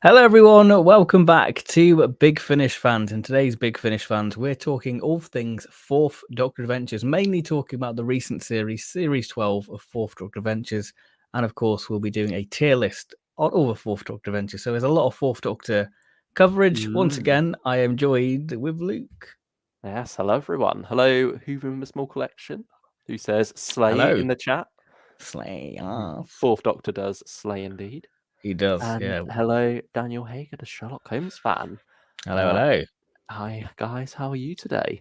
Hello, everyone. Welcome back to Big Finish Fans. In today's Big Finish Fans, we're talking all things Fourth Doctor Adventures, mainly talking about the recent Series 12 of Fourth Doctor Adventures. And of course, we'll be doing a tier list on all the Fourth Doctor Adventures. So there's a lot of Fourth Doctor coverage. Once again, I am joined with Luke. Yes, hello everyone. Hello, Hoover and the Small Collection, who says slay Hello. in the chat. Slay. Fourth Doctor does slay indeed. He does, And yeah. hello, Daniel Hager, the Sherlock Holmes fan. Hello. Hi guys, how are you today?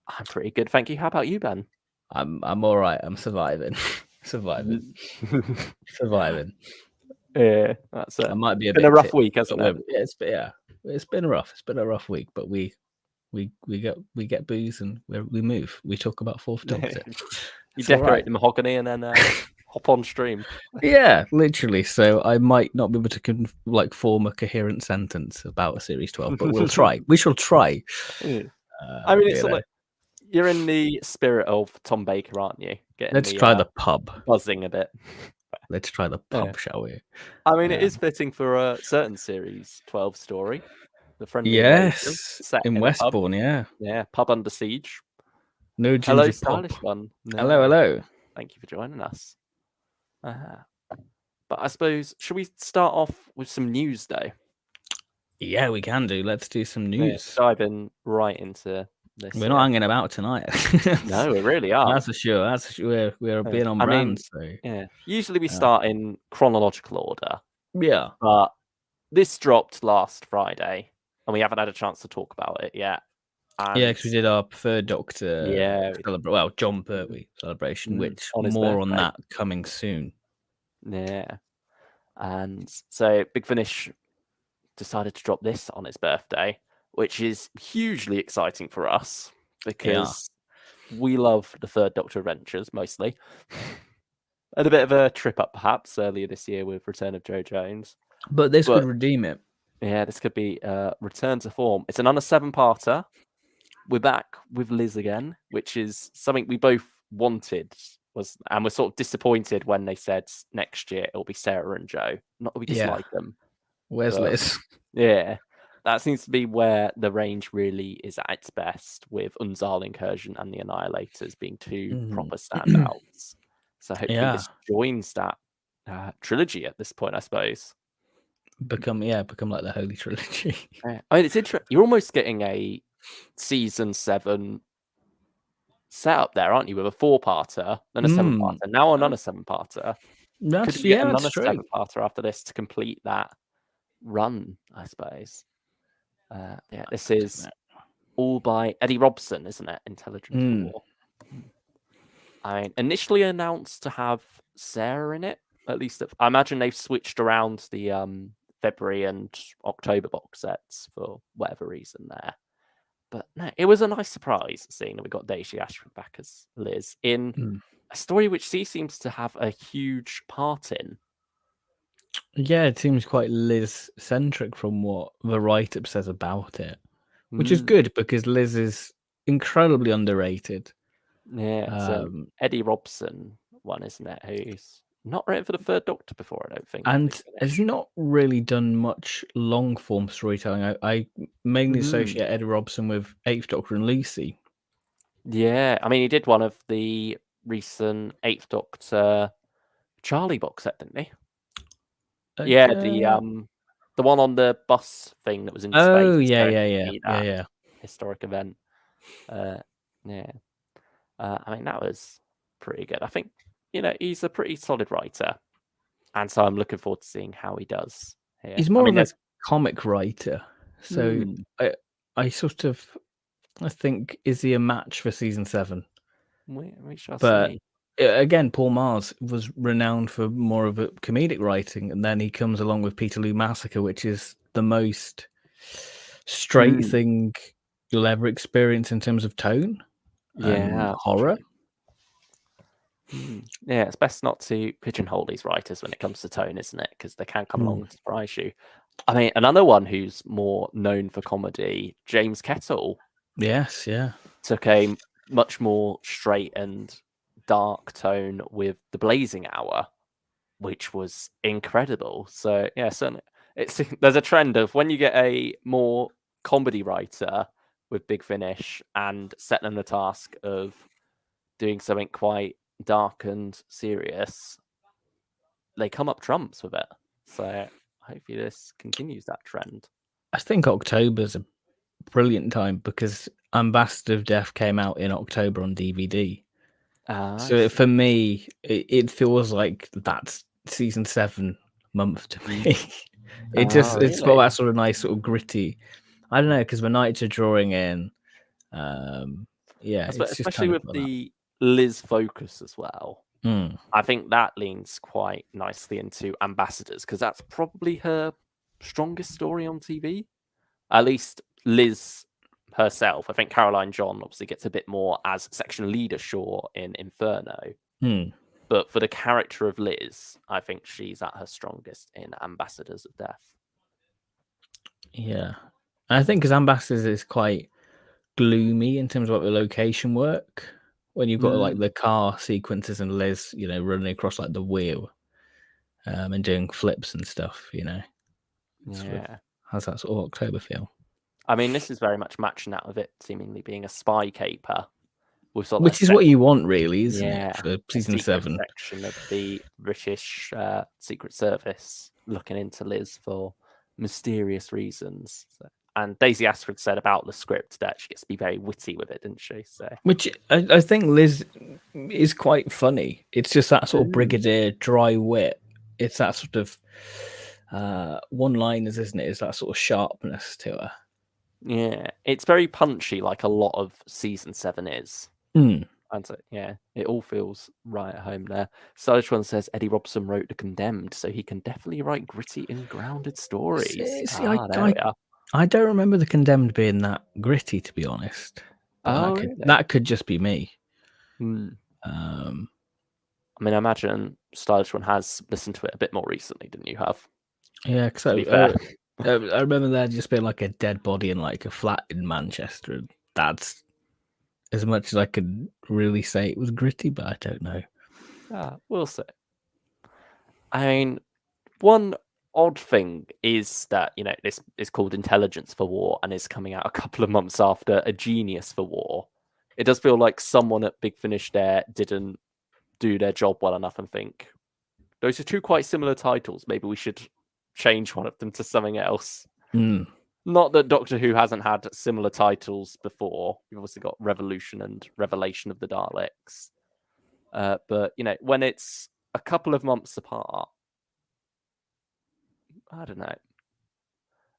I'm pretty good, thank you. How about you, Ben? I'm all right. I'm surviving. Surviving. Yeah, that's it. I might be Been a rough week, hasn't it? It's been rough. It's been a rough week, but we get booze and we move. We talk about Fourth Doctor. You decorate the mahogany and then hop on stream. Yeah, literally. So I might not be able to form a coherent sentence about a Series 12, but we'll try. We shall try. I mean, it's like you're in the spirit of Tom Baker, aren't you? Let's try the pub. Buzzing a bit. Let's try the pub, shall we? I mean, it is fitting for a certain Series 12 story. The Friendly Yes, set in Westbourne, yeah. Yeah, pub under siege. No ginger Hello, pub. stylish one. No. Hello. Thank you for joining us. But I suppose, should we start off with some news, though? Yeah, we can do. Let's do some news. Yeah, diving right into this. We're not hanging about tonight. No, we really are. That's for sure. We're being on brand. Yeah. Usually we start in chronological order. Yeah. But this dropped last Friday, and we haven't had a chance to talk about it yet. Yeah, because we did our Third Doctor John Pertwee celebration, which more on that coming soon. Yeah. And so Big Finish decided to drop this on his birthday, which is hugely exciting for us because we love the Third Doctor adventures mostly. And a bit of a trip up perhaps earlier this year with Return of Jo Jones. But this could redeem it. Yeah, this could be return to form. It's another 7-parter. We're back with Liz again, which is something we both wanted, and we're sort of disappointed when they said next year it'll be Sarah and Jo. Not that we dislike them. Where's Liz? Yeah, that seems to be where the range really is at its best, with Unzal Incursion and the Annihilators being two proper standouts. So hopefully this joins that trilogy at this point, I suppose. Become like the Holy Trilogy. I mean, it's interesting. You're almost getting a season 7 setup there, aren't you? With a 4-parter, then a 7-parter, now another 7-parter. Could you get another 7-parter after this to complete that run, I suppose? This is all by Eddie Robson, isn't it? Intelligence War. I mean, initially announced to have Sarah in it. At least I imagine they've switched around the February and October box sets for whatever reason there. But no, it was a nice surprise seeing that we got Daisy Ashford back as Liz in a story which she seems to have a huge part in. Yeah, it seems quite Liz-centric from what the write-up says about it, which is good because Liz is incredibly underrated. Yeah, it's Eddie Robson one, isn't it? Who's not written for the Third Doctor before, I don't think. And has not really done much long-form storytelling. I mainly associate Eddie Robson with Eighth Doctor and Lucy. Yeah, I mean, he did one of the recent Eighth Doctor Charlie box set, didn't he? Yeah, the one on the bus thing that was in space. Oh, yeah. Historic event. I mean, that was pretty good. I think, he's a pretty solid writer. And so I'm looking forward to seeing how he does here. He's more of a comic writer. So I think, is he a match for season 7? We shall see. Again, Paul Mars was renowned for more of a comedic writing, and then he comes along with Peterloo Massacre, which is the most straight thing you'll ever experience in terms of tone and horror. Yeah, it's best not to pigeonhole these writers when it comes to tone, isn't it? Because they can come along and surprise you. I mean, another one who's more known for comedy, James Kettle. Yes, yeah. Took a much more straight and dark tone with The Blazing Hour, which was incredible. So yeah, certainly there's a trend of when you get a more comedy writer with Big Finish and set them the task of doing something quite dark and serious, they come up trumps with it. So hopefully this continues that trend. I think October's a brilliant time because Ambassador of Death came out in October on DVD. So for me, it feels like that's season 7 month to me. It's got that sort of nice sort of gritty. I don't know, because the nights are drawing in. Yeah, it's just especially kind with of the Liz focus as well. Mm. I think that leans quite nicely into Ambassadors because that's probably her strongest story on TV. At least Liz herself. I think Caroline John obviously gets a bit more as section leader, sure, in Inferno. But for the character of Liz, I think she's at her strongest in Ambassadors of Death. Yeah. I think because Ambassadors is quite gloomy in terms of the location work. When you've got like the car sequences and Liz, running across like the wheel and doing flips and stuff, Yeah. Sort of has that sort of October feel. I mean, this is very much matching out of it seemingly being a spy caper. Which is what you want, really, isn't it, for season 7? Section of the British Secret Service looking into Liz for mysterious reasons. And Daisy Ashford said about the script that she gets to be very witty with it, didn't she? So, which I think Liz is quite funny. It's just that sort of brigadier dry wit. It's that sort of one-liners, isn't it? It's that sort of sharpness to her. Yeah, it's very punchy, like a lot of season 7 is. And so, yeah, it all feels right at home there. Stylish One says Eddie Robson wrote The Condemned, so he can definitely write gritty and grounded stories. See, I don't remember The Condemned being that gritty, to be honest. But that could just be me. I mean, I imagine Stylish One has listened to it a bit more recently than you have. Yeah, because I remember there just being like a dead body in like a flat in Manchester. And that's as much as I could really say it was gritty, but I don't know. We'll see. I mean, one odd thing is that, this is called Intelligence for War and is coming out a couple of months after A Genius for War. It does feel like someone at Big Finish there didn't do their job well enough and think, those are two quite similar titles. Maybe we should change one of them to something else. Not that Doctor Who hasn't had similar titles before. You've obviously got Revolution and Revelation of the Daleks. But, when it's a couple of months apart, I don't know.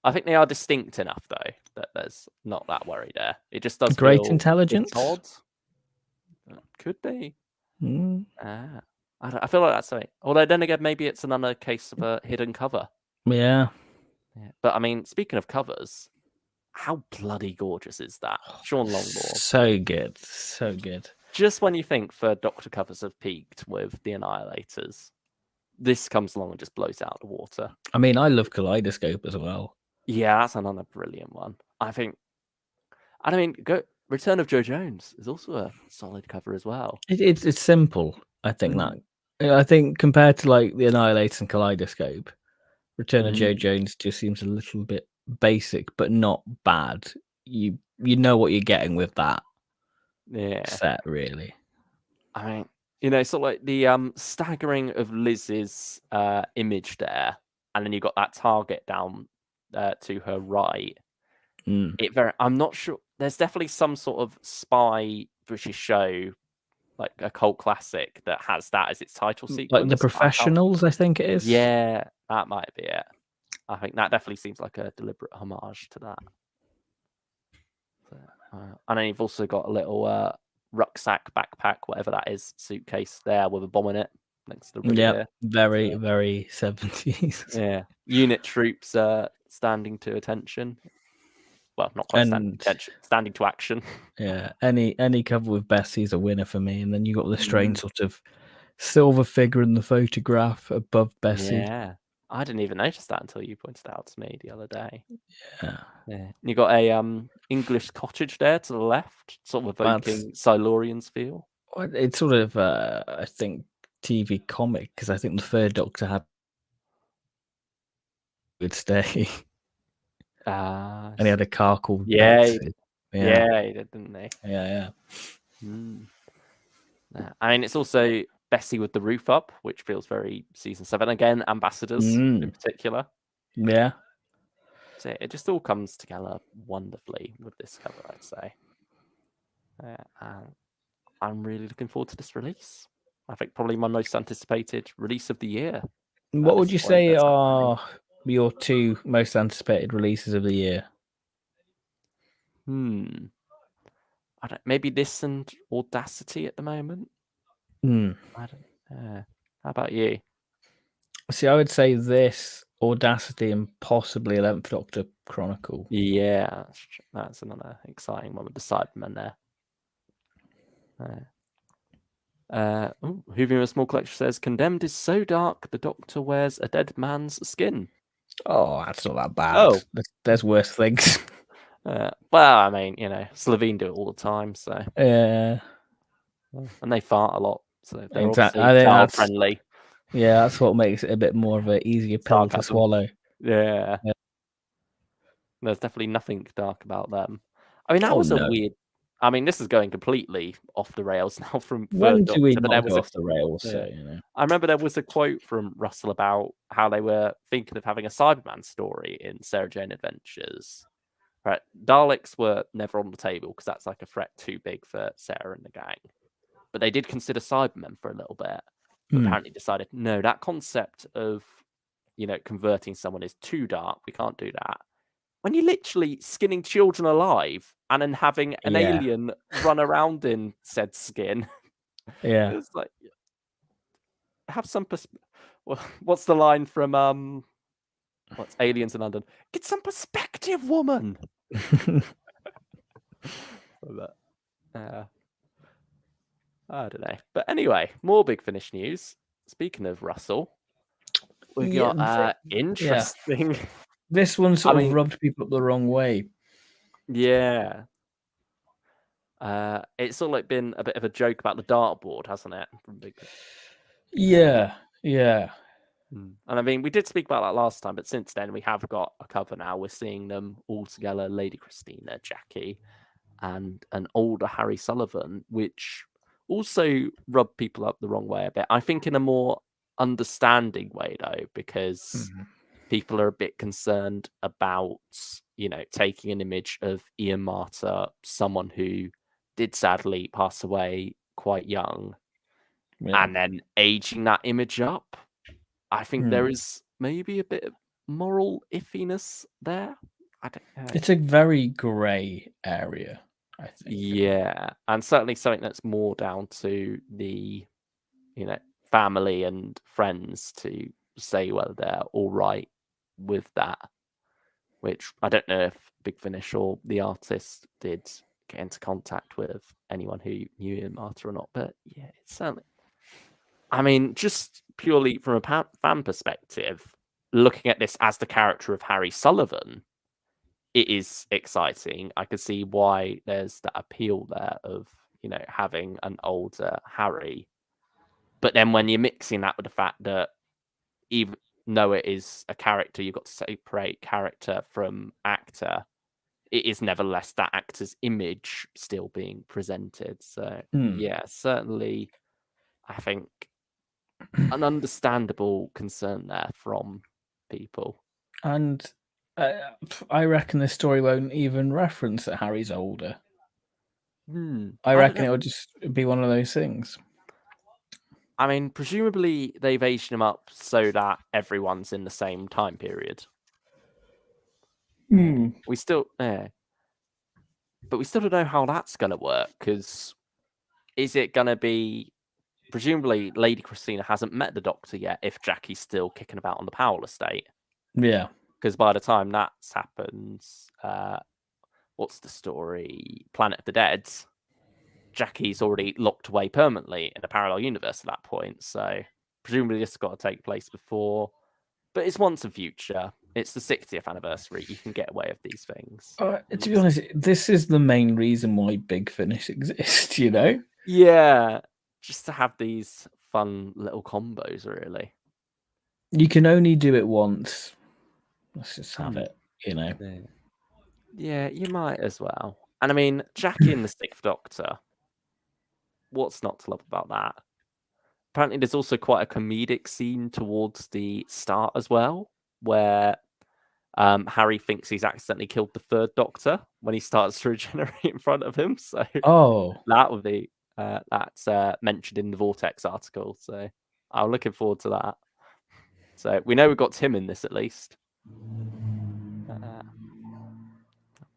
I think they are distinct enough, though, that there's not that worry there. It just does Great feel Intelligence? odd. Could be. I feel like that's something. Although then again, maybe it's another case of a hidden cover. Yeah. But I mean, speaking of covers, how bloody gorgeous is that? Sean Longmore. So good. So good. Just when you think the Doctor covers have peaked with the Annihilators, this comes along and just blows out the water. I mean, I love Kaleidoscope as well. Yeah, that's another brilliant one. Return of Joe Jones is also a solid cover as well. It's simple. I think I think compared to like the Annihilators and Kaleidoscope, Return of Joe Jones just seems a little bit basic, but not bad. You know what you're getting with that set, really. I mean, sort of like the staggering of Liz's image there, and then you got that target down to her right. I'm not sure. There's definitely some sort of spy British show, like a cult classic, that has that as its title sequence. Like The Professionals, I think it is. Yeah, that might be it. I think that definitely seems like a deliberate homage to that. And then you've also got a little rucksack, backpack, whatever that is, suitcase there with a bomb in it next to the Yeah, very, very 70s. Yeah. Unit troops standing to attention. Well, not quite standing to attention, standing to action. Yeah, any cover with Bessie's a winner for me. And then you got the strange sort of silver figure in the photograph above Bessie. Yeah. I didn't even notice that until you pointed it out to me the other day. Yeah. You got a English cottage there to the left, sort of evoking Silurian's feel. It's sort of I think TV comic, because I think the Third Doctor had would stay. And he had a car called Betsy. Yeah, he did, didn't he? Yeah. I mean, it's also Bessie with the roof up, which feels very season 7 again. Ambassadors in particular. Yeah. So it just all comes together wonderfully with this cover, I'd say. I'm really looking forward to this release. I think probably my most anticipated release of the year. What would you say are your 2 most anticipated releases of the year? I don't. Maybe this and Audacity at the moment. I don't. How about you? See, I would say this, Audacity, and possibly 11th Doctor Chronicle. Yeah, that's another exciting one with the Cybermen there. Hooving a Small Collection says, Condemned is so dark the Doctor wears a dead man's skin. Oh, that's not that bad. There's worse things. Well, I mean, Slovene do it all the time, so. Yeah. And they fart a lot, so they're Exactly. obviously child-friendly. Yeah, that's what makes it a bit more of an easier pill to swallow. Yeah. There's definitely nothing dark about them. I mean, that was a weird... I mean, this is going completely off the rails now from When Third do we Doctor, not go off the rails? Yeah. So, you know. I remember there was a quote from Russell about how they were thinking of having a Cyberman story in Sarah Jane Adventures. Right, Daleks were never on the table because that's like a threat too big for Sarah and the gang. But they did consider Cybermen for a little bit. But apparently decided, no, that concept of, converting someone is too dark. We can't do that. When you're literally skinning children alive and then having an alien run around in said skin. Yeah. It's like, have some what's the line from what's Aliens in London? Get some perspective, woman. I don't know. But anyway, more Big Finish news. Speaking of Russell, we got interesting. This one sort of rubbed people up the wrong way. Yeah. It's sort of like been a bit of a joke about the dartboard, hasn't it? From Big Finish. Yeah. And I mean, we did speak about that last time, but since then we have got a cover now. We're seeing them all together, Lady Christina, Jackie, and an older Harry Sullivan, which also rubbed people up the wrong way a bit. I think in a more understanding way, though, because people are a bit concerned about, taking an image of Ian Marter, someone who did sadly pass away quite young, and then aging that image up. I think there is maybe a bit of moral iffiness there. I don't know. It's a very grey area, I think. Yeah, and certainly something that's more down to the, family and friends to say whether they're all right with that. Which I don't know if Big Finish or the artist did get into contact with anyone who knew Ian Marter or not, but yeah, it's certainly. I mean, just purely from a fan perspective, looking at this as the character of Harry Sullivan, it is exciting. I could see why there's that appeal there of, having an older Harry. But then when you're mixing that with the fact that even though it is a character, you've got to separate character from actor, it is nevertheless that actor's image still being presented. So, yeah, certainly, I think an understandable concern there from people. And I reckon this story won't even reference that Harry's older. I reckon it will just be one of those things. I mean, presumably they've aged him up so that everyone's in the same time period. We still, but we still don't know how that's going to work, because is it going to be, presumably Lady Christina hasn't met the Doctor yet if Jackie's still kicking about on the Powell estate. Yeah. Because by the time that's happened, what's the story? Planet of the Dead. Jackie's already locked away permanently in a parallel universe at that point. So presumably this has got to take place before. But it's once a future. It's the 60th anniversary. You can get away with these things. To be honest, this is the main reason why Big Finish exists, Yeah. Just to have these fun little combos, really. You can only do it once. Let's just have it, you know. Yeah, you might as well. And I mean, Jackie and the Sixth Doctor. What's not to love about that? Apparently, there's also quite a comedic scene towards the start as well, where Harry thinks he's accidentally killed the Third Doctor when he starts to regenerate in front of him. So that would be that's mentioned in the Vortex article. So I'm looking forward to that. So we know we've got Tim in this at least.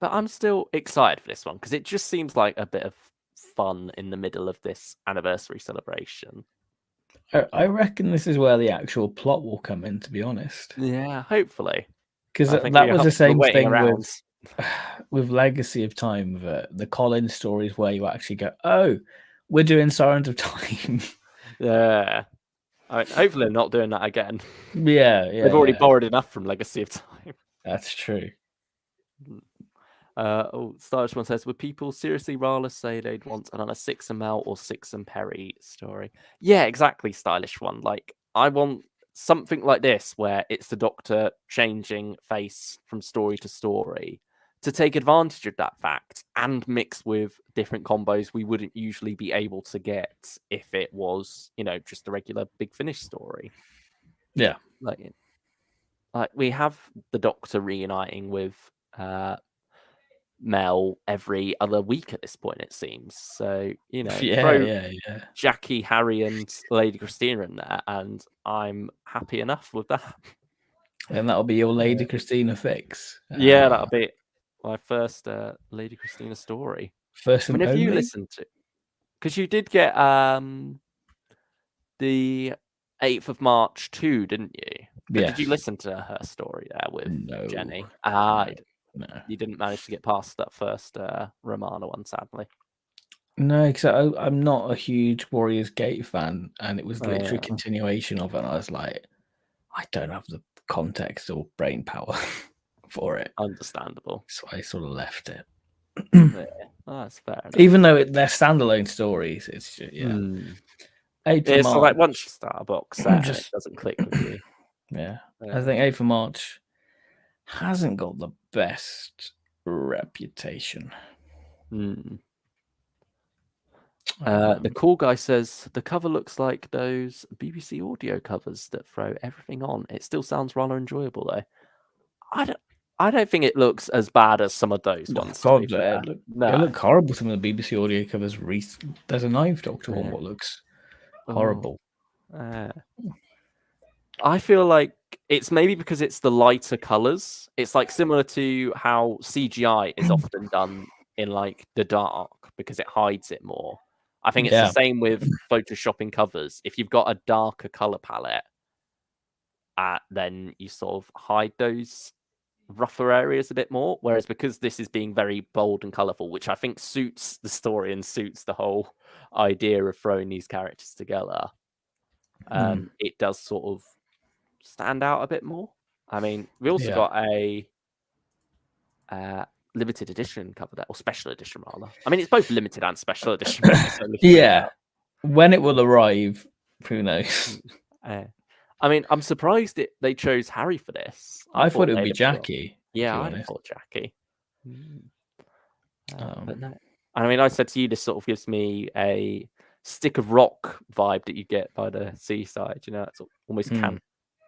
But I'm still excited for this one because it just seems like a bit of fun in the middle of this anniversary celebration. I reckon this is where the actual plot will come in, to be honest. Yeah, hopefully. Because that was the same thing around. with Legacy of Time, the Collins stories where you actually go, oh, we're doing Sirens of Time. Yeah. I mean, hopefully they're not doing that again. Yeah. They've already borrowed enough from Legacy of Time. That's true. Stylish one says, would people seriously rather say they'd want another Six and Mel or Six and Perry story? Yeah, exactly, Stylish one. Like, I want something like this where it's the Doctor changing face from story to story to take advantage of that fact and mix with different combos we wouldn't usually be able to get if it was, just a regular Big Finish story. Yeah. Like we have the Doctor reuniting with Mel every other week at this point, it seems. So, throw Jackie, Harry, and Lady Christina in there, and I'm happy enough with that. And that'll be your Lady Christina fix. Yeah, that'll be my first Lady Christina story. First and have only? you listened to? Because you did get the 8th of March 2, didn't you? But did you listen to her story there with Jenny? No. You didn't manage to get past that first Romana one, sadly. No, because I'm not a huge Warriors Gate fan, and it was literally a continuation of it, and I was like, I don't have the context or brain power for it. Understandable. So I sort of left it. That's fair enough. Even though they're standalone stories, it's just, So like once you start a box set, it doesn't click with you. Yeah. I think 8th of March hasn't got the best reputation. The cool guy says the cover looks like those BBC audio covers that throw everything on. It still sounds rather enjoyable though. I don't think it looks as bad as some of those ones. God, it look horrible. Some of the BBC audio covers. There's a 9th Doctor one what looks horrible. I feel like it's maybe because it's the lighter colors. It's like similar to how CGI is often done in like the dark because it hides it more. I think it's the same with photoshopping covers. If you've got a darker color palette, then you sort of hide those rougher areas a bit more. Whereas because this is being very bold and colorful, which I think suits the story and suits the whole idea of throwing these characters together, it does sort of stand out a bit more. I mean, we also got a limited edition cover there, or special edition rather. I mean, it's both limited and special edition. When it will arrive, who knows? I mean, I'm surprised they chose Harry for this. I thought it would be Jackie. Yeah, I thought Jackie. But no. I mean, I said to you, this sort of gives me a Stick of Rock vibe that you get by the seaside. It's almost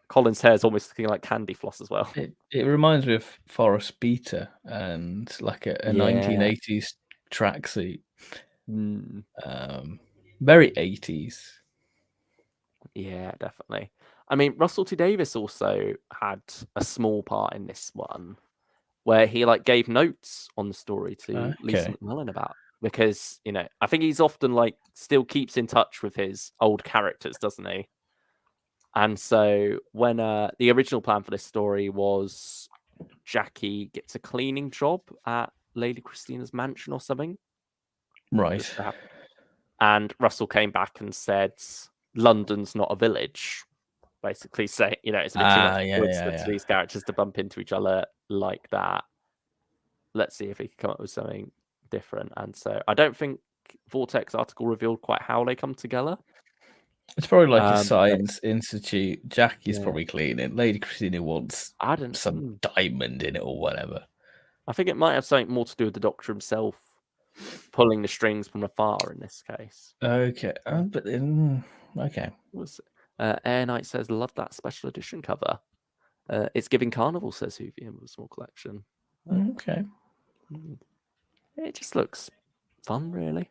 Colin's hair is almost looking like candy floss as well. It reminds me of Forrest Beater and like a 1980s tracksuit. Very 80s. Yeah, definitely. I mean, Russell T Davies also had a small part in this one where he like gave notes on the story to Lisa McMillan about, because I think he's often like still keeps in touch with his old characters, doesn't he? And so when the original plan for this story was Jackie gets a cleaning job at Lady Christina's mansion or something. Right. And Russell came back and said, London's not a village. Basically say, it's a bit too much coincidence for these characters to bump into each other like that. Let's see if he can come up with something different. And so I don't think Vortex article revealed quite how they come together. It's probably like a science institute. Jackie's Yeah. probably cleaning. Lady Christina wants some diamond in it or whatever. I think it might have something more to do with the Doctor himself pulling the strings from afar in this case. Okay. Okay. Air Knight says, love that special edition cover. It's giving carnival, says Hoovian, with a small collection. Okay. It just looks fun, really.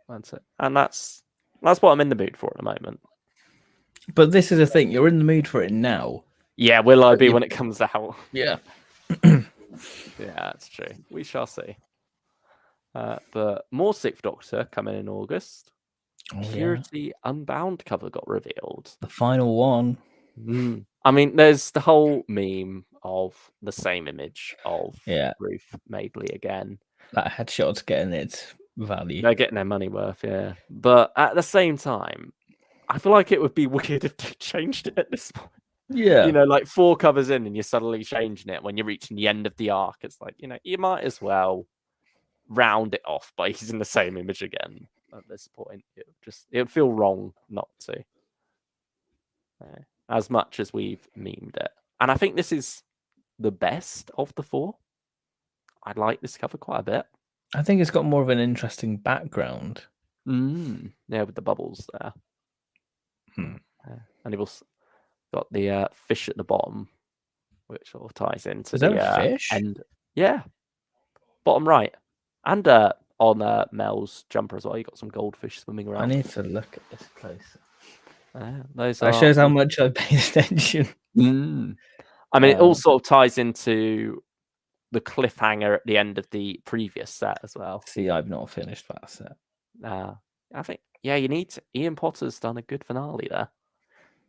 That's it. And that's what I'm in the mood for at the moment. But this is the thing, you're in the mood for it now. Yeah, will I be when it comes out? Yeah. Yeah, that's true. We shall see. But more Sixth Doctor coming in August. Purity Unbound cover got revealed. The final one. I mean, there's the whole meme of the same image of Ruth Mabley again. That headshot's getting its value. They're getting their money worth, yeah. But at the same time, I feel like it would be weird if they changed it at this point. Yeah. You know, like 4 covers in and you're suddenly changing it when you're reaching the end of the arc. It's like, you know, you might as well round it off by using the same image again at this point. It would feel wrong not to. As much as we've memed it. And I think this is the best of the 4. I like this cover quite a bit. I think it's got more of an interesting background. Yeah, with the bubbles there. And you've also got the fish at the bottom, which sort of ties into the fish? end. Yeah, bottom right. And on Mel's jumper as well, you got some goldfish swimming around. I need to look at this closer. That shows how much I paid attention. I mean, it all sort of ties into the cliffhanger at the end of the previous set as well. See, I've not finished that set. I think, you need to. Ian Potter's done a good finale there.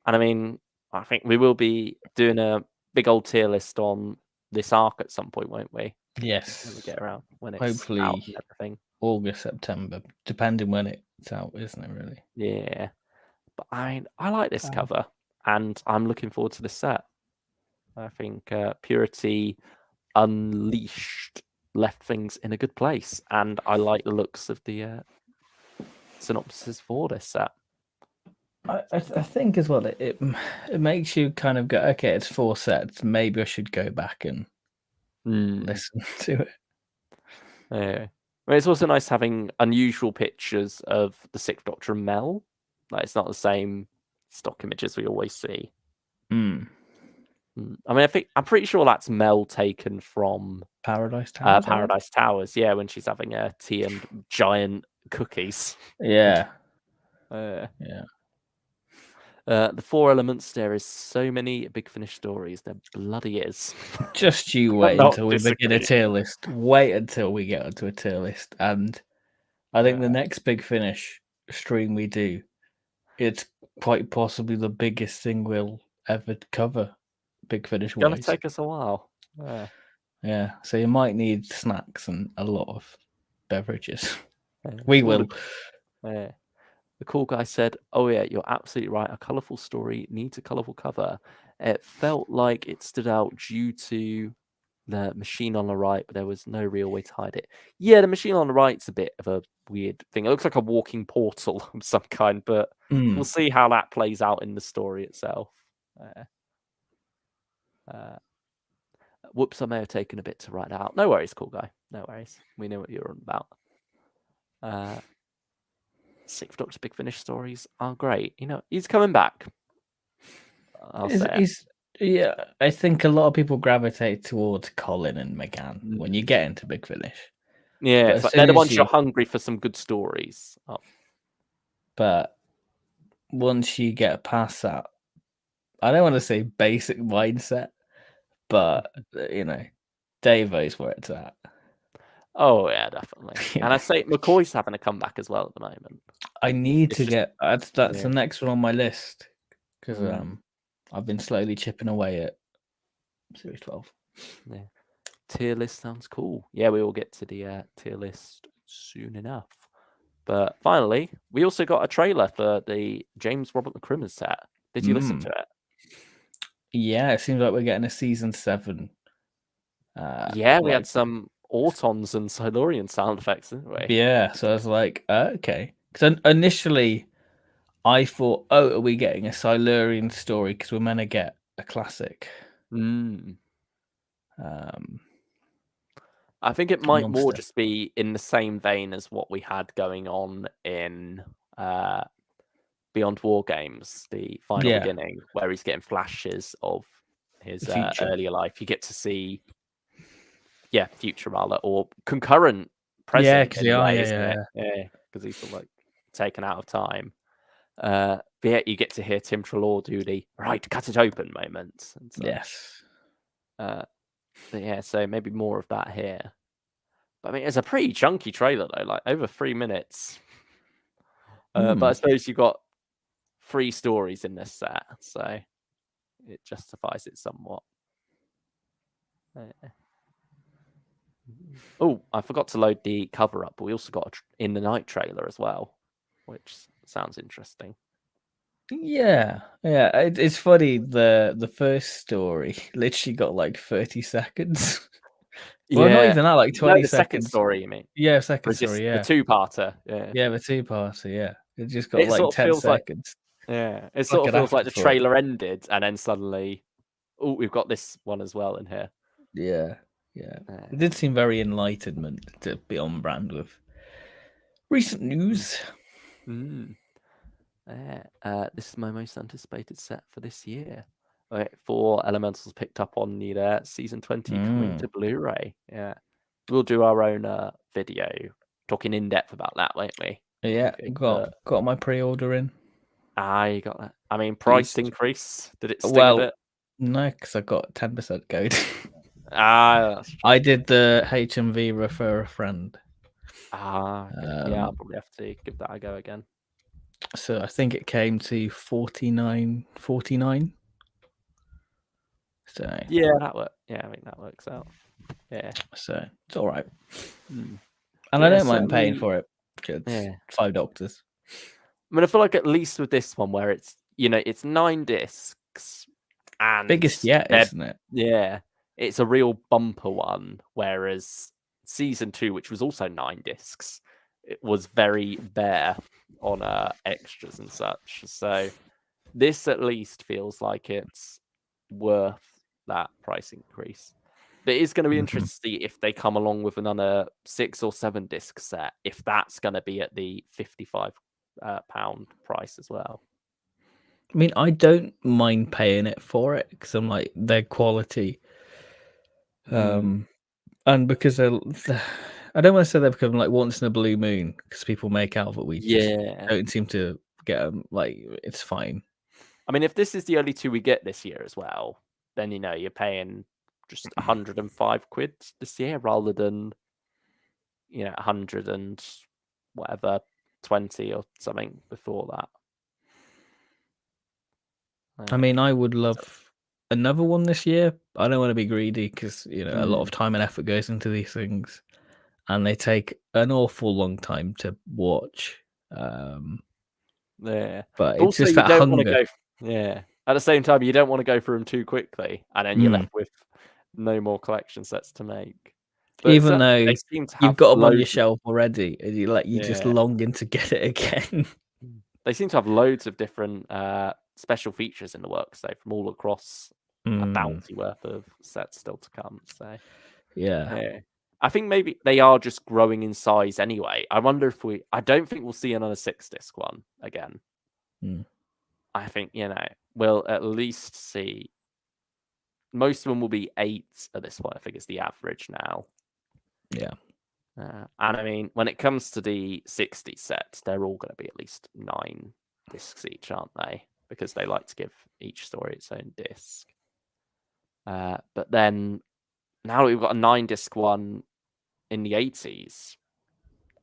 And I mean, I think we will be doing a big old tier list on this arc at some point, won't we? Yes. When we get around, when it's hopefully out and everything. August, September, depending when it's out, isn't it, really? Yeah. But I like this cover, and I'm looking forward to the set. I think Purity Unleashed left things in a good place, and I like the looks of the synopsis for this set. I think as well it makes you kind of go, okay, it's 4 sets. Maybe I should go back and listen to it. Yeah. I mean, it's also nice having unusual pictures of the Sixth Doctor and Mel. Like, it's not the same stock images we always see. I mean, I'm pretty sure that's Mel taken from Paradise Towers. Paradise Towers, yeah, when she's having a tea and giant cookies. Yeah. The 4 elements. There is so many Big Finish stories. There bloody is. Just you wait until we begin a tier list. Wait until we get onto a tier list, and I think the next Big Finish stream we do, it's quite possibly the biggest thing we'll ever cover. Big Finish wise. Gonna take us a while. Yeah. So you might need snacks and a lot of beverages. We will. The cool guy said, "Oh yeah, you're absolutely right. A colourful story needs a colourful cover. It felt like it stood out due to the machine on the right, but there was no real way to hide it. Yeah, the machine on the right's a bit of a weird thing. It looks like a walking portal of some kind, but we'll see how that plays out in the story itself. Whoops, I may have taken a bit to write that out. No worries, cool guy. No worries. We know what you're on about. Sixth Doctor Big Finish stories are great. You know, he's coming back. Yeah, I think a lot of people gravitate towards Colin and McGann when you get into Big Finish. Yeah, it's like they're the ones you're hungry for some good stories. But once you get past that, I don't want to say basic mindset, but you know, Davo's where it's at. Oh yeah, definitely. And I'd say McCoy's having a comeback as well at the moment. I need to get that's the next one on my list because I've been slowly chipping away at Series 12. Yeah. Tier list sounds cool. Yeah, we will get to the tier list soon enough. But finally, we also got a trailer for the James Robert McCrimmon set. Did you listen to it? Yeah, it seems like we're getting a season 7. We had some Autons and Silurian sound effects, didn't we? Yeah, so I was like, okay. Because initially, I thought, oh, are we getting a Silurian story? Because we're meant to get a classic. I think it might more monster. just be in the same vein as what we had going on in Beyond War Games, the final beginning, where he's getting flashes of his earlier life. You get to see, future rather, or concurrent present in a way, isn't it? Yeah, because he's sort of like taken out of time. But yeah, you get to hear Tim Trelaw do the right, cut it open moment. And such. Yes. But yeah, so maybe more of that here. But I mean, it's a pretty chunky trailer though, like over 3 minutes. But I suppose you've got 3 stories in this set, so it justifies it somewhat. Oh, I forgot to load the cover up, but we also got a In the Night trailer as well, which sounds interesting. Yeah. It's funny. The first story literally got like 30 seconds. Well, not even that, like 20 the seconds. second story, you mean? Yeah, second story, The two-parter, yeah. Yeah, the two-parter, yeah. It just got like 10 seconds. It sort of feels like the trailer ended, and then suddenly, oh, we've got this one as well in here. Yeah. It did seem very enlightenment to be on brand with recent news. This is my most anticipated set for this year. 4 Elementals picked up on the season 20 coming to Blu-ray. Yeah, we'll do our own video talking in depth about that, won't we? Yeah, got my pre-order in. You got that. I mean, price increase. Did it sting a bit? No, because I got 10% code. That's true. I did the HMV refer a friend. Okay. I'll probably have to give that a go again. So I think it came to $49.49. So that works. Yeah, I think that works out. Yeah. So it's all right. And I don't mind paying for it. It's 5 doctors. I mean, I feel like at least with this one, where it's it's 9 discs and biggest yet, isn't it? Yeah, it's a real bumper one. Whereas season 2, which was also 9 discs, it was very bare on extras and such. So this at least feels like it's worth that price increase. But it is going to be interesting to see if they come along with another 6 or 7 disc set, if that's going to be at the £55 price as well. I mean, I don't mind paying it for it because I'm like, they're quality. And because I don't want to say they're becoming like once in a blue moon because people make out that we just don't seem to get them. Like, it's fine. I mean, if this is the only 2 we get this year as well, then you're paying just 105 quid this year rather than 100 and whatever 20 or something before that. I mean, I would love another one this year. I don't want to be greedy because a lot of time and effort goes into these things, and they take an awful long time to watch. But it's also just you that don't hunger. want to go. At the same time, you don't want to go through them too quickly, and then you're left with no more collection sets to make. But even though they seem to have you've got them on your shelf already, and you just longing to get it again. They seem to have loads of different special features in the works, though, from all across a bounty worth of sets still to come. So yeah. I think maybe they are just growing in size anyway. I wonder if I don't think we'll see another 6-disc one again. I think we'll at least see. Most of them will be 8 at this point. I think it's the average now. Yeah. And I mean, when it comes to the 60 sets, they're all going to be at least 9 discs each, aren't they? Because they like to give each story its own disc. But then, now we've got a 9-disc one in the 80s.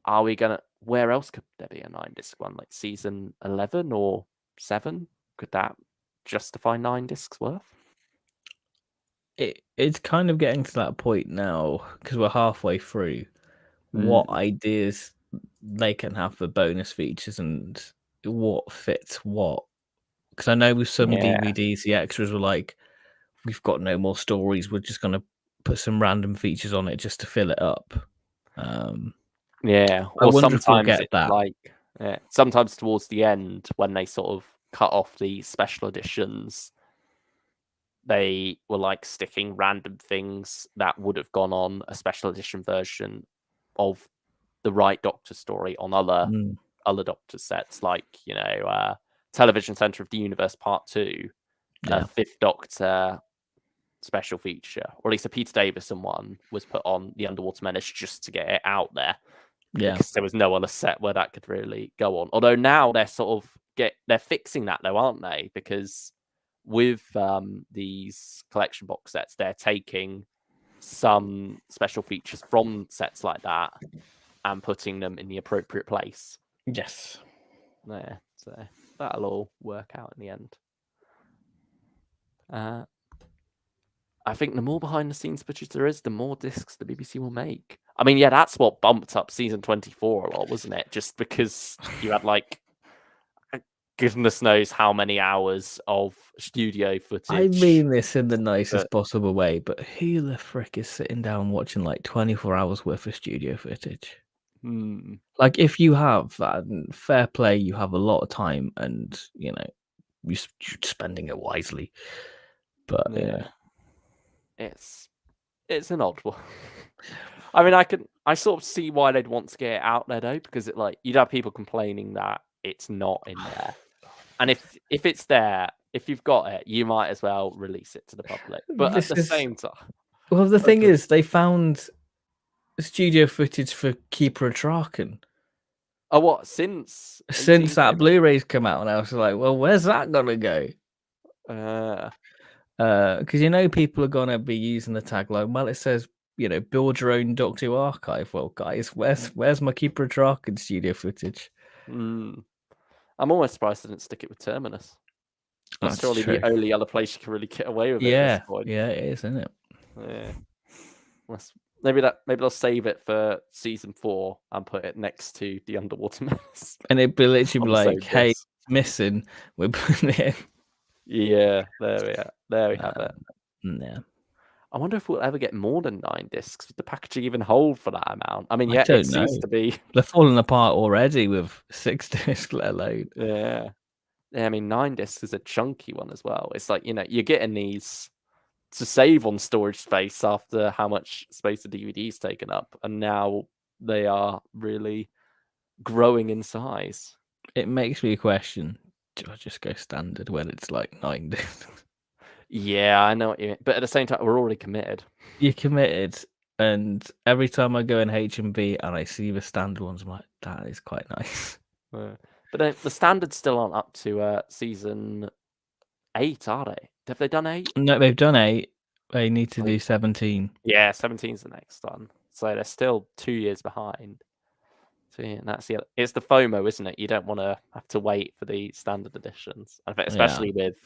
Are we going to... Where else could there be a 9-disc one? Like season 11 or 7? Could that justify 9 discs worth? It's kind of getting to that point now, because we're halfway through. What ideas they can have for bonus features and what fits what. Because I know with some DVDs, the extras were like, we've got no more stories. We're just going to put some random features on it just to fill it up. Or I wonder sometimes if we'll get it's that. like, Yeah. Sometimes towards the end, when they sort of cut off the special editions, they were like sticking random things that would have gone on a special edition version of the Right Doctor story on other Doctor sets, like Television Center of the Universe Part 2, Fifth Doctor special feature, or at least a Peter Davison one, was put on the Underwater Menace just to get it out there. Yeah. Because there was no other set where that could really go on. Although now they're sort of they're fixing that though, aren't they? Because with these collection box sets, they're taking some special features from sets like that and putting them in the appropriate place. Yes. Yeah, so that'll all work out in the end. I think the more behind the scenes footage there is, the more discs the BBC will make. I mean, yeah, that's what bumped up season 24 a lot, wasn't it? Just because you had like goodness knows how many hours of studio footage. I mean this in the nicest possible way, but who the frick is sitting down watching like 24 hours worth of studio footage? Like, if you have that, fair play, you have a lot of time and, you're spending it wisely. But, It's an odd one. I mean, I sort of see why they'd want to get it out there though, because you'd have people complaining that it's not in there. And if it's there, if you've got it, you might as well release it to the public. But at the same time, well, the thing is, they found studio footage for Keeper of Traken. Oh, what? Since that Blu-ray's come out, and I was like, well, where's that gonna go? Because people are gonna be using the tagline. Well, it says, build your own Doctor Who archive. Well, guys, where's my Keeper of Traken studio footage? I'm almost surprised they didn't stick it with Terminus. That's surely true. the only other place you can really get away with it at this point. Yeah, it is, isn't it? Yeah. Maybe they'll save it for season 4 and put it next to the Underwater Menace. And it'd be literally like, hey, it's missing. We're putting it in. Yeah, there we have it. Yeah. I wonder if we'll ever get more than 9 discs. Would the packaging even hold for that amount? I mean, I don't it know. seems to be. They're falling apart already with 6 discs, let alone. Yeah. I mean, 9 discs is a chunky one as well. It's like, you're getting these to save on storage space after how much space the DVD's taken up, and now they are really growing in size. It makes me question, do I just go standard when it's like 9 discs? Yeah, I know what you mean. But at the same time, we're already committed. You're committed, and every time I go in H&B and I see the standard ones, I'm like, that is quite nice. But the standards still aren't up to season 8, are they? Have they done 8? No, they've done 8. They need to do 17. Yeah, 17's the next one. So they're still 2 years behind. So yeah, it's the FOMO, isn't it? You don't want to have to wait for the standard editions, especially with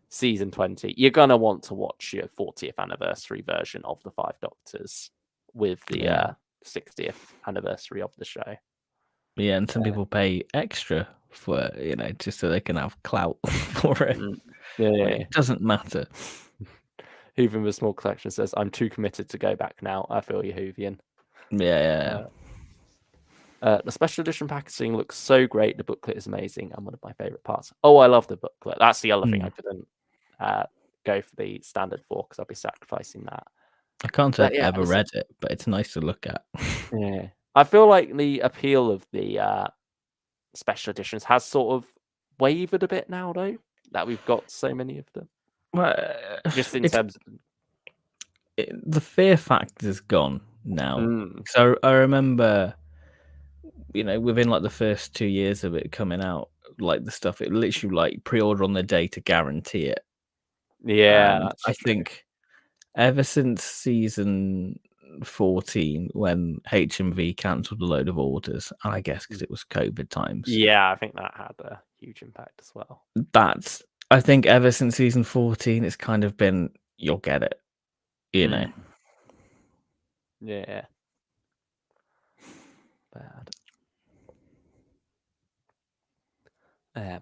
season 20. You're gonna want to watch your 40th anniversary version of the 5 Doctors with the 60th anniversary of the show. Yeah, and some people pay extra for just so they can have clout for it. It doesn't matter. Hoovian with a small collection says, "I'm too committed to go back now." I feel you, Hoovian. Yeah. The special edition packaging looks so great. The booklet is amazing and one of my favorite parts. Oh, I love the booklet. That's the other thing I couldn't go for the standard for, because I'll be sacrificing that. I can't say I've ever read it, but it's nice to look at. Yeah, I feel like the appeal of the special editions has sort of wavered a bit now, though, that we've got so many of them. Well, just in terms of the fear factor's gone now. So I remember, within like the first 2 years of it coming out, like the stuff, it literally like pre-order on the day to guarantee it. Yeah, I think ever since season 14, when HMV cancelled a load of orders, and I guess because it was COVID times. Yeah, I think that had a huge impact as well. I think ever since season 14, it's kind of been, you'll get it, Yeah. Bad.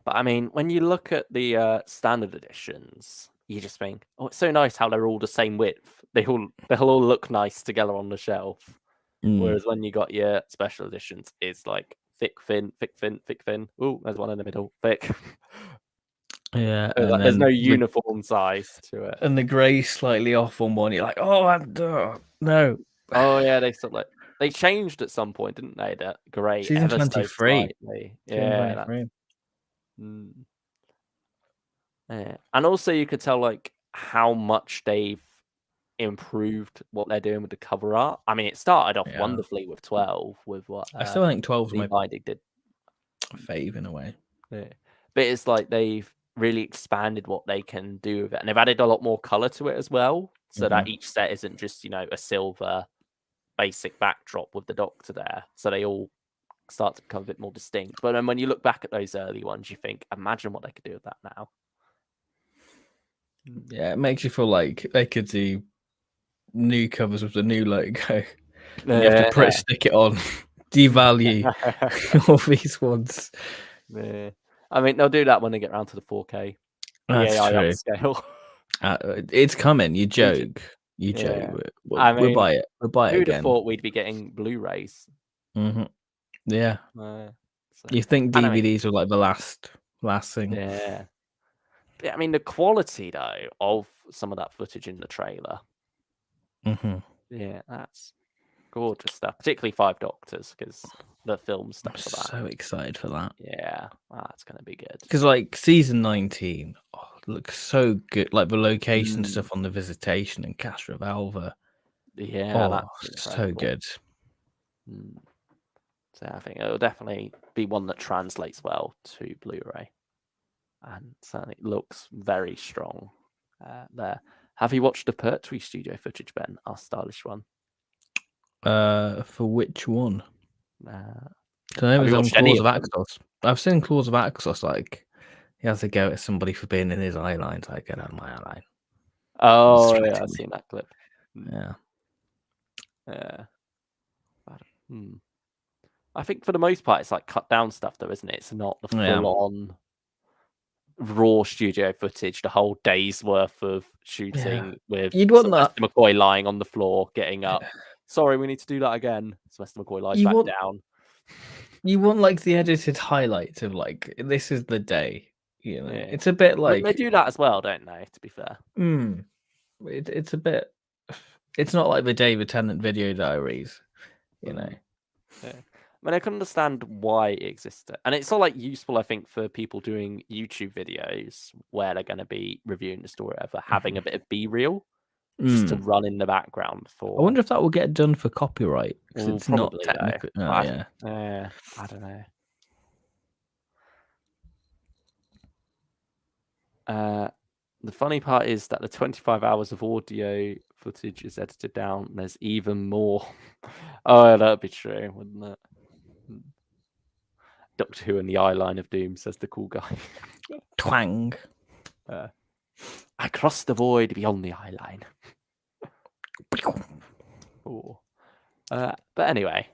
But I mean, when you look at the standard editions, you just think, oh, it's so nice how they're all the same width. They'll all look nice together on the shelf. Whereas when you got your special editions, it's like thick, thin, thick, thin, thick, thin. Oh, there's one in the middle, thick. Yeah, So, and like, there's then no uniform size to it. and the grey slightly off on one. You're like, oh, no. Oh yeah, they changed at some point, didn't they? That grey Season ever so 23. slightly. Season Yeah, that's 23. yeah. And also you could tell like how much they've improved what they're doing with the cover art. I mean, it started off Yeah. wonderfully with 12, with what I still think 12's Lee my Beidig did. fave in a way. Yeah. But it's like they've really expanded what they can do with it, and they've added a lot more color to it as well, so that each set isn't just a silver basic backdrop with the Doctor there. So they all start to become a bit more distinct. But then when you look back at those early ones, you think, imagine what they could do with that now. Yeah, it makes you feel like they could do new covers with the new logo. And you have to stick it on, devalue all these ones. Yeah. I mean, they'll do that when they get around to the 4K. That's AI true. upscale. It's coming. You joke. You joke. We'll buy it. We'll buy it who'd again. have thought we'd be getting Blu-rays? Yeah. So, You think DVDs were like the last thing? Yeah. I mean, the quality though of some of that footage in the trailer. Yeah, that's gorgeous stuff. Particularly Five Doctors, because the film stuff for that. So excited for that. Yeah, that's gonna be good. Because like season 19 looks so good. Like the location stuff on the Visitation and Castra Valva. Yeah, that's so good. So I think it'll definitely be one that translates well to Blu-ray, and certainly looks very strong there. Have you watched the Pertwee studio footage, Ben? Our stylish one. For which one? Have you watched any of them? I've seen Claws of Axos. Like he has to go at somebody for being in his eye line. So I get out of my eye line. Oh yeah, I've seen that clip. Yeah. Yeah. I think for the most part, it's like cut down stuff, though, isn't it? It's not the full-on raw studio footage, the whole day's worth of shooting with Sylvester McCoy lying on the floor, getting up. Sorry, we need to do that again. Sylvester McCoy lies back down. You want like the edited highlights of like this is the day. You know, it's a bit like they do that as well, don't they? To be fair, it's a bit. It's not like the David Tennant video diaries, you know. Yeah. I mean, I can understand why it existed, and it's all like useful, I think, for people doing YouTube videos where they're going to be reviewing the story over having a bit of B-reel just to run in the background for. I wonder if that will get done for copyright because it's probably not technically. I don't know. The funny part is that the 25 hours of audio footage is edited down. And there's even more. Oh, that'd be true, wouldn't it? Doctor Who and the Eye Line of Doom, says the cool guy. Twang. I crossed the void beyond the eye line. But anyway,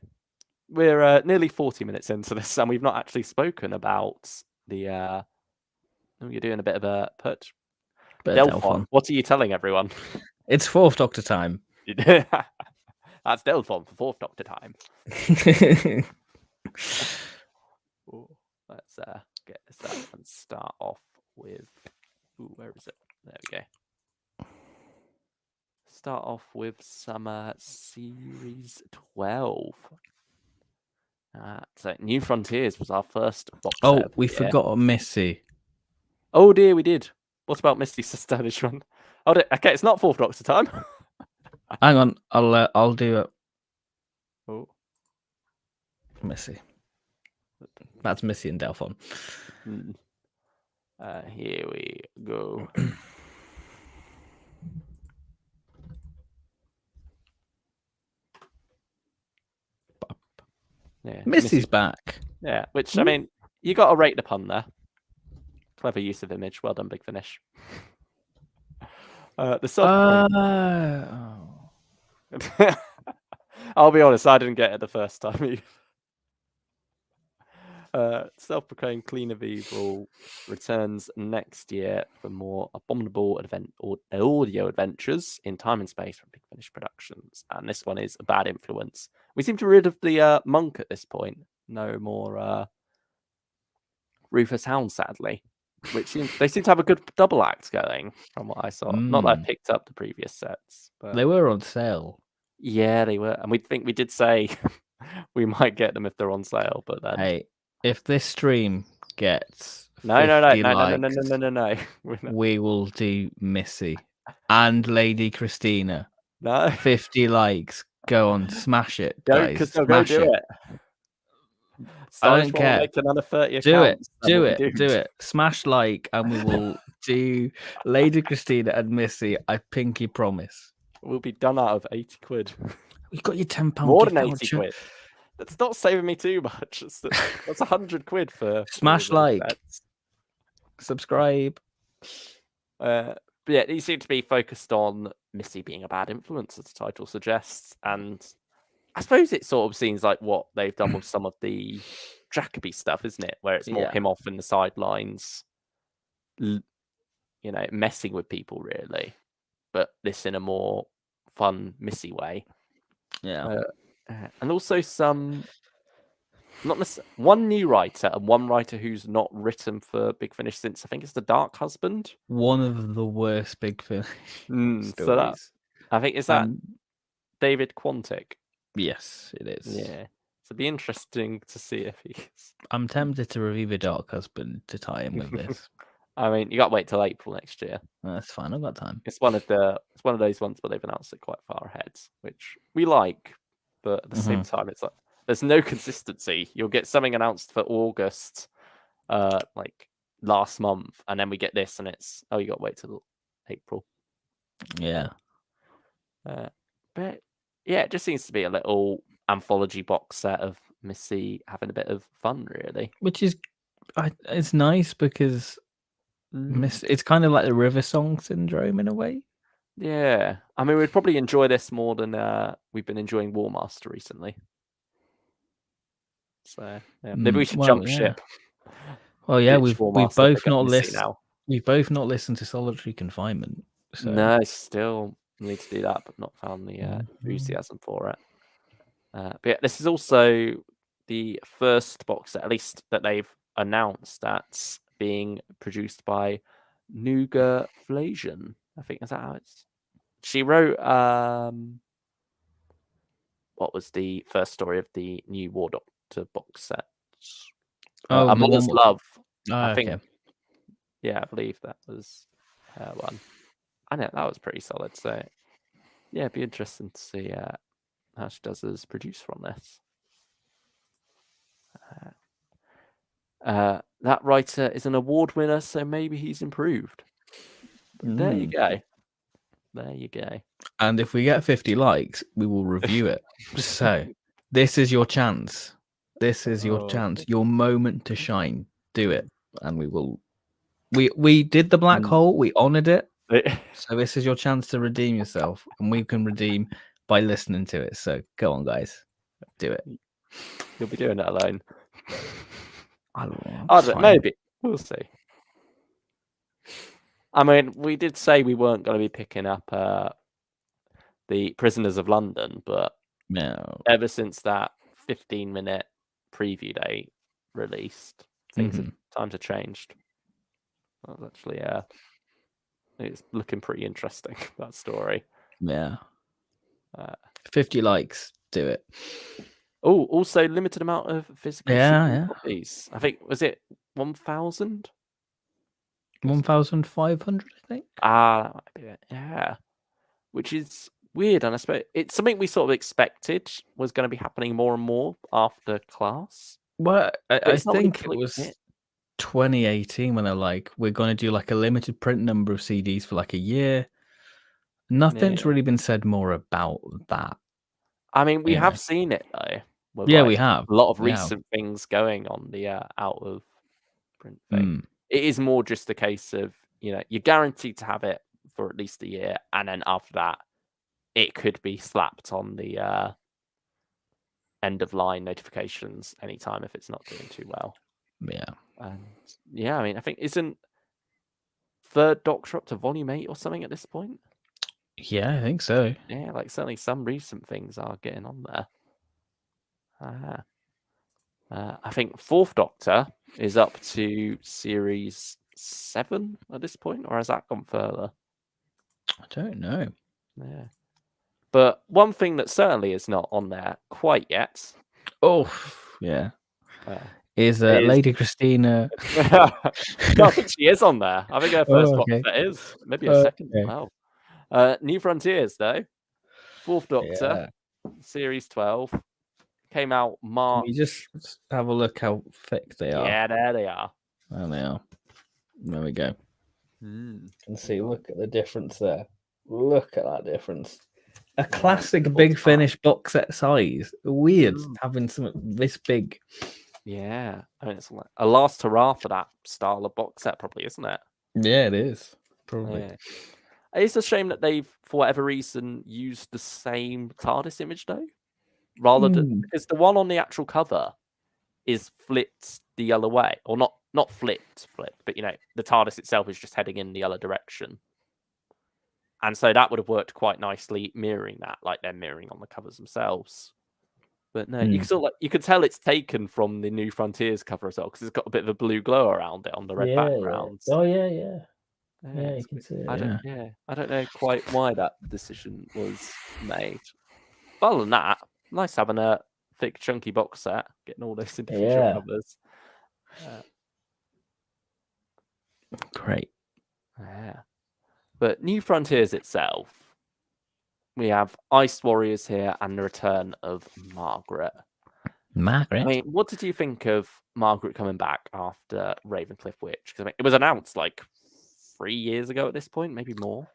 we're nearly 40 minutes into this, and we've not actually spoken about the. You're doing a bit of a put. Delphon. What are you telling everyone? It's Fourth Doctor time. That's Delphon for Fourth Doctor time. Let's get this up and start off with. Where is it? There we go. Start off with some series 12. So New Frontiers was our first box set. Oh, we forgot Missy. Oh dear, we did. What about Missy's stylish one? Oh, okay, it's not Fourth Doctor time. Hang on, I'll do it. Oh, Missy. That's Missy and Delphon. Here we go. Yeah, Missy's back. Yeah, which I mean, you got to rate the pun there. Clever use of image. Well done, Big Finish. The sub. I'll be honest, I didn't get it the first time. Self-proclaimed Clean of Evil returns next year for more abominable audio adventures in time and space from Big Finish Productions, and this one is a bad influence. We seem to be rid of the monk at this point. no more Rufus Hound, sadly. Which they seem to have a good double act going, from what I saw. Not that I picked up the previous sets, but they were on sale. Yeah, they were, and we did say we might get them if they're on sale, but then Hey, if this stream gets no, 50 likes, no. we will do Missy and Lady Christina. No, 50 likes. Go on, smash it, go guys. because they'll Smash go do it. I don't care. Make another 30 Do it. accounts. Do it. Do it. Smash like, and we will do Lady Christina and Missy. I pinky promise. We'll be done out of 80 quid. You got your £10 More gift than 80 voucher. quid. That's not saving me too much. That's 100 quid for Smash like. sets. Subscribe. But yeah, these seem to be focused on Missy being a bad influence, as the title suggests, and I suppose it sort of seems like what they've done with some of the Jacoby stuff, isn't it? Where it's more him off in the sidelines, messing with people, really. But this in a more fun, Missy way. Yeah. And also one new writer and one writer who's not written for Big Finish since, I think it's The Dark Husband. One of the worst Big Finish stories. So I think, is that David Quantick? Yes, it is. Yeah. So it'd be interesting to see if he's... I'm tempted to review The Dark Husband to tie in with this. I mean, you got to wait till April next year. That's fine. I've got time. It's one of those ones where they've announced it quite far ahead, which we like, but at the same time, it's like there's no consistency. You'll get something announced for August, like last month, and then we get this, and it's you got to wait till April. Yeah. But yeah, it just seems to be a little anthology box set of Missy having a bit of fun, really. Which is, it's nice because it's kind of like the River Song syndrome in a way. Yeah, I mean, we'd probably enjoy this more than we've been enjoying War Master recently. So yeah, maybe we should jump ship. Well, yeah, we've both not listened to Solitary Confinement. So. No, still need to do that, but not found the enthusiasm for it. But yeah, this is also the first box set, at least that they've announced, that's being produced by Nuga Flasian. I think, is that how it's... She wrote what was the first story of the new War Doctor box set? A Mother's Love. I think. Okay. Yeah, I believe that was her one. I know that was pretty solid. So yeah, it'd be interesting to see how she does as producer on this. That writer is an award winner, so maybe he's improved. There you go. There you go. And if we get 50 likes, we will review it. So this is your chance. This is your chance. Your moment to shine. Do it. And we will. We did the black hole. We honored it. So this is your chance to redeem yourself. And we can redeem by listening to it. So go on, guys. Do it. You'll be doing it alone. I don't know. Maybe. We'll see. I mean, we did say we weren't going to be picking up the Prisoners of London, but ever since that 15-minute preview day released, times have changed. That was actually it's looking pretty interesting, that story. Yeah. 50 likes, do it. Oh, also limited amount of physical copies. I think, was it 1,000? 1,500, I think. That might be it. Yeah. Which is weird, and I suppose it's something we sort of expected was going to be happening more and more after Class. Well, I think it was 2018 when they're like, we're going to do like a limited print number of CDs for like a year. Nothing's really been said more about that. I mean, we have seen it though. We have a lot of recent things going on the out of print thing. It is more just a case of, you're guaranteed to have it for at least a year, and then after that, it could be slapped on the end of line notifications anytime if it's not doing too well. Yeah. And I mean, I think isn't Third Doctor up to Volume 8 or something at this point? Yeah, I think so. Yeah, like certainly some recent things are getting on there. I think Fourth Doctor is up to series 7 at this point, or has that gone further? I don't know. Yeah. But one thing that certainly is not on there quite yet. Oh, yeah. Is is Lady Christina. No, I think she is on there. I think her first box Okay. set is. Maybe a second. Okay. Wow. New Frontiers, though. Fourth Doctor, Yeah. series 12. Came out Can March. you just have a look how thick they are? Yeah, there they are. There they are. There we go. Mm. And see, look at the difference there. Look at that difference. A Yeah, classic full Big size. Finish box set size. Weird Mm. having something this big. Yeah. I mean, it's like a last hurrah for that style of box set, probably, isn't it? Yeah, it is. Probably. Yeah. It's a shame that they've, for whatever reason, used the same TARDIS image, though. Rather than, because the one on the actual cover is flipped the other way. Or not flipped, but, you know, the TARDIS itself is just heading in the other direction. And so that would have worked quite nicely mirroring that, like they're mirroring on the covers themselves. But no, you can sort of, like, you could tell it's taken from the New Frontiers cover as well, because it's got a bit of a blue glow around it on the red background. Yeah. Oh yeah. Yeah, Yeah, you can see it. I don't know quite why that decision was made. But other than that, nice having a thick, chunky box set, getting all those individual covers. Great. Yeah. But New Frontiers itself, we have Ice Warriors here and the return of Margaret. Margaret? I mean, what did you think of Margaret coming back after Ravencliff Witch? Because I mean, it was announced like 3 years ago at this point, maybe more.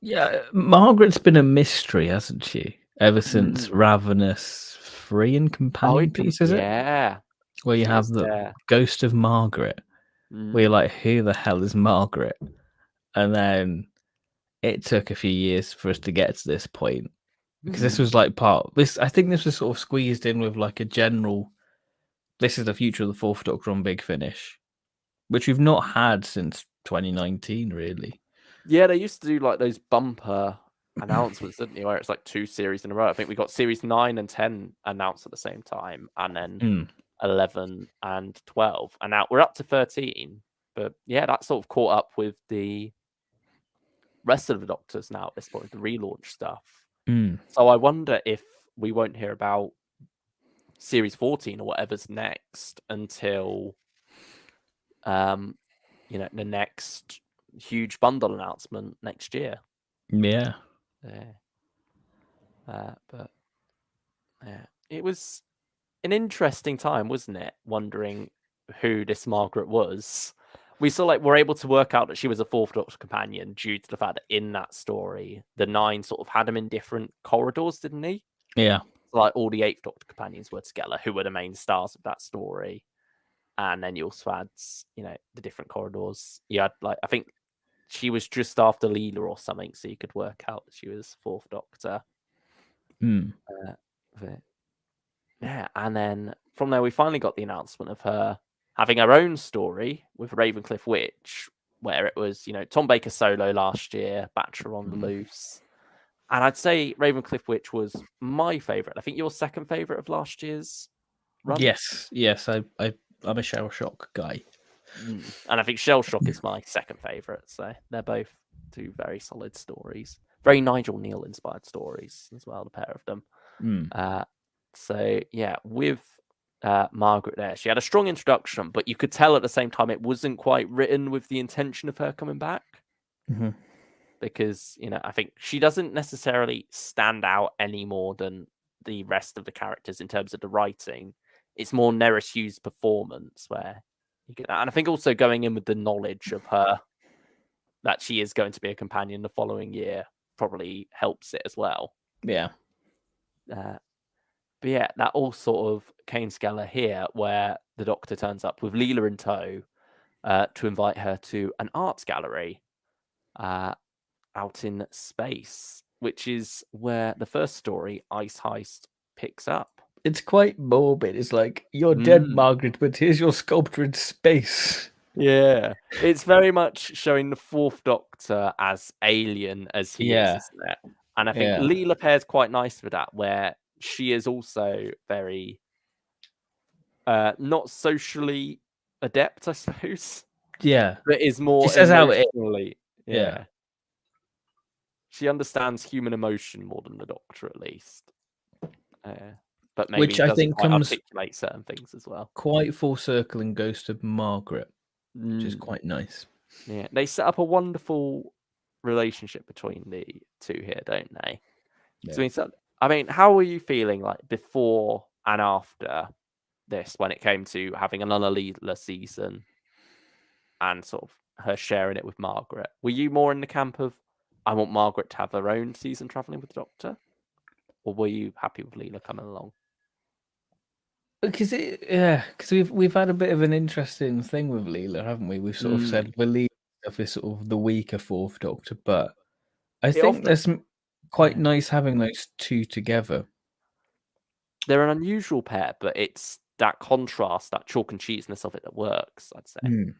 Yeah, Margaret's been a mystery, hasn't she? Ever since Ravenous Free and Companion Piece, is it? Yeah. Where you have the Ghost of Margaret. Where you're like, who the hell is Margaret? And then it took a few years for us to get to this point. Because this was like I think this was sort of squeezed in with like a general, this is the future of the Fourth Doctor on Big Finish, which we've not had since 2019, really. Yeah, they used to do like those bumper announcements, didn't they? Where it's like 2 series in a row. I think we got series 9 and 10 announced at the same time, and then 11 and 12. And now we're up to 13. But yeah, that sort of caught up with the rest of the Doctors now at this point, the relaunch stuff. So I wonder if we won't hear about series 14 or whatever's next until you know, the next huge bundle announcement next year. Yeah. But yeah, it was an interesting time, wasn't it? Wondering who this Margaret was. We saw like we're able to work out that she was a Fourth Doctor companion due to the fact that in that story, the 9 sort of had him in different corridors, didn't he? Yeah. Like all the Eighth Doctor companions were together, who were the main stars of that story. And then you also had, you know, the different corridors. You had like, I think she was just after Leela or something, so you could work out that she was Fourth Doctor. Yeah, and then from there we finally got the announcement of her having her own story with Ravencliff Witch, where it was, you know, Tom Baker solo last year, Batcher on the loose. And I'd say Ravencliff Witch was my favourite. I think your second favourite of last year's run. Yes. I'm a Shell Shock guy. And I think Shell Shock is my second favourite. So they're both 2 very solid stories. Very Nigel Neal inspired stories as well, the pair of them. So yeah, with Margaret there, she had a strong introduction, but you could tell at the same time it wasn't quite written with the intention of her coming back. Because, you know, I think she doesn't necessarily stand out any more than the rest of the characters in terms of the writing. It's more Nerys Hugh's performance where you get that. And I think also going in with the knowledge of her that she is going to be a companion the following year probably helps it as well. Yeah. But yeah, that all sort of came together here where the Doctor turns up with Leela in tow to invite her to an arts gallery out in space, which is where the first story, Ice Heist, picks up. It's quite morbid. It's like, you're dead, Margaret, but here's your sculpture in space. Yeah, it's very much showing the Fourth Doctor as alien as he is, isn't it? And I think Leela pairs quite nice with that, where she is also very not socially adept, I suppose. Yeah. But is more She says how it is. emotionally. Yeah. She understands human emotion more than the Doctor, at least. But maybe Which I doesn't think quite comes articulate certain things as well. quite full circle in Ghost of Margaret, which is quite nice. Yeah, they set up a wonderful relationship between the two here, don't they? Yeah. So, I mean, how were you feeling like before and after this when it came to having another Leela season and sort of her sharing it with Margaret? Were you more in the camp of, I want Margaret to have her own season traveling with the Doctor? Or were you happy with Leela coming along? Because we've had a bit of an interesting thing with Leela, haven't we? We've sort of said Leela is sort of the weaker Fourth Doctor, but I think there's quite nice having those two together. They're an unusual pair, but it's that contrast, that chalk and cheesiness of it that works, I'd say.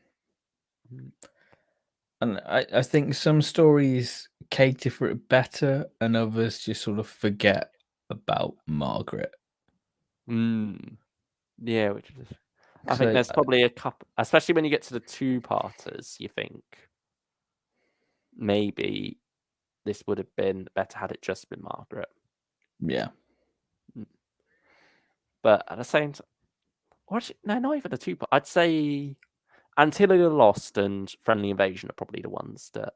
And I think some stories cater for it better, and others just sort of forget about Margaret. Yeah, which is. I think there's probably a couple, especially when you get to the two-parters. You think maybe this would have been better had it just been Margaret. Yeah. But at the same time, no, not even the two-part. I'd say Antilia Lost and Friendly Invasion are probably the ones that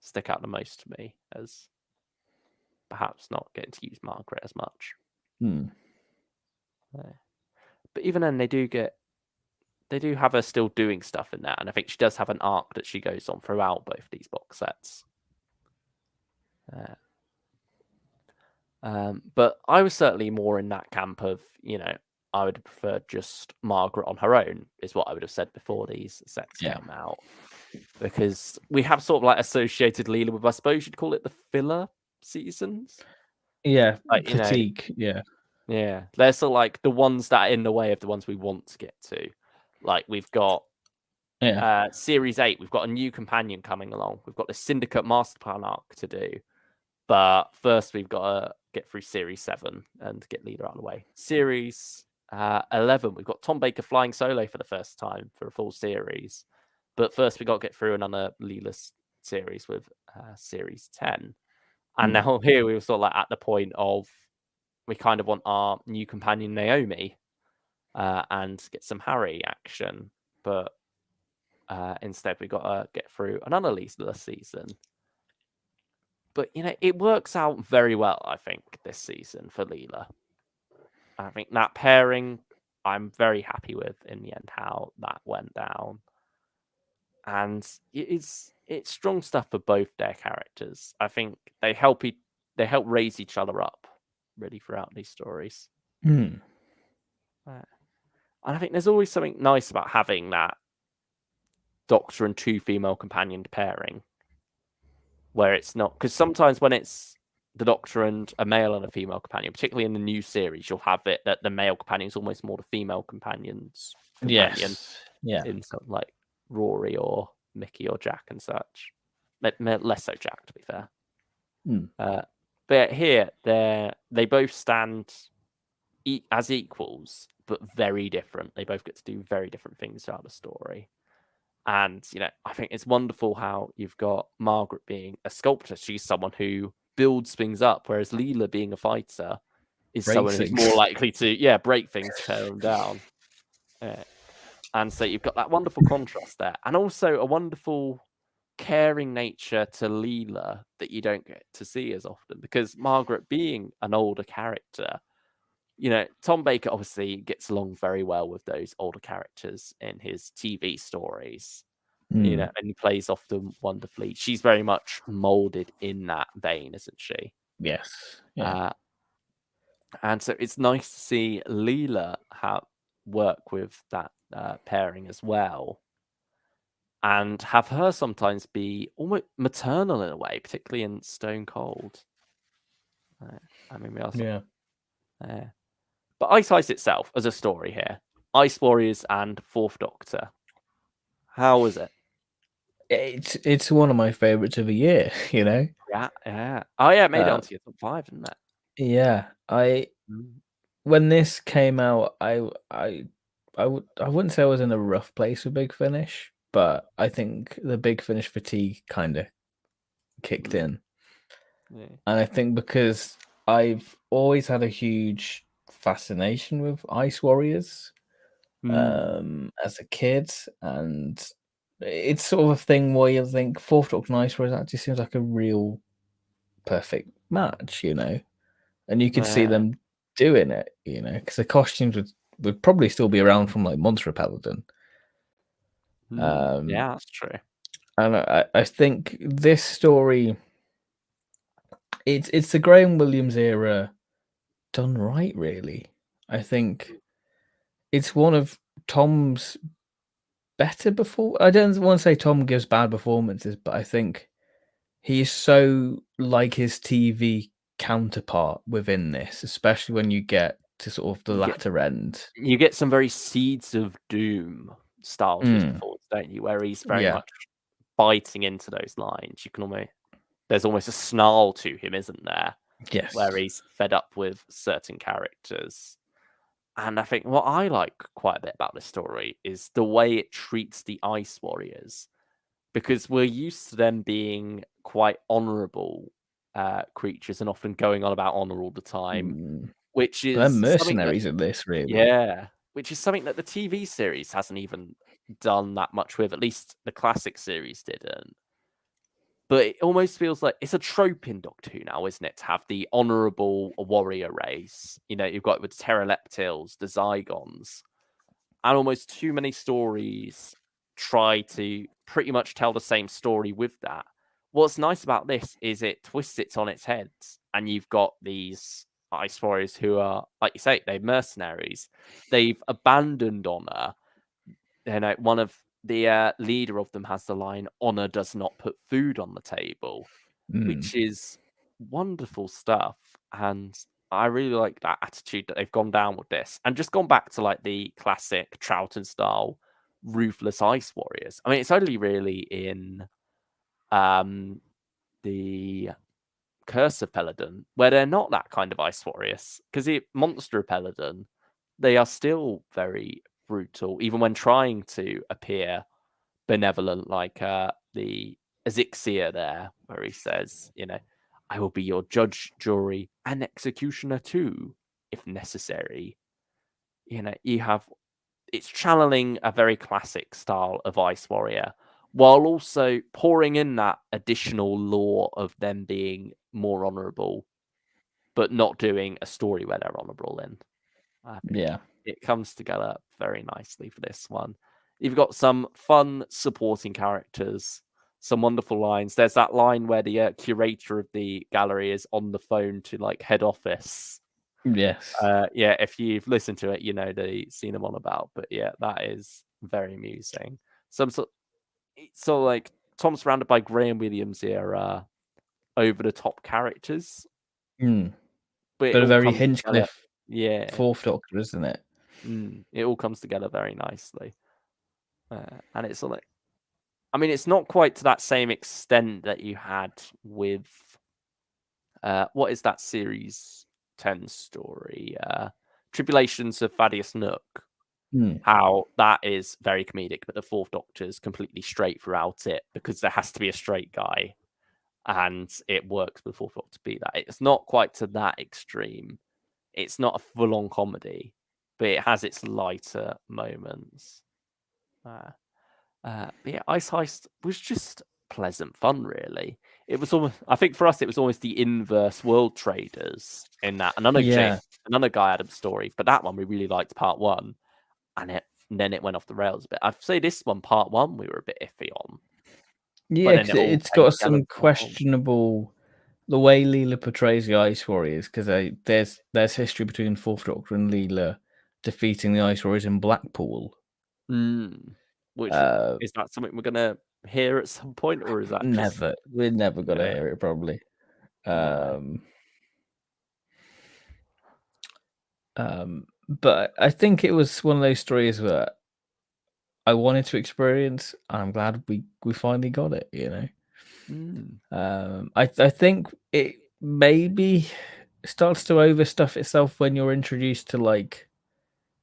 stick out the most to me as perhaps not getting to use Margaret as much. But even then, they do have her still doing stuff in that, and I think she does have an arc that she goes on throughout both these box sets. But I was certainly more in that camp of, I would prefer just Margaret on her own, is what I would have said before these sets came out. Because we have sort of like associated Leela with, I suppose you'd call it the filler seasons. Yeah, like, fatigue. Yeah. They're sort of like the ones that are in the way of the ones we want to get to. Like we've got Series 8, we've got a new companion coming along. We've got the Syndicate Master Plan arc to do. But first, we've got to get through Series 7 and get Leela out of the way. Series 11, we've got Tom Baker flying solo for the first time for a full series. But first, we've got to get through another Leela series with Series 10. And now here, we were sort of like at the point of we kind of want our new companion, Naomi, and get some Harry action. But instead, we got to get through another Leela season. But, it works out very well, I think, this season for Leela. I think that pairing, I'm very happy with in the end how that went down. And it's strong stuff for both their characters. I think they help raise each other up, really, throughout these stories. And I think there's always something nice about having that Doctor and two female companion pairing. Where it's not, because sometimes when it's the Doctor and a male and a female companion, particularly in the new series, you'll have it that the male companion is almost more the female companion's companion. Yeah. In something like Rory or Mickey or Jack and such. Less so Jack, to be fair. But here, they both stand as equals, but very different. They both get to do very different things throughout the story. And, I think it's wonderful how you've got Margaret being a sculptor. She's someone who builds things up, whereas Leela being a fighter is someone who's more likely to, break things, tear them down. And so you've got that wonderful contrast there. And also a wonderful caring nature to Leela that you don't get to see as often. Because Margaret being an older character, Tom Baker obviously gets along very well with those older characters in his TV stories, and he plays off them wonderfully. She's very much molded in that vein, isn't she? Yes. Yeah. And so it's nice to see Leela work with that pairing as well, and have her sometimes be almost maternal in a way, particularly in Stone Cold. I mean, we also. But Ice Heist itself, as a story here, Ice Warriors and Fourth Doctor, how was it? It's one of my favorites of the year, Yeah. Oh, yeah, it made it onto your top 5, didn't it? Yeah. When this came out, I I wouldn't say I was in a rough place with Big Finish, but I think the Big Finish fatigue kind of kicked in. Yeah. And I think because I've always had a huge fascination with Ice Warriors as a kid, and it's sort of a thing where you think Fourth Doctor and Ice Warriors actually seems like a real perfect match, and you could see them doing it, because the costumes would probably still be around from like Monster Repellent. Yeah, that's true. And I think this story, it's the Graham Williams era done right, really. I think it's one of Tom's better before. I don't want to say Tom gives bad performances, but I think he is so like his TV counterpart within this, especially when you get to sort of the latter end. You get some very Seeds of Doom style to his performance, don't you? Where he's very much biting into those lines. You can there's almost a snarl to him, isn't there? Yes. Where he's fed up with certain characters. And I think what I like quite a bit about this story is the way it treats the Ice Warriors. Because we're used to them being quite honourable creatures and often going on about honour all the time. Which They're is mercenaries in this, really. Yeah. Which is something that the TV series hasn't even done that much with. At least the classic series didn't. But it almost feels like it's a trope in Doctor Who now, isn't it? To have the honourable warrior race. You've got with pteroleptils, the Zygons, and almost too many stories try to pretty much tell the same story with that. What's nice about this is it twists it on its head, and you've got these Ice Warriors who are, like you say, they're mercenaries. They've abandoned honour. One of the leader of them has the line, "Honor does not put food on the table," which is wonderful stuff. And I really like that attitude that they've gone down with this and just gone back to like the classic Troughton style ruthless Ice Warriors. I mean, it's only really in the Curse of Peladon where they're not that kind of Ice Warriors. Because Monster of Peladon, they are still very brutal, even when trying to appear benevolent, like the Azixia there, where he says, I will be your judge, jury, and executioner too, if necessary. It's channeling a very classic style of Ice Warrior, while also pouring in that additional lore of them being more honourable, but not doing a story where they're honourable in. I think it comes together very nicely for this one. You've got some fun supporting characters, some wonderful lines. There's that line where the curator of the gallery is on the phone to like head office. Yes. Yeah, if you've listened to it, you know the scene I'm on about. But yeah, that is very amusing. So like Tom's surrounded by Graham Williams era over the top characters. But it a all very comes together. Hinchcliffe Yeah. Fourth Doctor, isn't it? It all comes together very nicely. And it's like, I mean, it's not quite to that same extent that you had with what is that series 10 story? Tribulations of Thaddeus Nook. How that is very comedic, but the Fourth Doctor is completely straight throughout it because there has to be a straight guy, and it works with the Fourth Doctor to be that. It's not quite to that extreme. It's not a full-on comedy, but it has its lighter moments. Yeah, Ice Heist was just pleasant fun, really. It was almost, I think for us, it was almost the inverse World Traders in that. Another Guy Adams story, but that one we really liked part one, and then it went off the rails a bit. I'd say this one, part one, we were a bit iffy on. Yeah, because it's got some questionable the way Leela portrays the Ice Warriors, because there's history between Fourth Doctor and Leela defeating the Ice Warriors in Blackpool. Which is that something we're gonna hear at some point, or is that never? We're never gonna hear it, probably. But I think it was one of those stories that I wanted to experience, and I'm glad we finally got it. I think it maybe starts to overstuff itself when you're introduced to like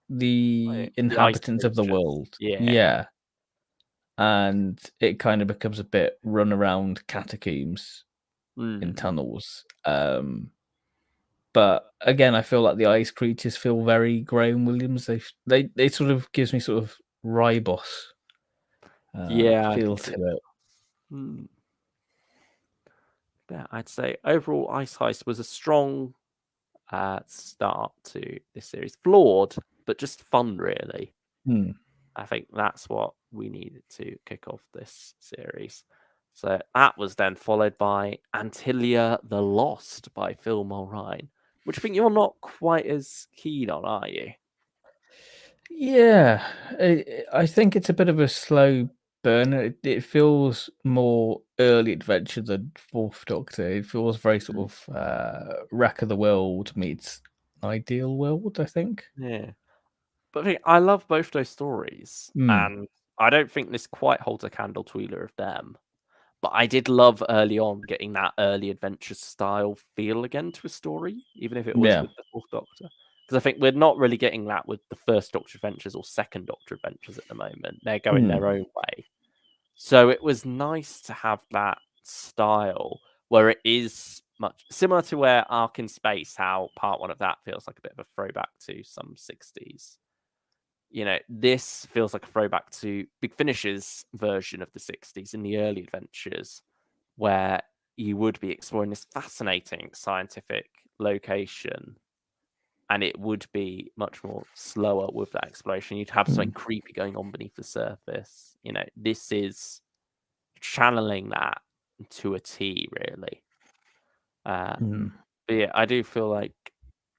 the inhabitants of the world. Yeah. And it kind of becomes a bit run around catacombs in tunnels. But again, I feel like the ice creatures feel very Graham Williams. They sort of gives me sort of Ribos feel to it. Yeah, I'd say overall Ice Heist was a strong start to this series. Flawed, but just fun, really. I think that's what we needed to kick off this series. So that was then followed by Antilia the Lost by Phil Mulryne, which I think you're not quite as keen on, are you? Yeah, I think it's a bit of a slow burner. It feels more early adventure than Fourth Doctor. It feels very sort of Wreck of the World meets Ideal World, I think. Yeah. But I love both those stories, and I don't think this quite holds a candle to either of them. But I did love early on getting that early adventure style feel again to a story, even if it was with the Fourth Doctor. Because I think we're not really getting that with the First Doctor Adventures or Second Doctor Adventures at the moment. They're going their own way. So it was nice to have that style where it is much similar to where Ark in Space, how part one of that feels like a bit of a throwback to some 60s. This feels like a throwback to Big Finish's version of the 60s in the early adventures, where you would be exploring this fascinating scientific location, and it would be much more slower with that exploration. You'd have something creepy going on beneath the surface. This is channeling that to a T, really. But yeah, I do feel like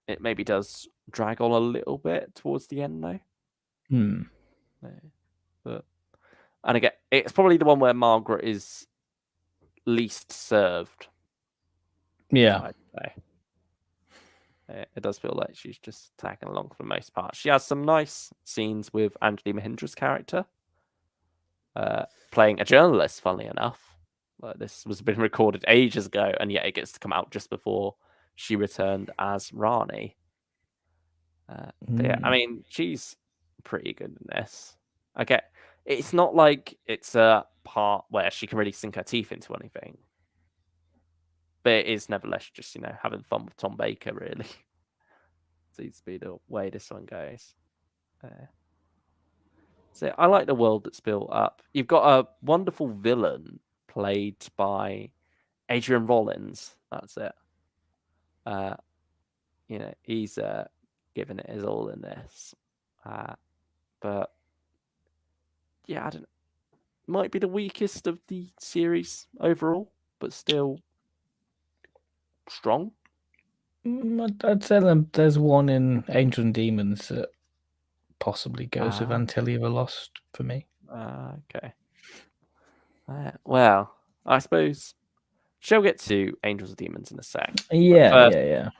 it maybe does drag on a little bit towards the end, though. And again, it's probably the one where Margaret is least served. Yeah. I'd say. It does feel like she's just tagging along for the most part. She has some nice scenes with Anjali Mahindra's character, playing a journalist, funnily enough. This was been recorded ages ago, and yet it gets to come out just before she returned as Rani. But yeah, I mean, she's pretty good in this. It's not like it's a part where she can really sink her teeth into anything. But it is nevertheless just, having fun with Tom Baker, really. Seems to be the way this one goes. So I like the world that's built up. You've got a wonderful villain played by Adrian Rollins. That's it. He's giving it his all in this. But yeah, I don't know. Might be the weakest of the series overall, but still strong. I'd say there's one in Angels and Demons that possibly goes with Antilia the Lost for me. Okay. Well, I suppose she'll get to Angels and Demons in a sec. Yeah.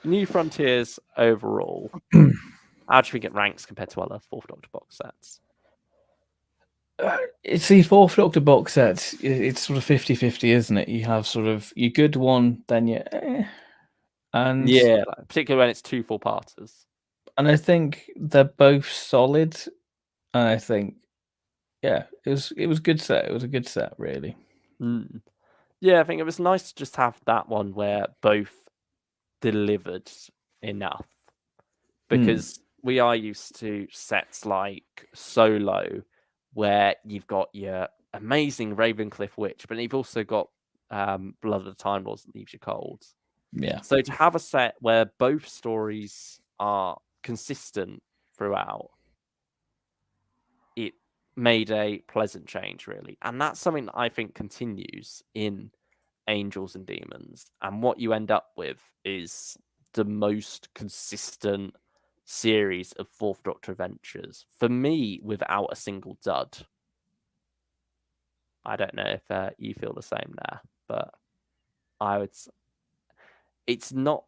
New Frontiers overall. How do you think it ranks compared to other Fourth Doctor box sets? It's the Fourth Doctor box sets. It's sort of 50-50, isn't it? You have sort of your good one, then you and yeah, particularly when it's two four-parters. And I think they're both solid. And I think, yeah, it was a good set. It was a good set, really. Yeah, I think it was nice to just have that one where both delivered enough, because we are used to sets like Solo, where you've got your amazing Ravencliff Witch, but you've also got Blood of the Time Lords that leaves you cold. Yeah. So to have a set where both stories are consistent throughout, it made a pleasant change, really. And that's something that I think continues in Angels and Demons. And what you end up with is the most consistent series of Fourth Doctor adventures. For me, without a single dud. I don't know if you feel the same there, but it's not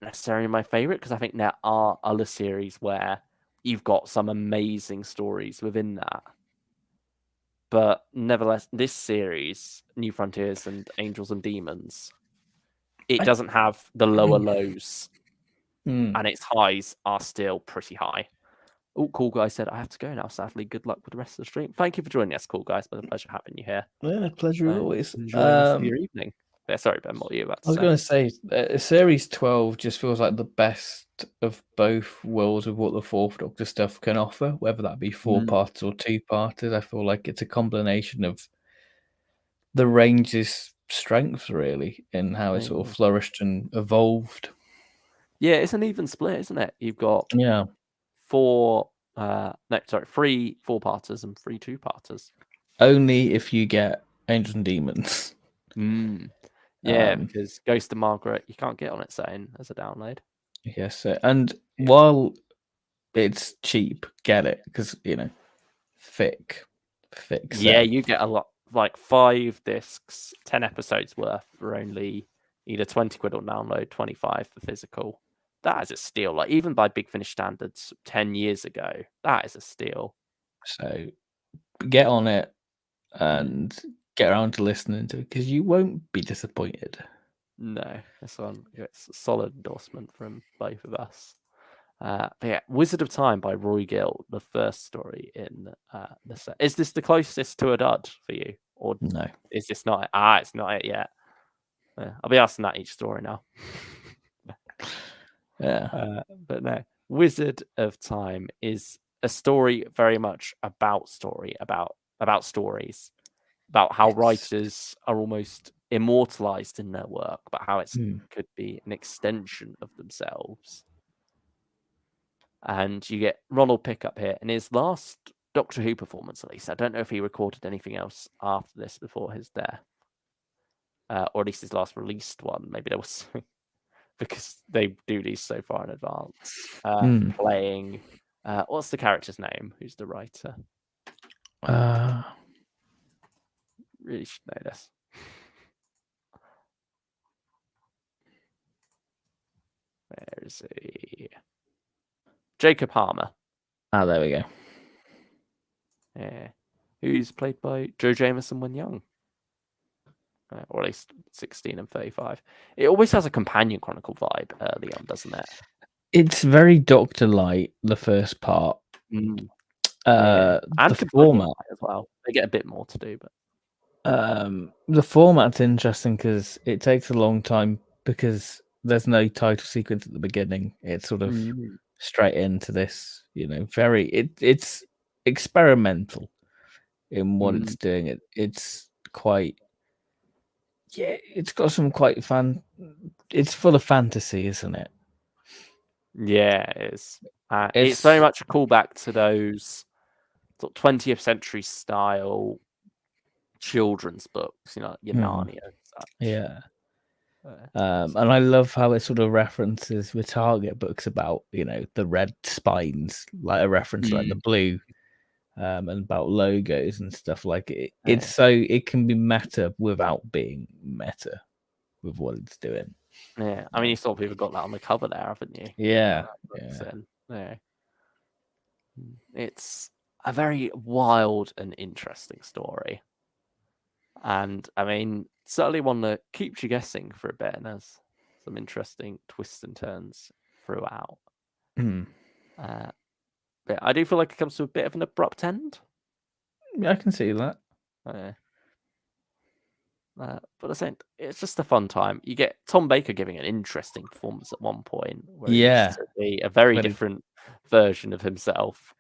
necessarily my favorite, because I think there are other series where you've got some amazing stories within that. But nevertheless, this series, New Frontiers and Angels and Demons, it doesn't have the lower lows, and its highs are still pretty high. Oh, Cool Guy said, I have to go now, sadly. Good luck with the rest of the stream. Thank you for joining us, Cool Guys. It's been a pleasure having you here. Yeah, pleasure as always. Enjoy the rest of your evening. Yeah, sorry, Ben, what were you about to say? I was going to say, Series 12 just feels like the best of both worlds of what the Fourth Doctor stuff can offer, whether that be 4-parters or 2-parters. I feel like it's a combination of the range's strengths, really, in how it sort of flourished and evolved. Yeah, it's an even split, isn't it? You've got 3 4-parters and 3 2-parters. Only if you get Angels and Demons. Yeah, because Ghost of Margaret, you can't get on its own as a download. Yes, and while it's cheap, get it, because, thick Yeah, you get a lot, like 5 discs, 10 episodes worth for only either 20 quid on download, 25 for physical. That is a steal. Like, even by Big Finish standards 10 years ago, that is a steal. So get on it and get around to listening to it, because you won't be disappointed. No, this one, it's a solid endorsement from both of us. But yeah, Wizard of Time by Roy Gill, the first story in the set. Is this the closest to a dud for you? Or No. is this not it? It's not it yet. I'll be asking that each story now. Yeah. But no, Wizard of Time is a story very much about stories, about how writers are almost immortalized in their work, but how it could be an extension of themselves. And you get Ronald Pickup here in his last Doctor Who performance, at least. I don't know if he recorded anything else after this before his death, or at least his last released one. Maybe there was because they do these so far in advance. Playing, what's the character's name? Who's the writer? Really should know this. Where is he? Jacob Harmer. There we go. Yeah. Who's played by Joe Jameson when young. Or at least 16 and 35. It always has a companion chronicle vibe early on, doesn't it? It's very Doctor Light, the first part. And the format as well. They get a bit more to do, but the format's interesting because it takes a long time because there's no title sequence at the beginning. It's sort of straight into this, it's experimental in what it's doing. It's quite, it's got some quite it's full of fantasy, isn't it? Yeah, it is. It's very much a callback to those sort of 20th century style children's books, your Narnia and such. Yeah. And I love how it sort of references the Target books about, the red spines, like a reference to, like, the blue, and about logos and stuff like it. It's so it can be meta without being meta with what it's doing. Yeah, I mean, you sort of even got that on the cover there, haven't you? Yeah. It's a very wild and interesting story. And I mean, certainly one that keeps you guessing for a bit and has some interesting twists and turns throughout. But I do feel like it comes to a bit of an abrupt end. Yeah, I can see that. But I think it's just a fun time. You get Tom Baker giving an interesting performance at one point, where he used to be a very different version of himself.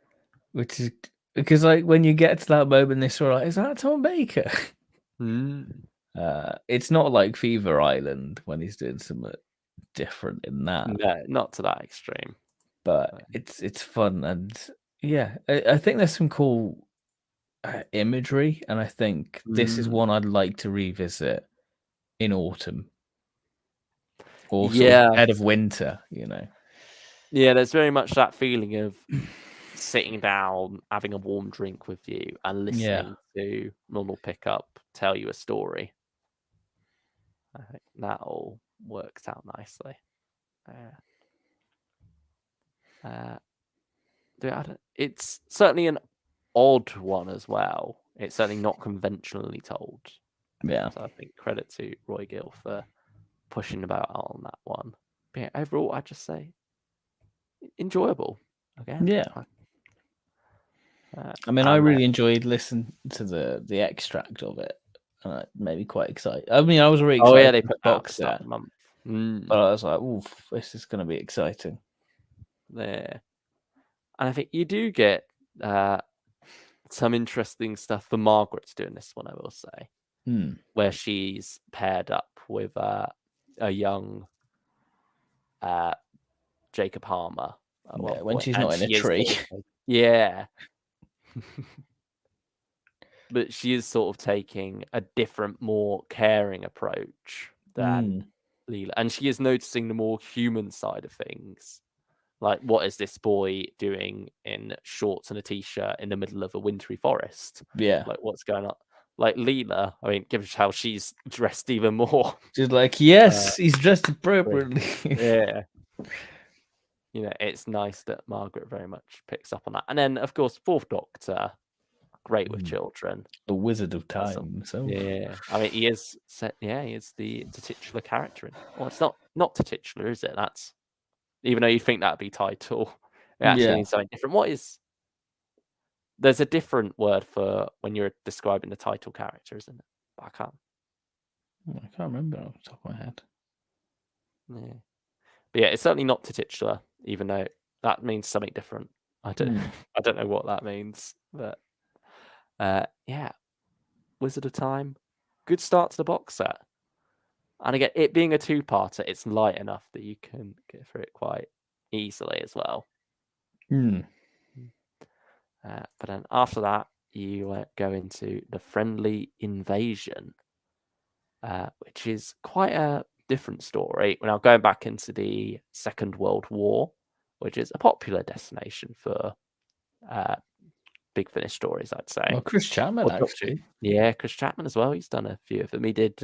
Which is because, like, when you get to that moment, they're sort of like, "Is that Tom Baker?" It's not like Fever Island when he's doing something different in that. No, not to that extreme. But it's fun, and yeah, I think there's some cool imagery, and I think this is one I'd like to revisit in autumn or sort of ahead of winter. Yeah, there's very much that feeling of sitting down, having a warm drink with you, and listening to Ronald Pickup tell you a story. I think that all works out nicely. It's certainly an odd one as well. It's certainly not conventionally told. Yeah. So I think credit to Roy Gill for pushing about on that one. But yeah, overall, I'd just say enjoyable. Again, yeah, I mean, I really enjoyed listening to the extract of it. And it made me quite excited. I mean, I was really excited. Oh yeah, they for put the that at the box start set, of the month. but I was like, "Oof, this is going to be exciting." There, and I think you do get some interesting stuff for Margaret to do in this one. I will say, where she's paired up with a young Jacob Harmer. Yeah, when she's not in a tree. Yeah. But she is sort of taking a different, more caring approach than Leela. And she is noticing the more human side of things. Like, what is this boy doing in shorts and a t-shirt in the middle of a wintry forest? Yeah. Like, what's going on? Like, Leela, I mean, given how she's dressed even more. She's like, yes, he's dressed appropriately. Yeah. You know, it's nice that Margaret very much picks up on that. And then, of course, Fourth Doctor, great with children. The Wizard of Time. Yeah, I mean, he is the titular character. Well, it's not titular, is it? That's even though you think that'd be title, it actually means something different. There's a different word for when you're describing the title character, isn't it? But I can't remember off the top of my head. Yeah, but yeah, it's certainly not titular, even though that means something different. I don't know what that means, but yeah, Wizard of Time, good start to the box set. And again, it being a two-parter, it's light enough that you can get through it quite easily as well. But then after that, you go into The Friendly Invasion, which is quite a different story. We're now going back into the Second World War, which is a popular destination for Big Finish stories, I'd say. Well, Chris Chapman, actually. Yeah, Chris Chapman as well. He's done a few of them. He did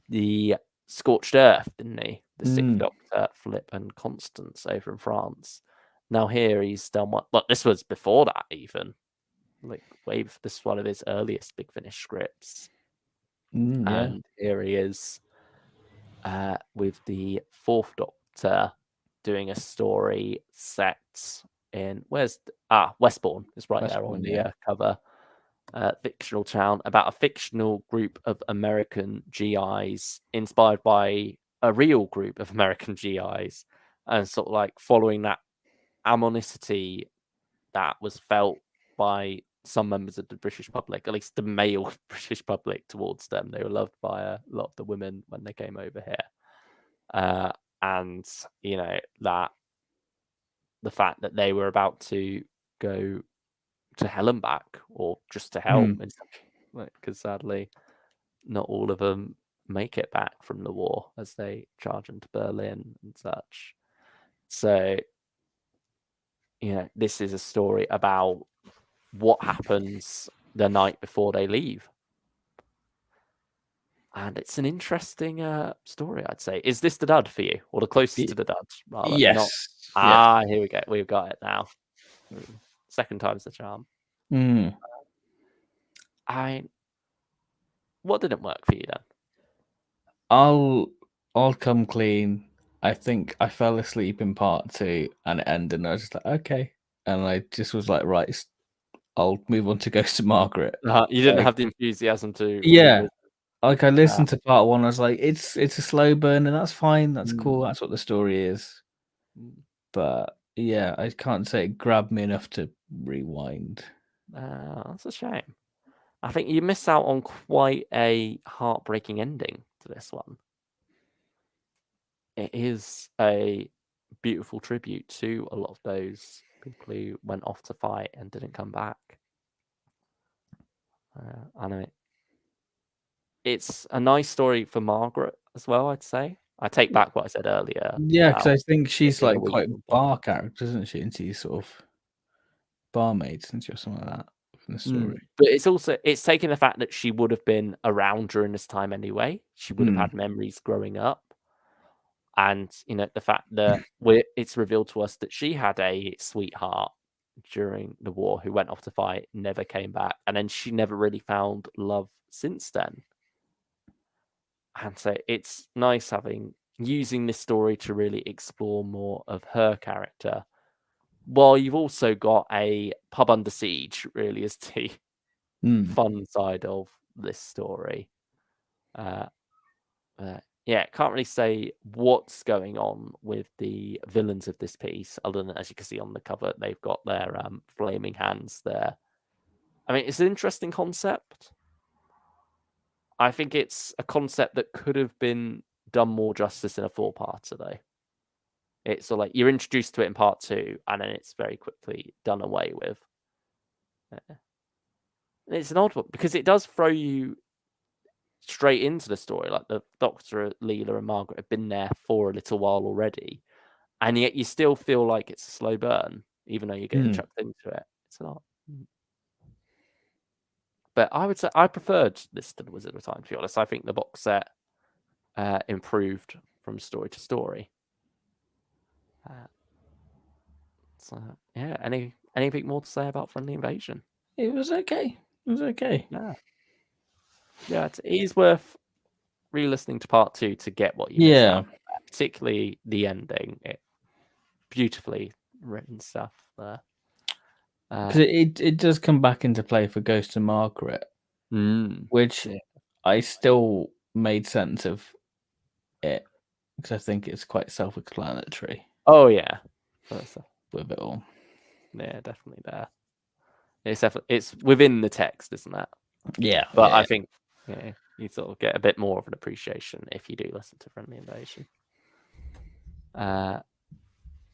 the Scorched Earth, didn't he? The Sixth Doctor, Philip and Constance over in France. Now here he's done what? Look, this was before that even. Like this is one of his earliest Big Finish scripts. And here he is with the Fourth Doctor doing a story set in Westbourne is right there on the cover. Fictional town about a fictional group of American GIs inspired by a real group of American GIs, and sort of like following that animosity that was felt by some members of the British public, at least the male British public towards them. They were loved by a lot of the women when they came over here. And, you know, that the fact that they were about to go to hell and back, or just to hell, because sadly, not all of them make it back from the war as they charge into Berlin and such. So, you know, this is a story about what happens the night before they leave. And it's an interesting story, I'd say. Is this the dud for you, or the closest to the dud? Rather? Yes. Here we go. We've got it now. Second time's the charm. What didn't work for you then? I'll come clean. I think I fell asleep in part 2 and it ended, and I was just like, okay. And I just was like, right, I'll move on to Ghost of Margaret. You didn't have the enthusiasm to. Yeah. Like I listened to part 1, I was like, it's a slow burn, and that's fine. That's cool. That's what the story is. But yeah, I can't say it grabbed me enough to rewind. That's a shame. I think you miss out on quite a heartbreaking ending to this one. It is a beautiful tribute to a lot of those people who went off to fight and didn't come back. I know it's a nice story for Margaret as well, I'd say. I take back what I said earlier. Yeah, because I think she's like quite bar character, isn't she? And she's sort of barmaid, isn't she, or something like that in the story. But it's taking the fact that she would have been around during this time anyway. She would have had memories growing up. And, you know, the fact that it's revealed to us that she had a sweetheart during the war who went off to fight, never came back. And then she never really found love since then. And so it's nice using this story to really explore more of her character while you've also got a pub under siege, really, is the fun side of this story. Yeah, can't really say what's going on with the villains of this piece, other than, as you can see on the cover, they've got their flaming hands there. I mean, it's an interesting concept. I think it's a concept that could have been done more justice in a 4-parter, though. It's sort of like you're introduced to it in part 2, and then it's very quickly done away with. It's an odd one because it does throw you straight into the story. Like the Doctor, Leela, and Margaret have been there for a little while already, and yet you still feel like it's a slow burn, even though you're getting chucked into it. It's not. But I would say I preferred this to The Wizard of Time, to be honest. I think the box set improved from story to story. So yeah, anything more to say about Friendly Invasion? It was okay. It was okay. Yeah, it is worth re-listening to part 2 to get what you missed out. Particularly the ending. It beautifully written stuff there. Because it does come back into play for Ghost and Margaret, which I still made sense of it because I think it's quite self-explanatory. Oh yeah, with it all. Yeah, definitely there. It's within the text, isn't that? Yeah, but I think you sort of get a bit more of an appreciation if you do listen to Friendly Invasion.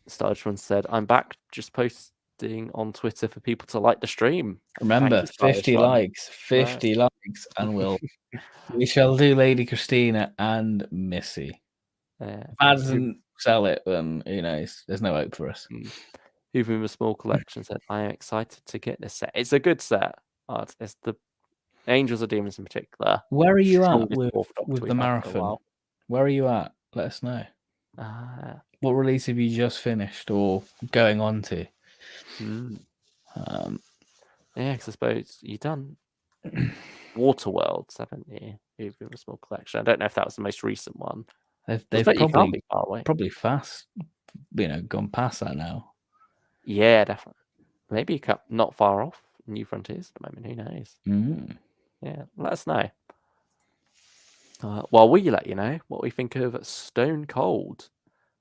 Starge said, "I'm back. Just posting on Twitter for people to like the stream." Remember, 50 likes, 50 likes, and we shall do Lady Christina and Missy. If that doesn't sell it, then who knows? There's no hope for us. Even with a small collection said, "I am excited to get this set. It's a good set. It's the Angels or Demons in particular." Where are you at with the marathon? Where are you at? Let us know. What release have you just finished or going on to? Yeah, because I suppose you've done Waterworlds, haven't you? Even with a small collection. I don't know if that was the most recent one. They've probably fast, gone past that now. Yeah, definitely. Maybe not far off New Frontiers at the moment. Who knows? Yeah, let us know. While we let you know what we think of Stone Cold,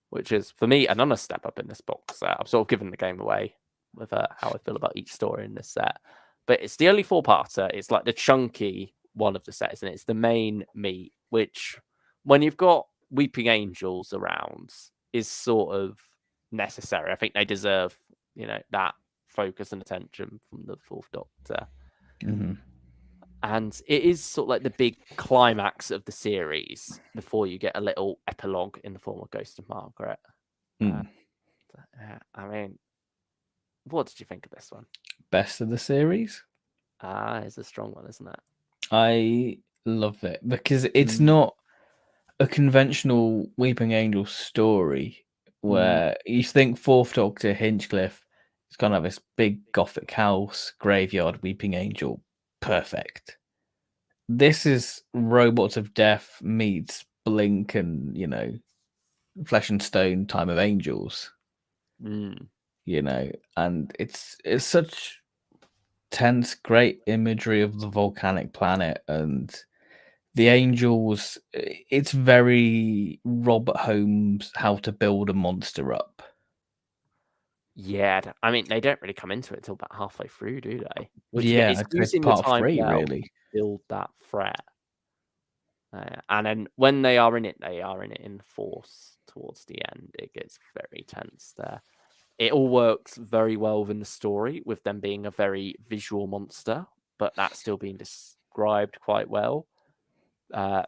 which is, for me, another step up in this box set. I'm sort of giving the game away with how I feel about each story in this set. But it's the only 4-parter. It's like the chunky one of the set, isn't it? It's the main meat, which, when you've got Weeping Angels around, is sort of necessary. I think they deserve, that focus and attention from the 4th Doctor. And it is sort of like the big climax of the series before you get a little epilogue in the form of Ghost of Margaret. I mean, what did you think of this one? Best of the series? It's a strong one, isn't it? I love it because it's not a conventional Weeping Angel story where you think 4th Doctor, Hinchcliffe, it's kind of this big gothic house, graveyard, Weeping Angel. Perfect. This is Robots of Death meets Blink and, Flesh and Stone, Time of Angels. And it's such tense, great imagery of the volcanic planet and the angels. It's very Robert Holmes, How to Build a Monster Up. Yeah, I mean, they don't really come into it until about halfway through, do they? It's using part the time 3, well really. to build that threat. And then when they are in it in force towards the end. It gets very tense there. It all works very well within the story, with them being a very visual monster, but that still being described quite well.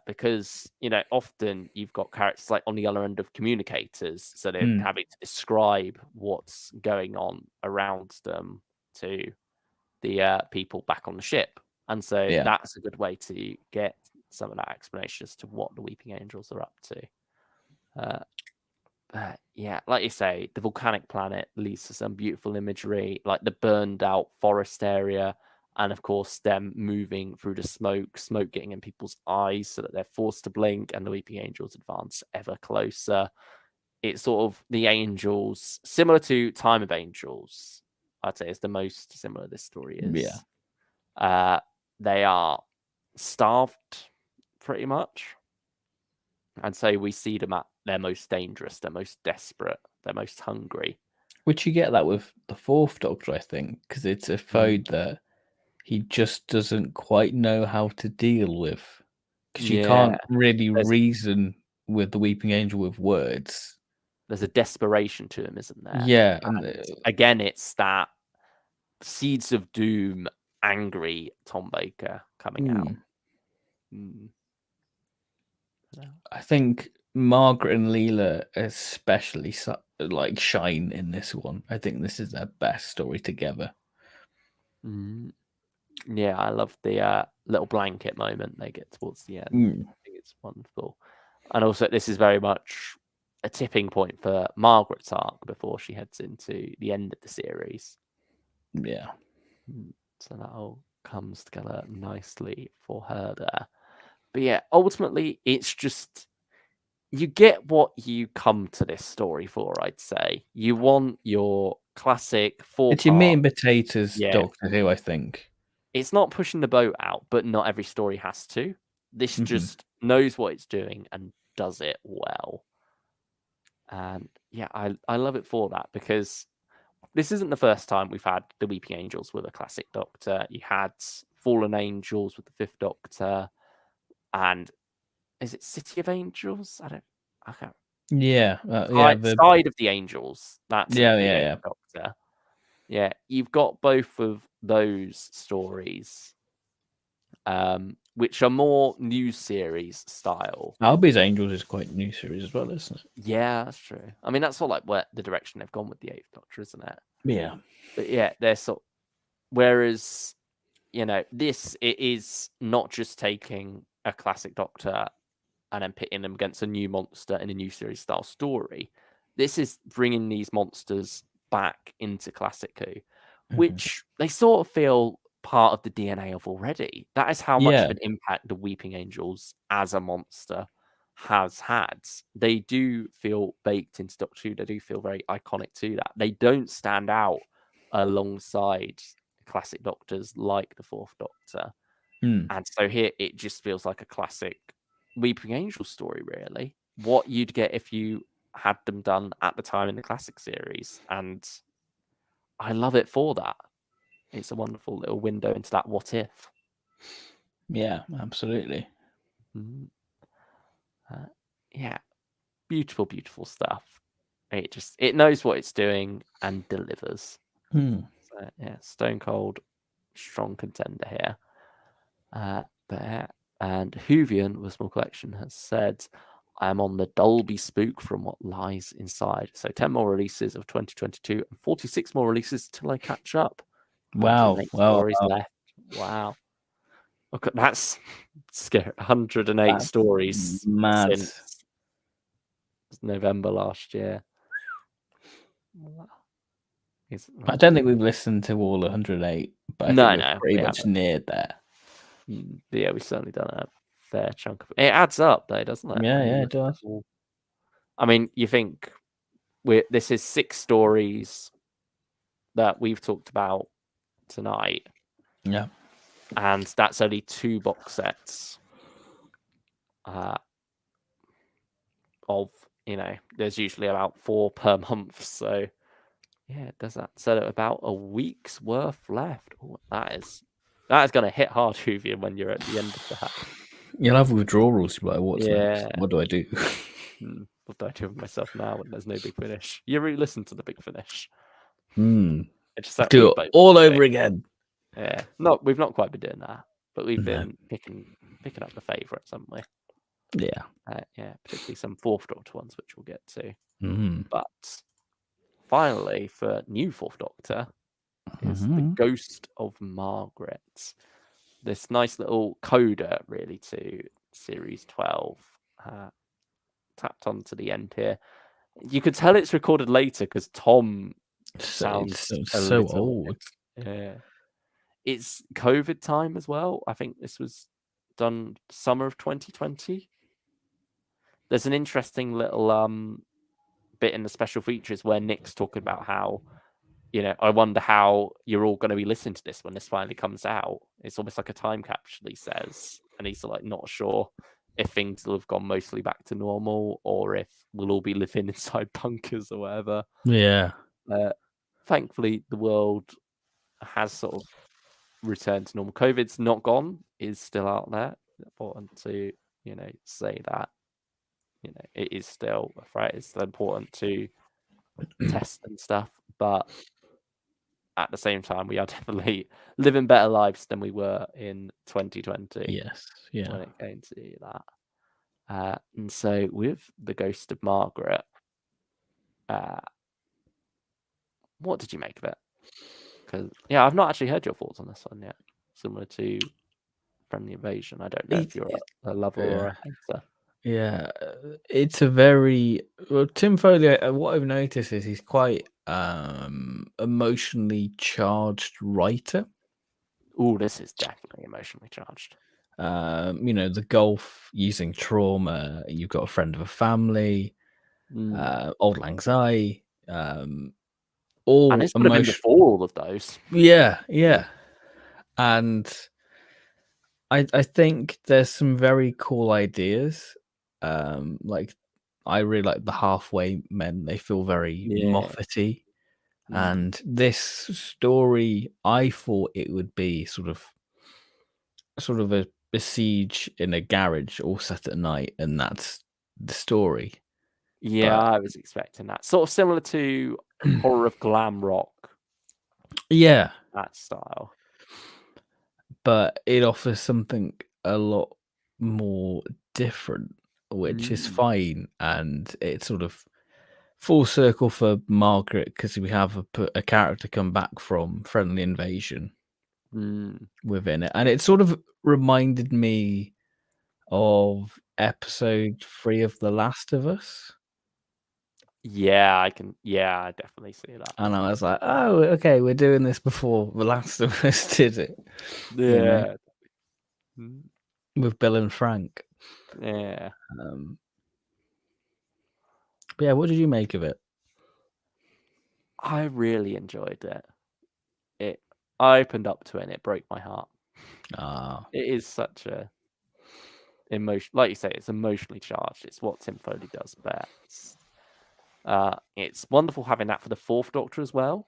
Because, often you've got characters like on the other end of communicators, so they're having to describe what's going on around them to the people back on the ship. And so that's a good way to get some of that explanation as to what the Weeping Angels are up to. Yeah, like you say, the volcanic planet leads to some beautiful imagery, like the burned out forest area, and of course them moving through the smoke getting in people's eyes so that they're forced to blink, and the Weeping Angels advance ever closer. it's sort of the angels, similar to Time of Angels. I'd say is the most similar this story is. Yeah. They are starved, pretty much. And so we see them at their most dangerous, their most desperate, their most hungry. Which you get that with the Fourth Doctor, I think, because it's a foe that he just doesn't quite know how to deal with. Because you can't really reason with the Weeping Angel with words. There's a desperation to him, isn't there? Yeah. And again, it's that Seeds of Doom, angry Tom Baker coming out. I think Margaret and Leela especially like shine in this one. I think this is their best story together. Yeah, I love the little blanket moment they get towards the end. I think it's wonderful. And also, this is very much a tipping point for Margaret's arc before she heads into the end of the series. Yeah. So that all comes together nicely for her there. But yeah, ultimately, it's just you get what you come to this story for, I'd say. You want your classic four-part... It's your meat and potatoes Doctor Who, I think. It's not pushing the boat out, but not every story has to. This just knows what it's doing and does it well. And yeah, I love it for that, because this isn't the first time we've had the Weeping Angels with a classic Doctor. You had Fallen Angels with the Fifth Doctor, and is it City of Angels? I can't. Yeah, Side of the Angels. That's yeah. Doctor. Yeah, you've got both of those stories, which are more new series style. Albie's Angels is quite a new series as well, isn't it? Yeah, that's true. I mean, that's all like where the direction they've gone with the Eighth Doctor, isn't it? Yeah. But yeah, they're sort. Whereas, this it is not just taking a classic Doctor and then pitting them against a new monster in a new series style story. This is bringing these monsters back into classic Who, which they sort of feel part of the DNA of already. That is how much of an impact the Weeping Angels as a monster has had. They do feel baked into Doctor Who. They do feel very iconic to that. They don't stand out alongside classic Doctors like the Fourth Doctor. And so here it just feels like a classic Weeping Angel story, really. What you'd get if you had them done at the time in the classic series. And I love it for that. It's a wonderful little window into that what if. Yeah, absolutely. Yeah, beautiful, beautiful stuff. It knows what it's doing and delivers. So, yeah, stone cold, strong contender here. And Whovian with Small Collection has said, I am on the Dolby spook from what lies inside. So 10 more releases of 2022 and 46 more releases till I catch up. Wow. Stories left. Wow. Okay, that's scary. 108 stories since November last year. I don't think we've listened to all 108, but I think we're pretty much near there. Yeah, we've certainly done a fair chunk of it. It adds up, though, doesn't it? Yeah, it does. I mean, you think this is 6 stories that we've talked about tonight. Yeah. And that's only 2 box sets of, there's usually about 4 per month. So, yeah, does that set at about a week's worth left? Oh, that is going to hit hard, Whovian, when you're at the end of that. You'll have withdrawals. You'll be like, what's next? What do I do? What do I do with myself now when there's no Big Finish? You re-listen to the Big Finish. Just do it all over again. Yeah, we've not quite been doing that, but we've been picking up the favourites, haven't we? Yeah. Yeah, particularly some Fourth Doctor ones, which we'll get to. But finally, for new Fourth Doctor is the Ghost of Margaret. This nice little coda, really, to Series 12. Tapped on to the end here. You could tell it's recorded later because Tom sounds so old. Yeah. It's COVID time as well. I think this was done summer of 2020. There's an interesting little bit in the special features where Nick's talking about how, I wonder how you're all going to be listening to this when this finally comes out. It's almost like a time capsule, he says, and he's like not sure if things will have gone mostly back to normal or if we'll all be living inside bunkers or whatever. Yeah. Thankfully, the world has sort of returned to normal. COVID's not gone; is still out there. It's important to say that it is still a threat. It's still important to test and stuff, but at the same time, we are definitely living better lives than we were in 2020. Yes. Yeah. When it came to that, and so with the Ghost of Margaret, what did you make of it? Because I've not actually heard your thoughts on this one yet. Similar to Friendly Invasion, I don't know if you're a lover or a hater. Yeah, it's a very Tim Foley. What I've noticed is he's quite emotionally charged writer. Oh, this is definitely emotionally charged. The golf using trauma. You've got a friend of a family, Auld Lang Syne, all and it's would have been before all of those. Yeah, and I think there's some very cool ideas. Like I really like the halfway men. They feel very Moffat-y. And this story, I thought it would be sort of a siege in a garage all set at night, and that's the story. Yeah, I was expecting that. Sort of similar to Horror of Glam Rock. Yeah. That style. But it offers something a lot more different, which is fine. And it's sort of full circle for Margaret because we have a character come back from Friendly Invasion within it. And it sort of reminded me of episode 3 of The Last of Us. Yeah, I definitely see that. And I was like, oh, okay, we're doing this before The Last of Us did it. Yeah. With Bill and Frank. Yeah. But yeah, what did you make of it? I really enjoyed it. I opened up to it and it broke my heart. It is such a emotion, like you say, it's emotionally charged. It's what Tim Foley does best. It's wonderful having that for the Fourth Doctor as well,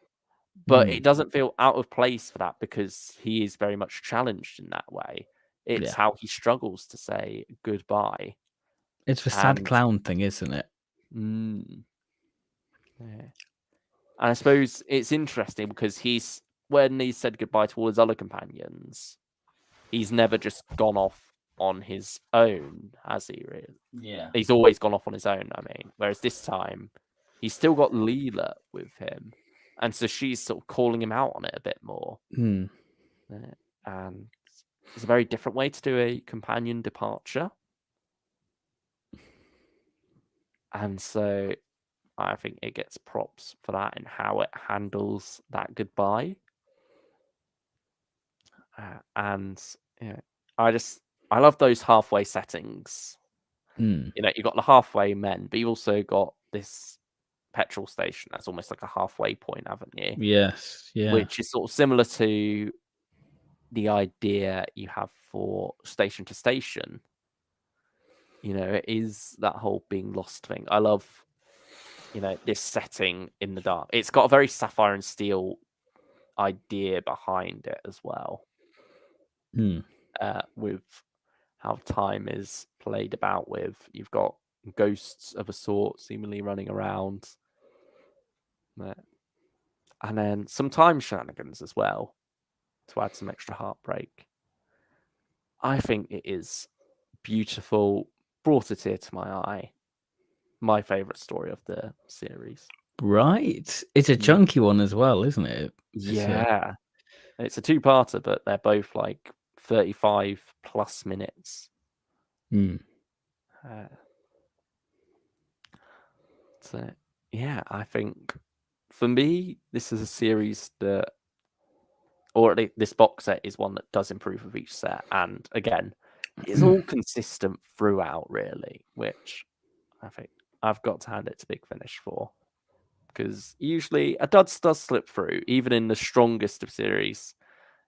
but it doesn't feel out of place for that because he is very much challenged in that way. It's how he struggles to say goodbye. It's the sad clown thing, isn't it? Yeah. And I suppose it's interesting because when he said goodbye to all his other companions, he's never just gone off on his own, has he, really? Yeah. He's always gone off on his own, I mean. Whereas this time, he's still got Leela with him. And so she's sort of calling him out on it a bit more. And it's a very different way to do a companion departure. And so I think it gets props for that and how it handles that goodbye. And I love those halfway settings. You've got the halfway men, but you also got this petrol station that's almost like a halfway point, haven't you? Yes, yeah. Which is sort of similar to the idea you have for Station to Station. It is that whole being lost thing. I love, this setting in the dark. It's got a very Sapphire and Steel idea behind it as well. With how time is played about with. You've got ghosts of a sort seemingly running around. And then some time shenanigans as well to add some extra heartbreak. I think it is beautiful, brought a tear to my eye. My favourite story of the series. Right. It's a chunky one as well, isn't it? Yeah. It's a two-parter, but they're both like 35 plus minutes. So, yeah, I think for me, this is a series that, or at least this box set is one that does improve with each set. And again, it's all consistent throughout, really, which I think I've got to hand it to Big Finish for. Because usually a dud does slip through, even in the strongest of series.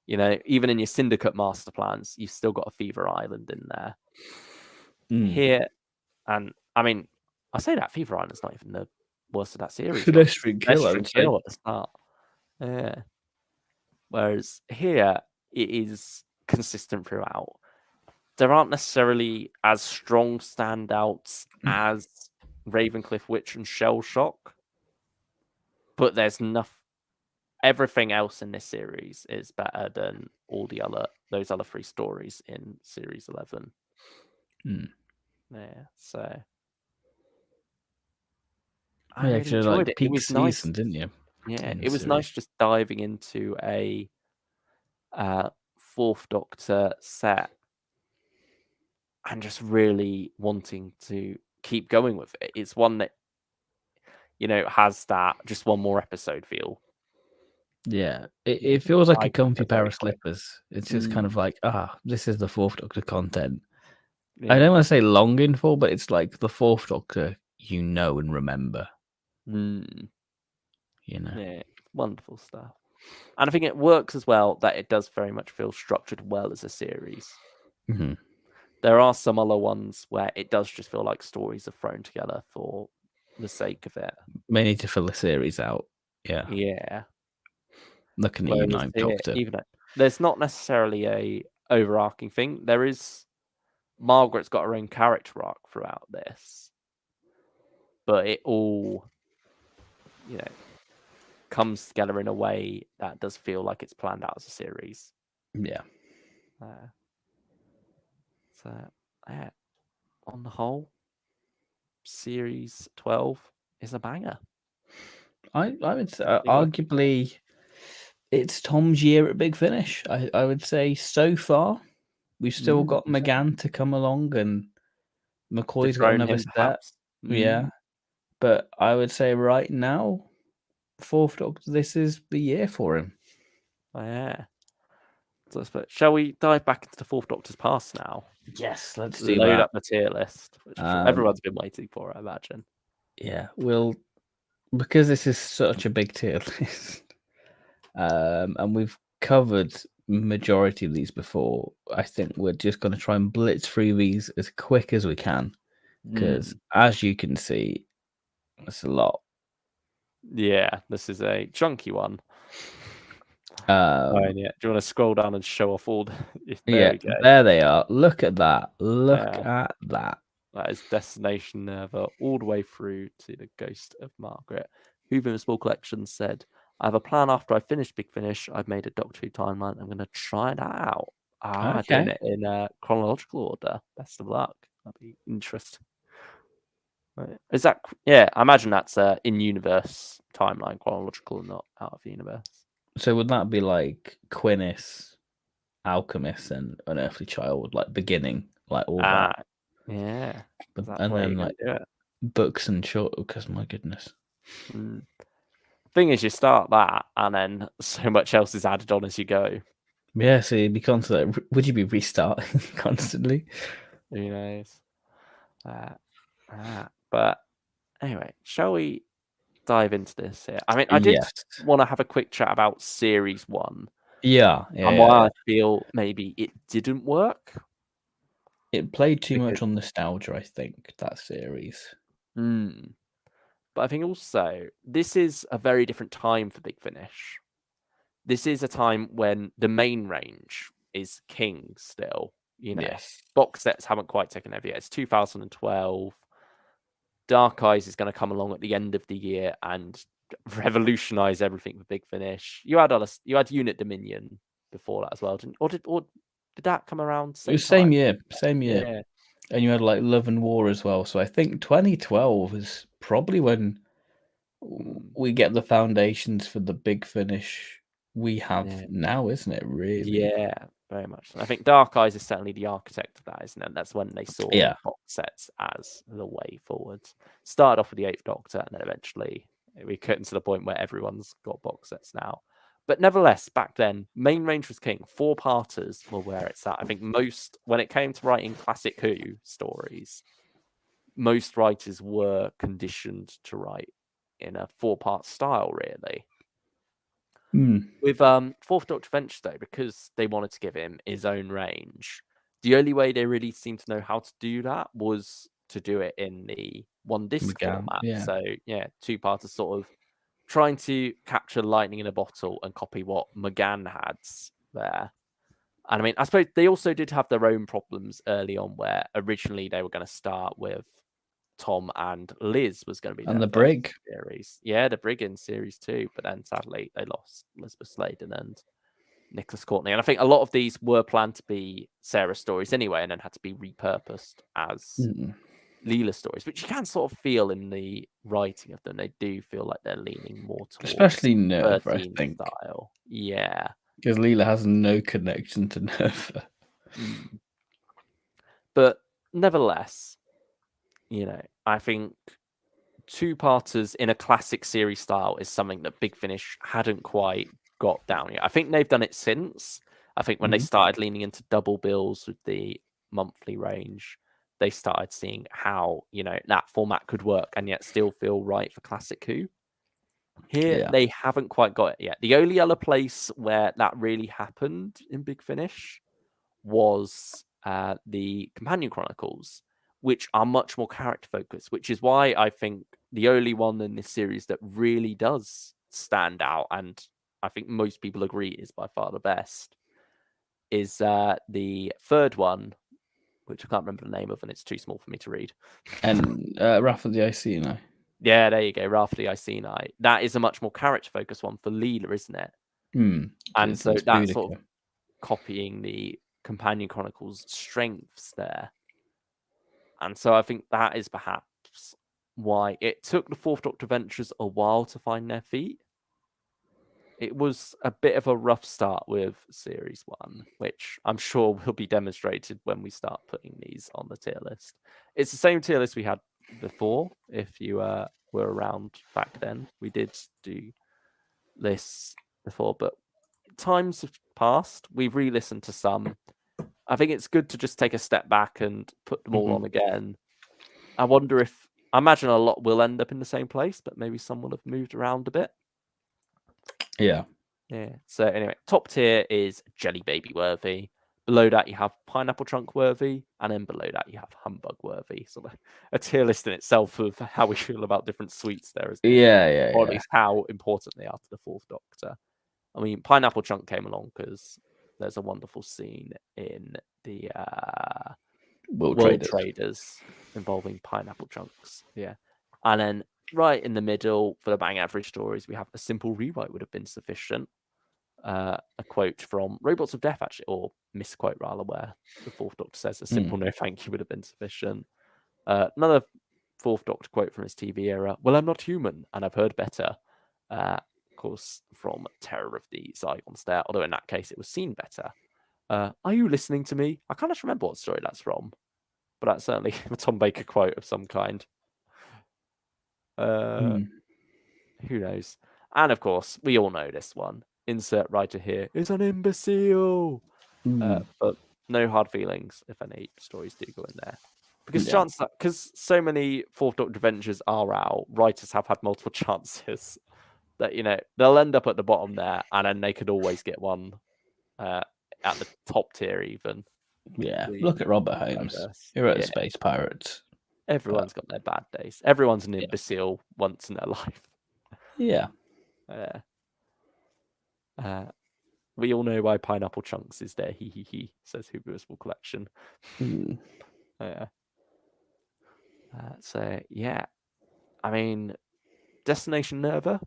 Even in your Syndicate master plans, you've still got a Fever Island in there. Here, and I mean, I say that Fever Island's not even the worst of that series. Pedestrian kill, I would say. Kill at the start. Yeah. Whereas here, it is consistent throughout. There aren't necessarily as strong standouts as Ravencliff Witch and Shell Shock, but there's enough. Everything else in this series is better than all those other 3 stories in series 11. Yeah, so I really enjoyed it. Peak It was season, nice, didn't you? Yeah, it was nice just diving into a 4th Doctor set and just really wanting to keep going with it. It's one that has that just one more episode feel. Yeah, it feels like a comfy pair of slippers. It's just kind of like, this is the 4th Doctor content. Yeah. I don't want to say longing for, but it's like the 4th Doctor and remember. Yeah, wonderful stuff. And I think it works as well that it does very much feel structured well as a series. There are some other ones where it does just feel like stories are thrown together for the sake of it. Mainly to fill the series out. Yeah. Yeah. Looking at you, 9th Doctor. Even there's not necessarily a overarching thing. There is Margaret's got her own character arc throughout this. But it all, comes together in a way that does feel like it's planned out as a series. Yeah. So, on the whole, series 12 is a banger. I would say, arguably, it's Tom's year at Big Finish. I would say so far, we've still got McGann to come along, and McCoy's got another step. Yeah, but I would say right now, 4th Doctor, this is the year for him. Yeah. So, shall we dive back into the 4th Doctor's past now? Yes, let's do Load up the tier list, which everyone's been waiting for, I imagine. Yeah, because this is such a big tier list, and we've covered majority of these before. I think we're just going to try and blitz through these as quick as we can, because as you can see, it's a lot. Yeah, this is a chunky one. Yeah. Do you want to scroll down and show off all there they are. Look at that. Look at that. That is Destination Nerva all the way through to the Ghost of Margaret. Hoover in Small Collection said, I have a plan after I finish Big Finish. I've made a Doctor Who timeline. I'm going to try that out. Doing it in chronological order. Best of luck. That'd be interesting. Right. Is that, I imagine that's in-universe timeline, chronological, not out of the universe. So would that be like Quinnis, Alchemist, and Unearthly Child, like beginning, like all that? Yeah. And then like books and short, because my goodness. Thing is, you start that, and then so much else is added on as you go. Yeah, so you'd be constantly. Would you be restarting constantly? Who knows? But anyway, shall we dive into this here? I mean, I did want to have a quick chat about Series 1. Yeah. And why I feel maybe it didn't work. It played too much on nostalgia, I think, that series. But I think also, this is a very different time for Big Finish. This is a time when the main range is king still. Box sets haven't quite taken over yet. It's 2012. Dark Eyes is going to come along at the end of the year and revolutionize everything for Big Finish. You had Unit Dominion before that as well, didn't? Or did that come around? It was same year. Yeah. And you had like Love and War as well. So I think 2012 is probably when we get the foundations for the Big Finish we have now, isn't it? Really? Yeah, very much. I think Dark Eyes is certainly the architect of that, isn't it? That's when they saw box sets as the way forward. Started off with the 8th Doctor, and then eventually we cut into the point where everyone's got box sets now. But nevertheless, back then, main range was king. 4-parters were where it's at. I think most, when it came to writing classic Who stories, most writers were conditioned to write in a 4-part style, really. With Fourth Doctor Venture, though, because they wanted to give him his own range, the only way they really seemed to know how to do that was to do it in the one disc format. Yeah. So, yeah, 2-parters sort of trying to capture lightning in a bottle and copy what McGann had there. And I mean, I suppose they also did have their own problems early on, where originally they were going to start with Tom and Liz was going to be And their the first Brig. series. Yeah, the Brig in series 2, but then sadly they lost Elizabeth Sladen and Nicholas Courtney. And I think a lot of these were planned to be Sarah stories anyway, and then had to be repurposed as Leela stories, which you can sort of feel in the writing of them. They do feel like they're leaning more towards especially Nerva, I 13 think. style. Yeah. Because Leela has no connection to Nerva. But nevertheless, I think 2-parters in a classic series style is something that Big Finish hadn't quite got down yet. I think they've done it since. I think when they started leaning into double bills with the monthly range, they started seeing how, that format could work and yet still feel right for classic Who. Here, they haven't quite got it yet. The only other place where that really happened in Big Finish was the Companion Chronicles, which are much more character focused, which is why I think the only one in this series that really does stand out, and I think most people agree is by far the best, is the third one, which I can't remember the name of, and it's too small for me to read. And Wrath of the Iceni. Yeah, there you go, Wrath of the Iceni. That is a much more character focused one for Leela, isn't it? And so that's sort of copying the Companion Chronicles' strengths there. And so I think that is perhaps why it took the Fourth Doctor Ventures a while to find their feet. It was a bit of a rough start with Series 1, which I'm sure will be demonstrated when we start putting these on the tier list. It's the same tier list we had before, if you were around back then. We did do lists before, but times have passed. We've re-listened to some. I think it's good to just take a step back and put them all on again. I imagine a lot will end up in the same place, but maybe some will have moved around a bit. Yeah. So anyway, top tier is Jelly Baby worthy. Below that you have Pineapple Trunk worthy, and then below that you have Humbug worthy. So a tier list in itself of how we feel about different sweets there, isn't it? Or at least how important they are to the Fourth Doctor. I mean, Pineapple Trunk came along because there's a wonderful scene in the World Traders involving pineapple chunks. Yeah. And then right in the middle for the bang average stories, we have A Simple Rewrite would have been sufficient. A quote from Robots of Death, actually, or misquote rather, where the Fourth Doctor says a simple no thank you would have been sufficient. Another Fourth Doctor quote from his TV era, well, I'm not human and I've heard better. Of course, from Terror of the Zygons there, although in that case it was Seen Better. Are you listening to me? I can't actually remember what story that's from, but that's certainly a Tom Baker quote of some kind. Who knows? And of course, we all know this one. Insert writer here is an imbecile. But no hard feelings if any stories do go in there. Because so many Fourth Doctor Adventures are out, writers have had multiple chances that, they'll end up at the bottom there, and then they could always get one at the top tier even. Yeah, look at Robert Holmes. He wrote Space Pirates. Everyone's got their bad days. Everyone's an imbecile once in their life. Yeah. We all know why Pineapple Chunks is there. He says Whovisable Collection. So yeah, I mean, Destination Nerva.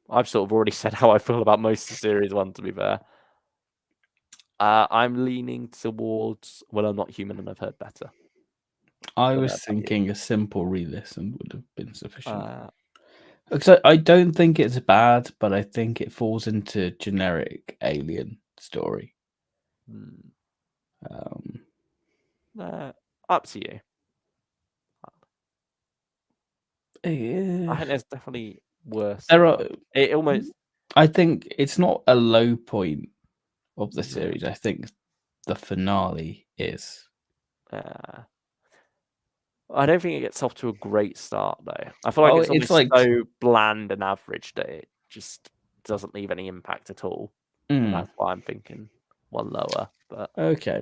I've sort of already said how I feel about most of Series 1, to be fair. I'm leaning towards, well, I'm not human and I've heard better. I was thinking a simple re-listen would have been sufficient. Because I don't think it's bad, but I think it falls into generic alien story. Up to you. I think there's definitely worse. It almost. I think it's not a low point of the series. I think the finale is. I don't think it gets off to a great start though. I feel like it's almost so bland and average that it just doesn't leave any impact at all. And that's why I'm thinking one lower. But okay.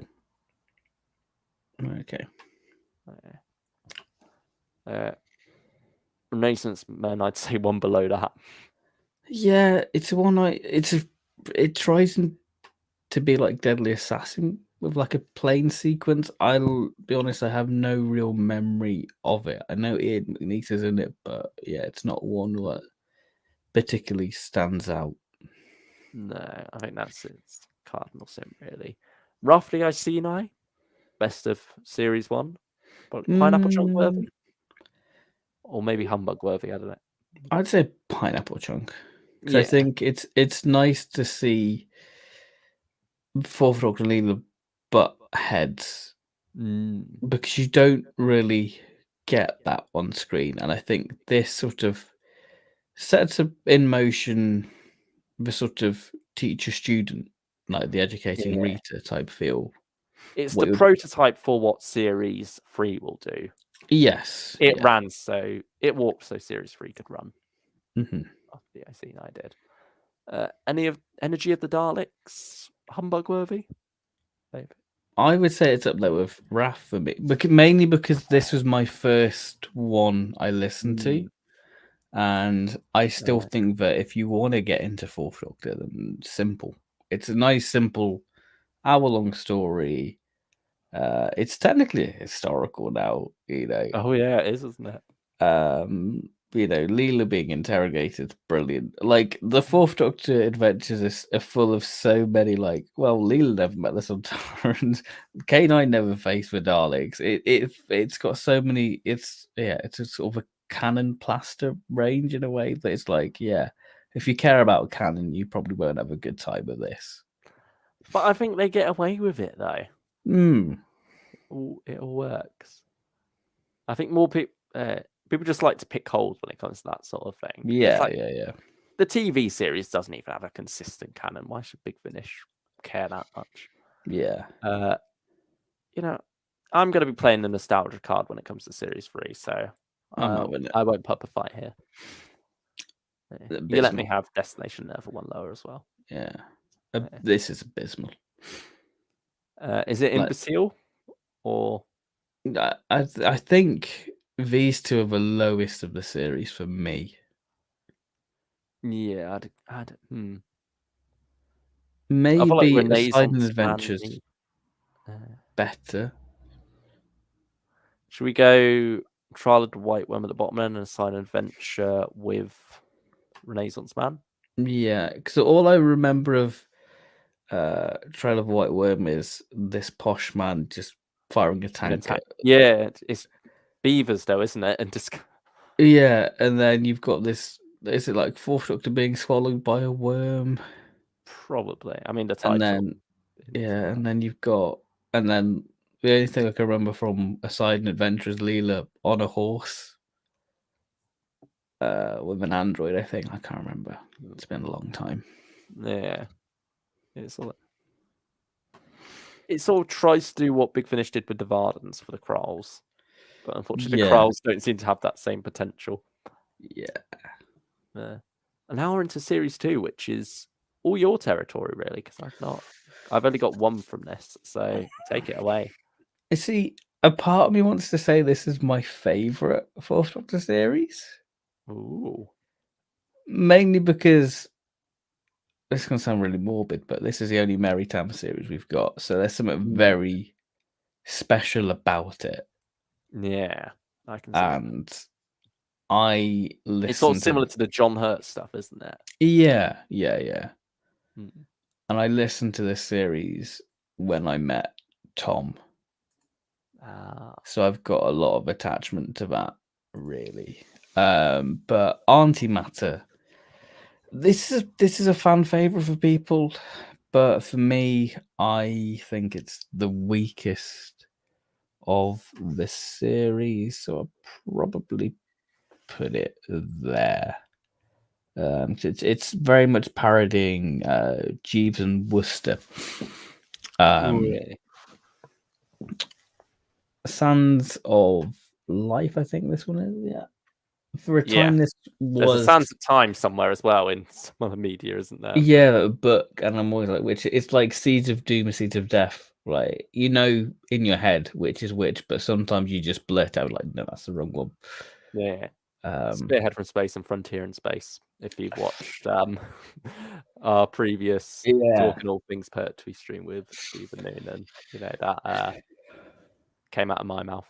Renaissance Men, I'd say one below that. Yeah, it's a one. It tries to be like Deadly Assassin with like a plane sequence. I'll be honest, I have no real memory of it. I know Ian McNeice is in it, but yeah, it's not one that particularly stands out. No, I think that's its cardinal sin, really. Roughly, I see now. Best of Series 1. But Pineapple Chunk worthy? Or maybe Humbug worthy, I don't know. I'd say Pineapple Chunk. Because I think it's nice to see Fourth Doctor Leela butt heads. Because you don't really get that on screen. And I think this sort of sets up in motion the sort of teacher-student, like the educating Rita type feel. It's the prototype for what Series 3 will do. Yes. It ran so... It walked so Series 3 could run. Yeah, I see. I did. Any of Energy of the Daleks Humbug worthy? Maybe. I would say it's up there with Wrath for me, mainly because this was my first one I listened to. And I still think that if you want to get into Fourth Doctor, then simple. It's a nice, simple, hour-long story. It's technically historical now, you know. Oh yeah, it is, isn't it? You know, Leela being interrogated, brilliant. Like the Fourth Doctor adventures are full of so many, like, well, Leela never met the Sontarans, K9 never faced the Daleks. It's got so many. It's a sort of a canon plaster range in a way that it's like, yeah, if you care about canon, you probably won't have a good time with this. But I think they get away with it though. It all works. I think more people just like to pick holes when it comes to that sort of thing. Yeah. The TV series doesn't even have a consistent canon. Why should Big Finish care that much? Yeah. You know, I'm going to be playing the nostalgia card when it comes to Series 3, so I won't put up a fight here. You let me have Destination Nerve for one lower as well. Yeah. This is abysmal. Is it imbecile? Or I think these two are the lowest of the series for me. Yeah, Maybe Asylum Adventures better. Should we go Trial of the White Worm at the bottom end and Asylum Adventure with Renaissance Man? Yeah, because all I remember of Trial of the White Worm is this posh man just firing a tank. Yeah, it's beavers though, isn't it? And just yeah, and then you've got this. Is it like Fourth Doctor being swallowed by a worm? Probably. I mean, the title. And then you've got, and then the only thing I can remember from Asylum Adventure is Leela on a horse with an android. I think I can't remember. It's been a long time. Yeah, it sort of tries to do what Big Finish did with the Vardens for the Kralls, but unfortunately, the Kralls don't seem to have that same potential. Yeah. And now we're into Series 2, which is all your territory, really, because I've only got one from this, so take it away. You see, a part of me wants to say this is my favourite Fourth Doctor series. Ooh. Mainly because this is going to sound really morbid, but this is the only Maritime series we've got, so there's something very special about it. Yeah, I can see that. I listen. It's sort of similar to the John Hurt stuff, isn't it? Yeah. And I listened to this series when I met Tom. So I've got a lot of attachment to that, really. But Antimatter, this is a fan favorite for people, but for me, I think it's the weakest of the series, so I'll probably put it there. It's very much parodying Jeeves and Wooster. Sands of Life, I think this one is. Yeah. For a time, this There's a was Sands of Time somewhere as well in some other media, isn't there? yeah, a book, and I'm always like, which it's like Seeds of Doom and Seeds of Death, right? You know in your head which is which, but sometimes you just blurt out like, no, that's the wrong one. Yeah. Spearhead from Space and Frontier in Space. If you've watched our previous Talking All Things Poetry stream with Stephen Noonan, you know that came out of my mouth.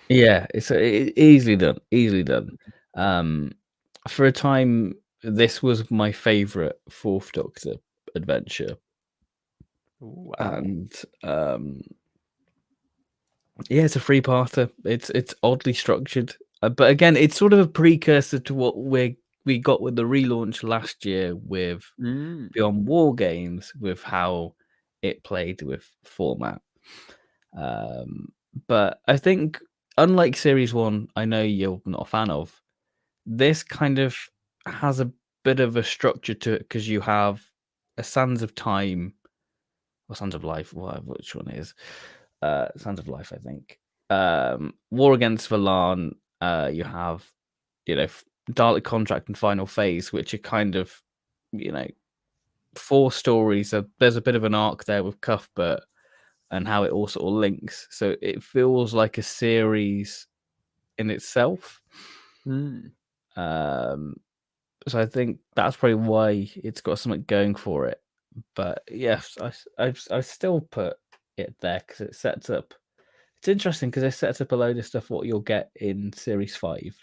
Yeah, it's easily done. For a time, this was my favorite Fourth Doctor adventure. Wow. And yeah, it's a three-parter. It's oddly structured, but again, it's sort of a precursor to what we got with the relaunch last year with Beyond War Games, with how it played with format. But I think, unlike Series 1, I know you're not a fan of, this kind of has a bit of a structure to it because you have a Sands of Time or Sands of Life, which one is Sands of Life, I think. War Against Valan, you have, Dalek Contract and Final Phase, which are kind of, 4 stories. There's a bit of an arc there with Cuthbert and how it all sort of links. So it feels like a series in itself. So I think that's probably why it's got something going for it. But yes, I still put it there because it sets up. It's interesting because it sets up a load of stuff what you'll get in Series 5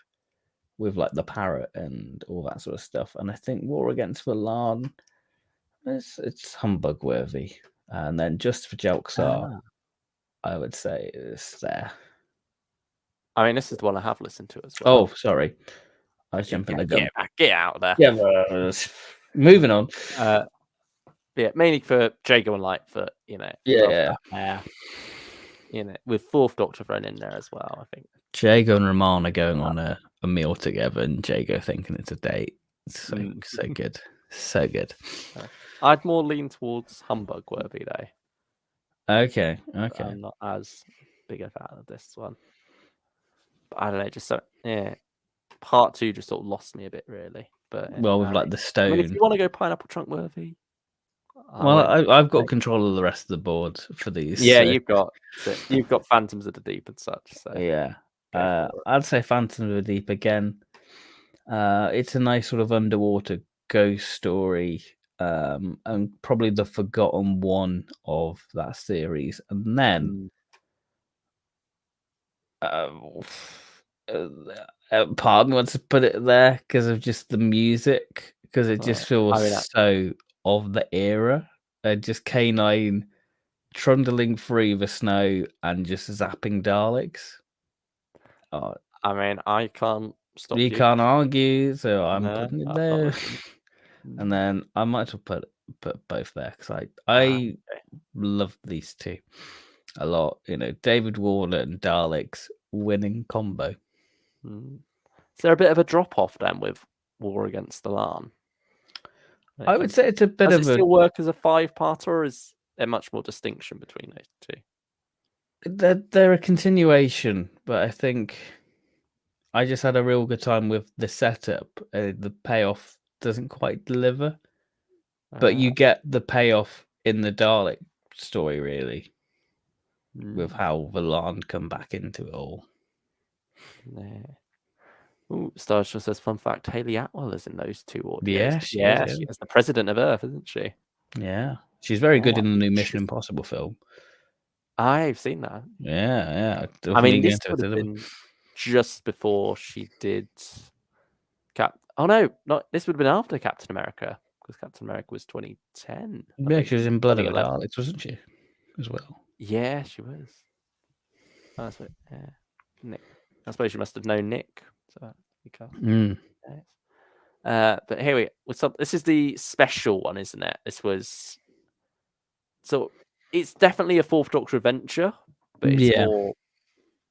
with like the parrot and all that sort of stuff. And I think War Against Valan, it's humbug worthy. And then Just for Jelxar, I would say is there. I mean, this is the one I have listened to as well. Oh, sorry. I was jumping the gun. Get out of there. Yeah, moving on. Yeah, mainly for Jago and Lightfoot, Yeah. With Fourth Doctor thrown in there as well, I think. Jago and Roman are going on a meal together, and Jago thinking it's a date. So good. So good. I'd more lean towards humbug worthy though. Okay. I'm not as big a fan of this one. But I don't know, just part 2 just sort of lost me a bit really. But with like the stone. I mean, if you want to go pineapple trunk worthy. I've got control of the rest of the board for these. Yeah, you've got Phantoms of the Deep and such. So yeah, I'd say Phantoms of the Deep again. It's a nice sort of underwater ghost story, and probably the forgotten one of that series. And then, pardon me, want to put it there because of just the music, because it just feels so of the era. Just K9 trundling through the snow and just zapping Daleks. I mean, I can't stop you. Can't argue, so I'm putting it there. And then I might as well put both there because I love these two a lot. David Warner and Daleks winning combo. Is there a bit of a drop off then with War Against the Lan? I would say it's a bit of Does it still work as a 5-parter, or is there much more distinction between those two? They're a continuation, but I think I just had a real good time with the setup. The payoff doesn't quite deliver, but you get the payoff in the Dalek story, really, with how Valan come back into it all. Ooh, Stars just says, fun fact, Hayley Atwell is in those 2 audios. Yeah, she is the President of Earth, isn't she? Yeah. She's very good in the new Mission Impossible film. I've seen that. Yeah. I mean, this would have been just before she did this would have been after Captain America, because Captain America was 2010. Yeah, she was in Blood of the Daleks, wasn't she? As well. Yeah, she was. Nick. I suppose you must have known Nick. So you can't. But here this is the special one, isn't it? It's definitely a Fourth Doctor adventure, but it's more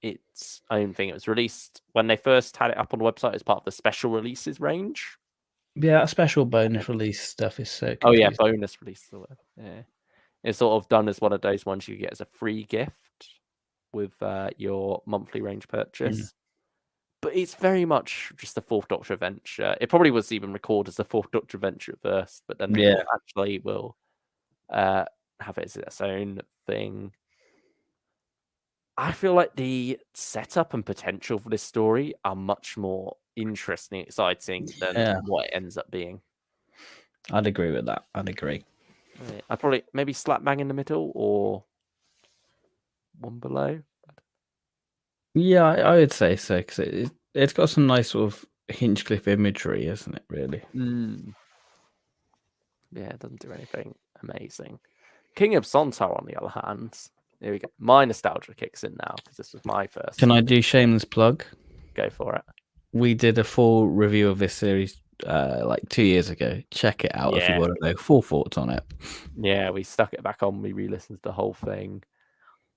its own thing. It was released when they first had it up on the website as part of the special releases range. Yeah, that special bonus release stuff is so confusing. Oh yeah, bonus release. Yeah, it's sort of done as one of those ones you get as a free gift with your monthly range purchase. but it's very much just the Fourth Doctor adventure. It probably was even recorded as the Fourth Doctor adventure at first, but then they thought, actually, we'll have it as its own thing. I feel like the setup and potential for this story are much more interesting and exciting than what it ends up being. I'd agree with that. I'd agree. I'd probably maybe slap bang in the middle or one below. Yeah, I would say so, because it's got some nice sort of Hinchcliffe imagery, isn't it, really? Yeah, it doesn't do anything amazing. King of Sontar, on the other hand, there we go. My nostalgia kicks in now, because this was my first. Can I do shameless plug? Go for it. We did a full review of this series like 2 years ago. Check it out if you want to know full thoughts on it. Yeah, we stuck it back on, we re-listened to the whole thing,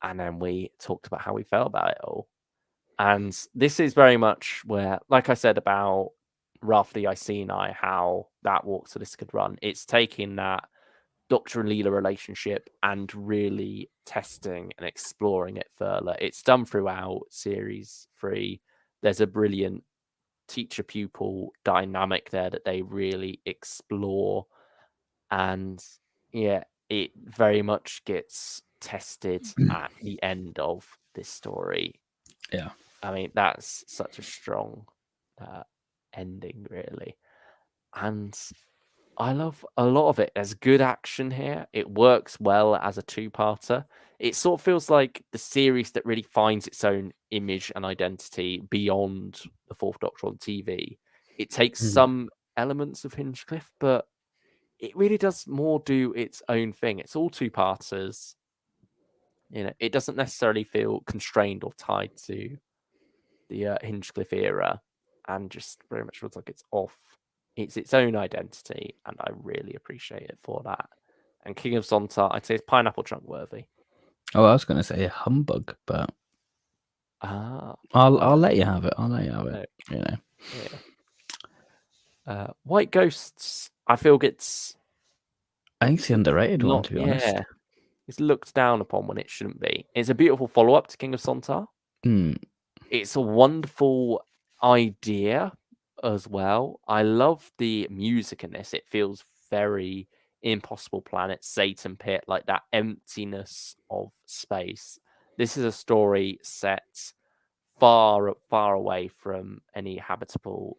and then we talked about how we felt about it all. And this is very much where, like I said about Wrath of the Iceni, how that walk to this could run. It's taking that Doctor and Leela relationship and really testing and exploring it further. It's done throughout series 3. There's a brilliant teacher-pupil dynamic there that they really explore. And yeah, it very much gets tested at the end of this story. Yeah. I mean, that's such a strong ending, really. And I love a lot of it. There's good action here. It works well as a two-parter. It sort of feels like the series that really finds its own image and identity beyond the Fourth Doctor on TV. It takes some elements of Hinchcliffe, but it really does more do its own thing. It's all two-parters. You know, it doesn't necessarily feel constrained or tied to the Hinchcliffe era, and just very much feels like it's off. It's its own identity, and I really appreciate it for that. And King of Sontar, I'd say it's pineapple chunk worthy. Oh, I was going to say a humbug, but I'll let you have it. I'll let you have it. You know. Yeah. White Ghosts, I feel it's. I think it's the underrated one, to be honest. Yeah, it's looked down upon when it shouldn't be. It's a beautiful follow-up to King of Sontar. It's a wonderful idea as well. I love the music in this. It feels very Impossible Planet, Satan Pit, like that emptiness of space. This is a story set far, far away from any habitable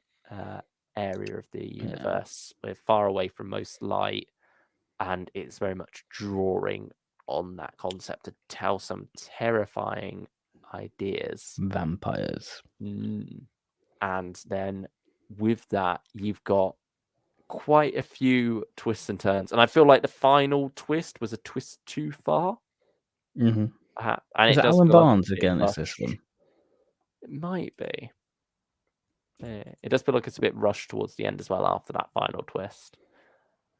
area of the universe. We're far away from most light, and it's very much drawing on that concept to tell some terrifying ideas. Vampires. And then with that, you've got quite a few twists and turns. And I feel like the final twist was a twist too far. And is it Alan Barnes again? Is this one? It might be. Yeah, it does feel like it's a bit rushed towards the end as well after that final twist.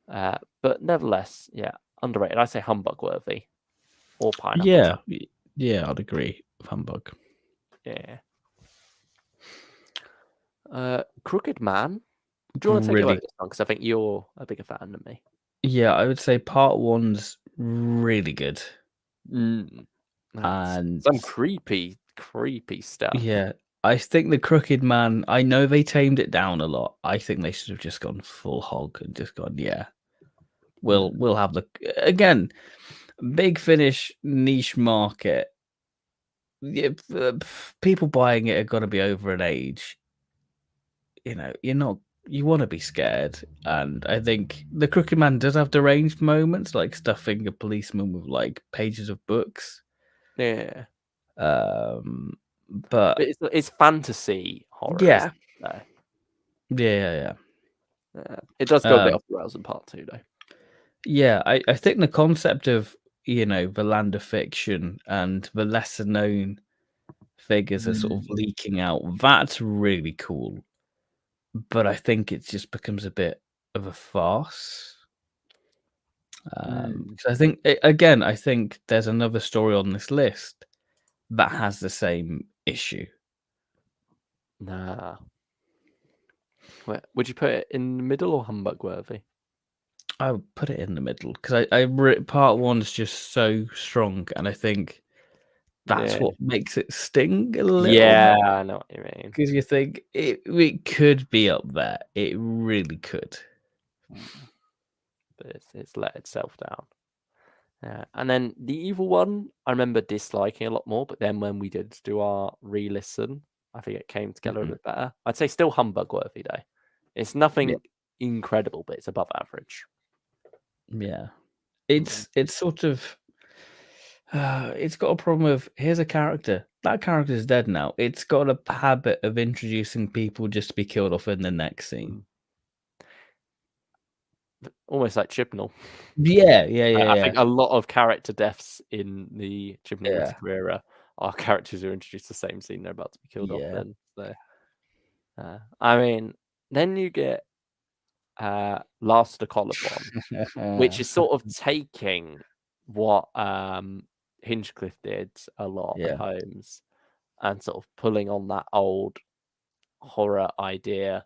But nevertheless, yeah, underrated. I say humbug worthy or pineapple. Yeah, I'd agree with humbug. Yeah. Crooked Man. Do you want to take it about this one? Because I think you're a bigger fan than me. Yeah, I would say part 1's really good. And some creepy stuff. Yeah, I think the Crooked Man, I know they tamed it down a lot. I think they should have just gone full hog and just gone, we'll have again, Big Finish niche market. Yeah, people buying it are going to be over an age. You know, you want to be scared. And I think the Crooked Man does have deranged moments, like stuffing a policeman with like pages of books. Yeah. But it's fantasy horror. Yeah. Yeah. It does go a bit off the rails in part 2, though. Yeah, I think the concept of, the land of fiction and the lesser known figures are sort of leaking out. That's really cool. But I think it just becomes a bit of a farce. So I think, I think there's another story on this list that has the same issue. Nah. Would you put it in the middle or humbug worthy? I would put it in the middle because part 1's just so strong, and I think that's what makes it sting a little Yeah, bit. I know what you mean. Because you think it could be up there. It really could. But it's let itself down. And then the evil one, I remember disliking a lot more. But then when we did do our re-listen, I think it came together a bit better. I'd say still humbug worthy though. It's nothing incredible, but it's above average. Yeah, it's sort of. It's got a problem of here's a character. That character is dead now. It's got a habit of introducing people just to be killed off in the next scene. Almost like Chibnall. Yeah. I think a lot of character deaths in the Chibnall Rifter era are characters who are introduced the same scene they're about to be killed off in. So, I mean, then you get Last of Colophon, which is sort of taking what Hinchcliffe did a lot at Holmes and sort of pulling on that old horror idea,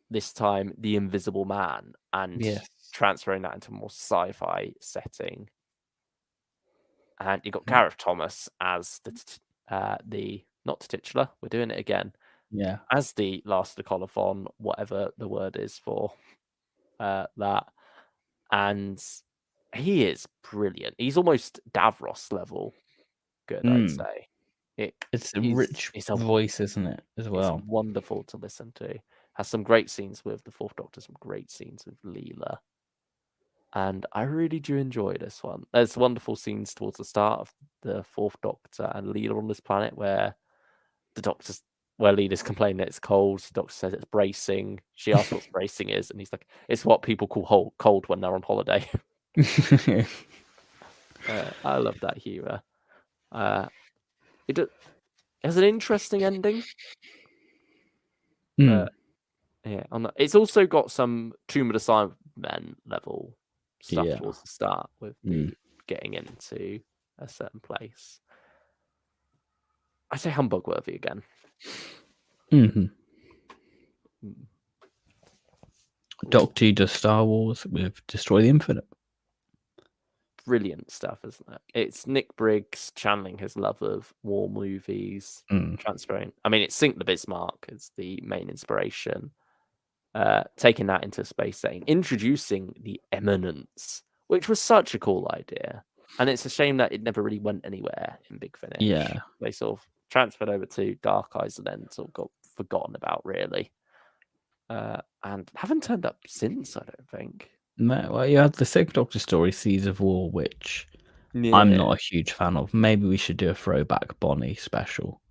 this time the Invisible Man, and transferring that into a more sci-fi setting. And you got Gareth Thomas as the not the titular. We're doing it again. Yeah. As the Last of Colophon, whatever the word is for that, and he is brilliant. He's almost Davros level good, I'd say. It's a rich voice, isn't it, as well? It's wonderful to listen to. Has some great scenes with the Fourth Doctor, some great scenes with Leela. And I really do enjoy this one. There's wonderful scenes towards the start of the Fourth Doctor and Leela on this planet where Leela's complaining that it's cold. The Doctor says it's bracing. She asks what bracing is, and he's like, it's what people call cold when they're on holiday. I love that humor. It has an interesting ending. But yeah, it's also got some Tomb of the Cybermen level stuff towards the start with the getting into a certain place. I say humbug worthy again. Doctor Who does Star Wars with Destroy the Infinite. Brilliant stuff, isn't it? It's Nick Briggs channeling his love of war movies, transferring. I mean, it's Sink the Bismarck as the main inspiration. Taking that into space setting, introducing the Eminence, which was such a cool idea. And it's a shame that it never really went anywhere in Big Finish. Yeah. They sort of transferred over to Dark Eyes and then sort of got forgotten about, really. And haven't turned up since, I don't think. No, well, you had the Sixth Doctor story, Seas of War, which I'm not a huge fan of. Maybe we should do a throwback Bonnie special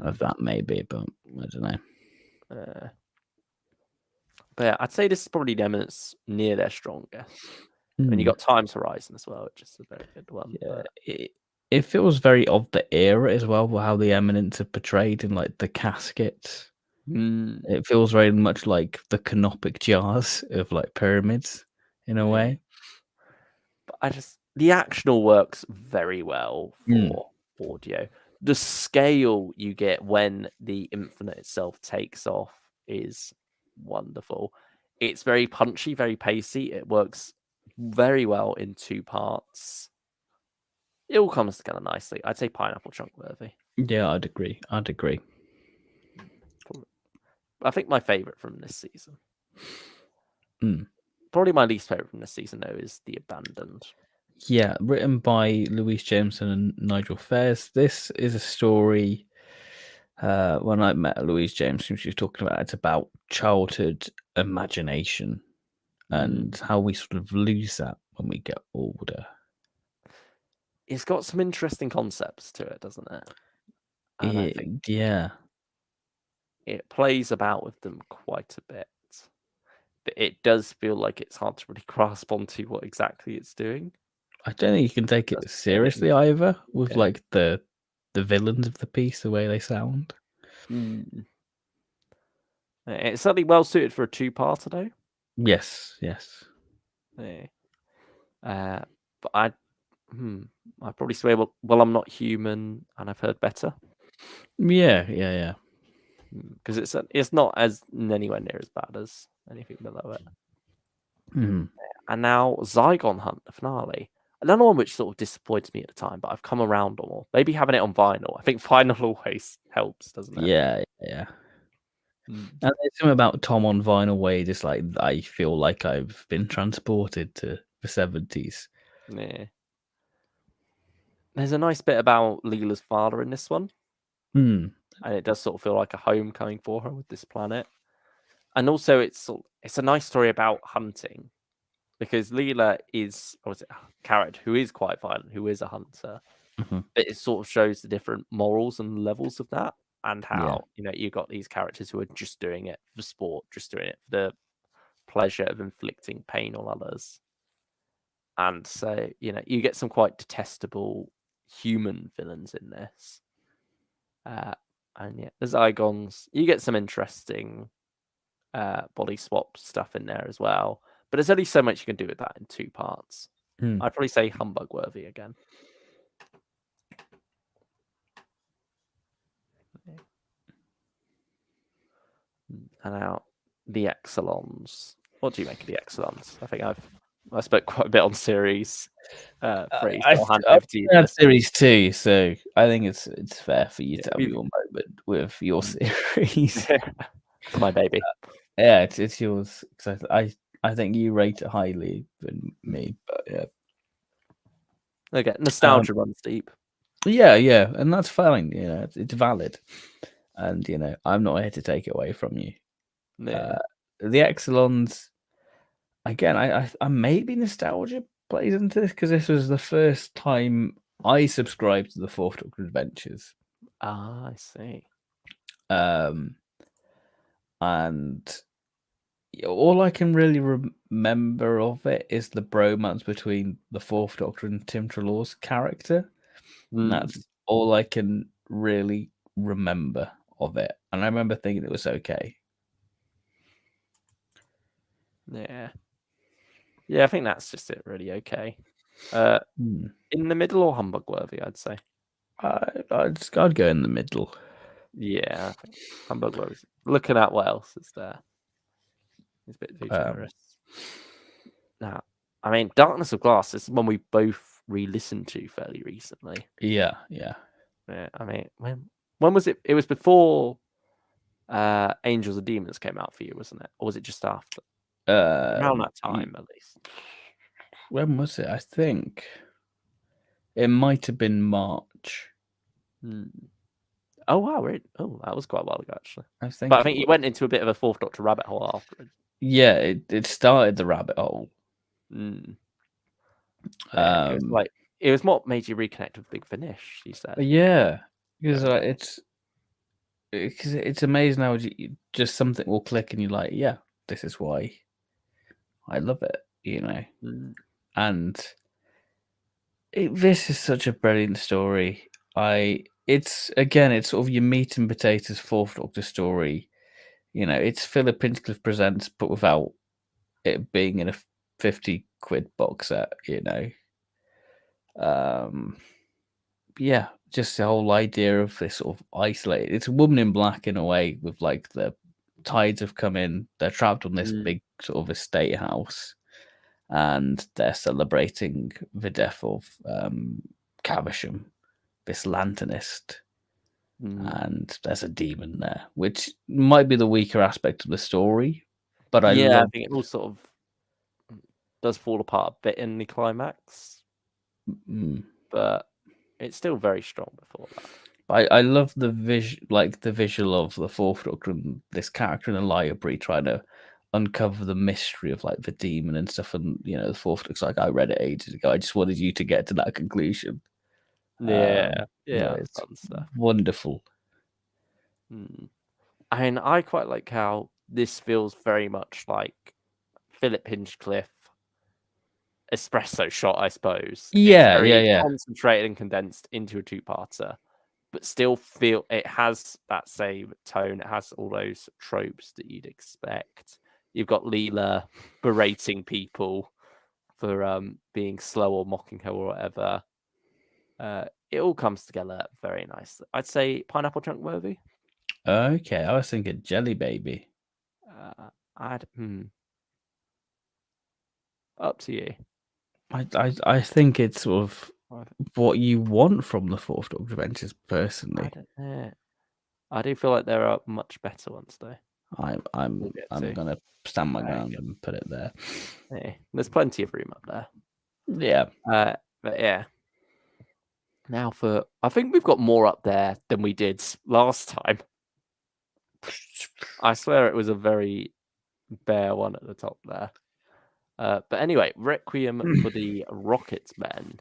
of that, maybe, but I don't know. But yeah, I'd say this is probably the Eminence near their strongest. And you got Time's Horizon as well, which is a very good one. Yeah, it feels very of the era as well, how the Eminence are portrayed in like the casket. It feels very much like the canopic jars of like pyramids in a way. But the actional works very well for audio. The scale you get when the Infinite itself takes off is wonderful. It's very punchy, very pacey. It works very well in two parts. It all comes together nicely. I'd say pineapple chunk worthy. Yeah, I'd agree. I think my favorite from this season. Probably my least favorite from this season, though, is The Abandoned. Yeah, written by Louise Jameson and Nigel Fairs. This is a story. When I met Louise Jameson, she was talking about it's about childhood imagination and how we sort of lose that when we get older. It's got some interesting concepts to it, doesn't it? And I think it plays about with them quite a bit. But it does feel like it's hard to really grasp onto what exactly it's doing. I don't think you can take it seriously either with like the villains of the piece, the way they sound. It's certainly well suited for a two-parter, though. Yes. But I'd probably say, well, I'm Not Human, and I've heard better. Yeah. Because it's not as anywhere near as bad as anything below it. And now Zygon Hunt, the finale. Another one which sort of disappointed me at the time, but I've come around on more. Maybe having it on vinyl. I think vinyl always helps, doesn't it? Yeah. And there's something about Tom on vinyl where just like I feel like I've been transported to the 70s. Yeah. There's a nice bit about Leela's father in this one. Hmm. And it does sort of feel like a homecoming for her with this planet. And also it's a nice story about hunting. Because Leela is a character who is quite violent, who is a hunter. Mhm. But it sort of shows the different morals and levels of that, and Yeah. how you got these characters who are just doing it for sport, just doing it for the pleasure of inflicting pain on others. And so you get some quite detestable human villains in this. And yeah, the Zygons, you get some interesting body swap stuff in there as well. But there's only so much you can do with that in 2 parts. I'd probably say humbug worthy again. And now the Exelons. What do you make of the Exelons? I think I spoke quite a bit on series 3, so I'll hand over to you. I've series 2, so I think it's fair for you to have we've- your moment with your series. It's my baby. Yeah, it's yours. 'Cause I think you rate it highly than me, but yeah. Okay, nostalgia runs deep. Yeah, and that's fine. It's valid, and I'm not here to take it away from you. Yeah. The Exelons, again, I maybe nostalgia plays into this because this was the first time I subscribed to the Fourth Doctor Adventures. I see. And all I can really remember of it is the bromance between the Fourth Doctor and Tim Trelaw's character. And that's all I can really remember of it. And I remember thinking it was okay. Yeah. Yeah, I think that's just it, really okay. In the middle or humbug worthy, I'd say. I'd go in the middle. Yeah, I think humbug worthy. Looking at what else is there. It's a bit too generous. Now, I mean, Darkness of Glass is one we both re-listened to fairly recently. Yeah. I mean, when was it? It was before Angels and Demons came out for you, wasn't it? Or was it just after? Around that time, at least. When was it? I think it might have been March. Oh wow! That was quite a while ago, actually. I think. But I think you went into a bit of a Fourth Doctor rabbit hole afterwards. Yeah, it started the rabbit hole. Yeah, it was what made you reconnect with Big Finish. You said. Yeah, because it's amazing how just something will click and you're like, yeah, this is why I love it, and this is such a brilliant story. It's sort of your meat and potatoes Fourth Doctor story. It's Philip Hinchcliffe Presents, but without it being in a 50 quid box set. Yeah, just the whole idea of this sort of isolated. It's a woman in black in a way, with like the tides have come in. They're trapped on this big sort of estate house, and they're celebrating the death of Caversham, this lanternist. And there's a demon there, which might be the weaker aspect of the story. But I think it all sort of does fall apart a bit in the climax, but it's still very strong before that. I love the visual of the Fourth Doctor and this character in the library trying to uncover the mystery of like the demon and stuff. And the Fourth Doctor's like, I read it ages ago. I just wanted you to get to that conclusion. It's fun stuff. Wonderful. I mean, I quite like how this feels very much like Philip Hinchcliffe espresso shot, I suppose. Yeah, it's very yeah. concentrated and condensed into a 2-parter, but still feel it has that same tone. It has all those tropes that you'd expect. You've got Leela berating people for being slow or mocking her or whatever. It all comes together very nicely. I'd say pineapple chunk worthy. Okay, I was thinking Jelly Baby. Up to you. I think it's sort of what you want from the Fourth Doctor Adventures, personally. I do feel like there are much better ones though. I'm gonna stand my ground and put it there. There's plenty of room up there. Yeah. But yeah. Now I think we've got more up there than we did last time. I swear it was a very bare one at the top there. But anyway, Requiem for the Rocketmen.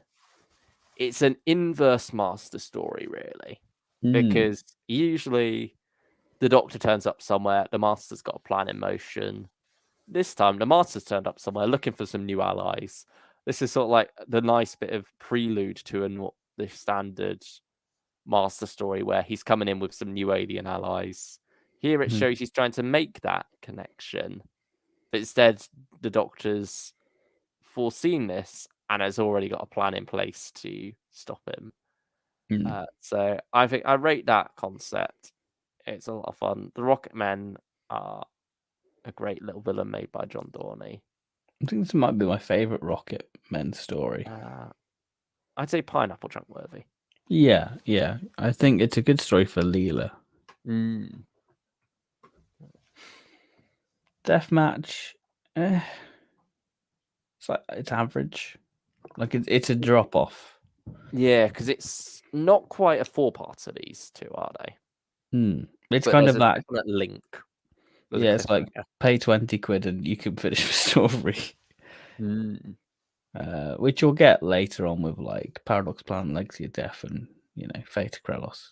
It's an inverse master story, really. Because usually the Doctor turns up somewhere, the Master's got a plan in motion. This time, the Master's turned up somewhere looking for some new allies. This is sort of like the nice bit of prelude to the standard Master story where he's coming in with some new alien allies. Here it shows he's trying to make that connection. But instead, the Doctor's foreseen this and has already got a plan in place to stop him. So I think I rate that concept. It's a lot of fun. The Rocketmen are a great little villain made by John Dorney. I think this might be my favourite Rocketmen story. I'd say Pineapple Chunkworthy. Yeah. I think it's a good story for Leela. Deathmatch, it's average. Like it's a drop off. Yeah, because it's not quite a 4-parter. These two, are they? It's but kind of that link. Yeah, it's like pay 20 quid and you can finish the story. Which you'll get later on with like Paradox Plan, Legacy of Death, and Fate of Krelos.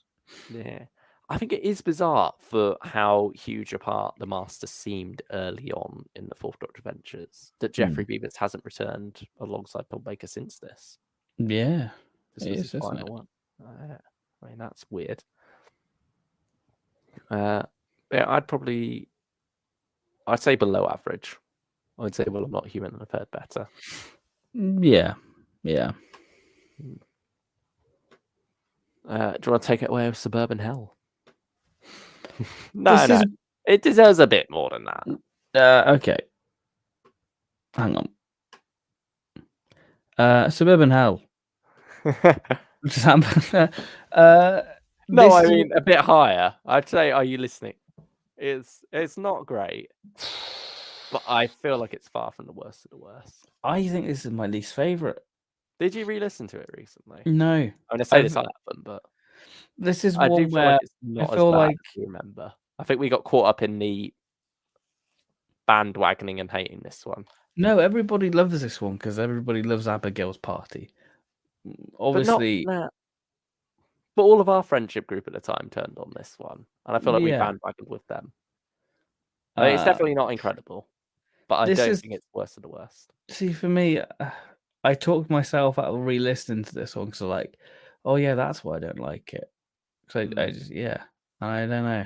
Yeah. I think it is bizarre for how huge a part the Master seemed early on in the Fourth Doctor Adventures that Geoffrey Beevers hasn't returned alongside Tom Baker since this. Yeah, this was his final one. I mean, that's weird. Yeah, I'd say below average. I'd say, well, I'm Not Human and I've heard better. Yeah. Do you want to take it away with Suburban Hell? No. It deserves a bit more than that. Okay. Hang on. Suburban Hell. No, I mean a bit higher. I'd say, Are You Listening? It's not great, but I feel like it's far from the worst of the worst. I think this is my least favorite. Did you re-listen to it recently? No. I'm going to say this on happen, but this is one where like it's not as bad as you remember. I think we got caught up in the bandwagoning and hating this one. No, everybody loves this one because everybody loves Abigail's party. Obviously, but all of our friendship group at the time turned on this one, and I feel like we bandwagoned with them. I mean, it's definitely not incredible, but I don't think it's worst of the worst. See, for me, I talked myself out of re-listening to this one because I'm like, oh yeah, that's why I don't like it. So I just I don't know.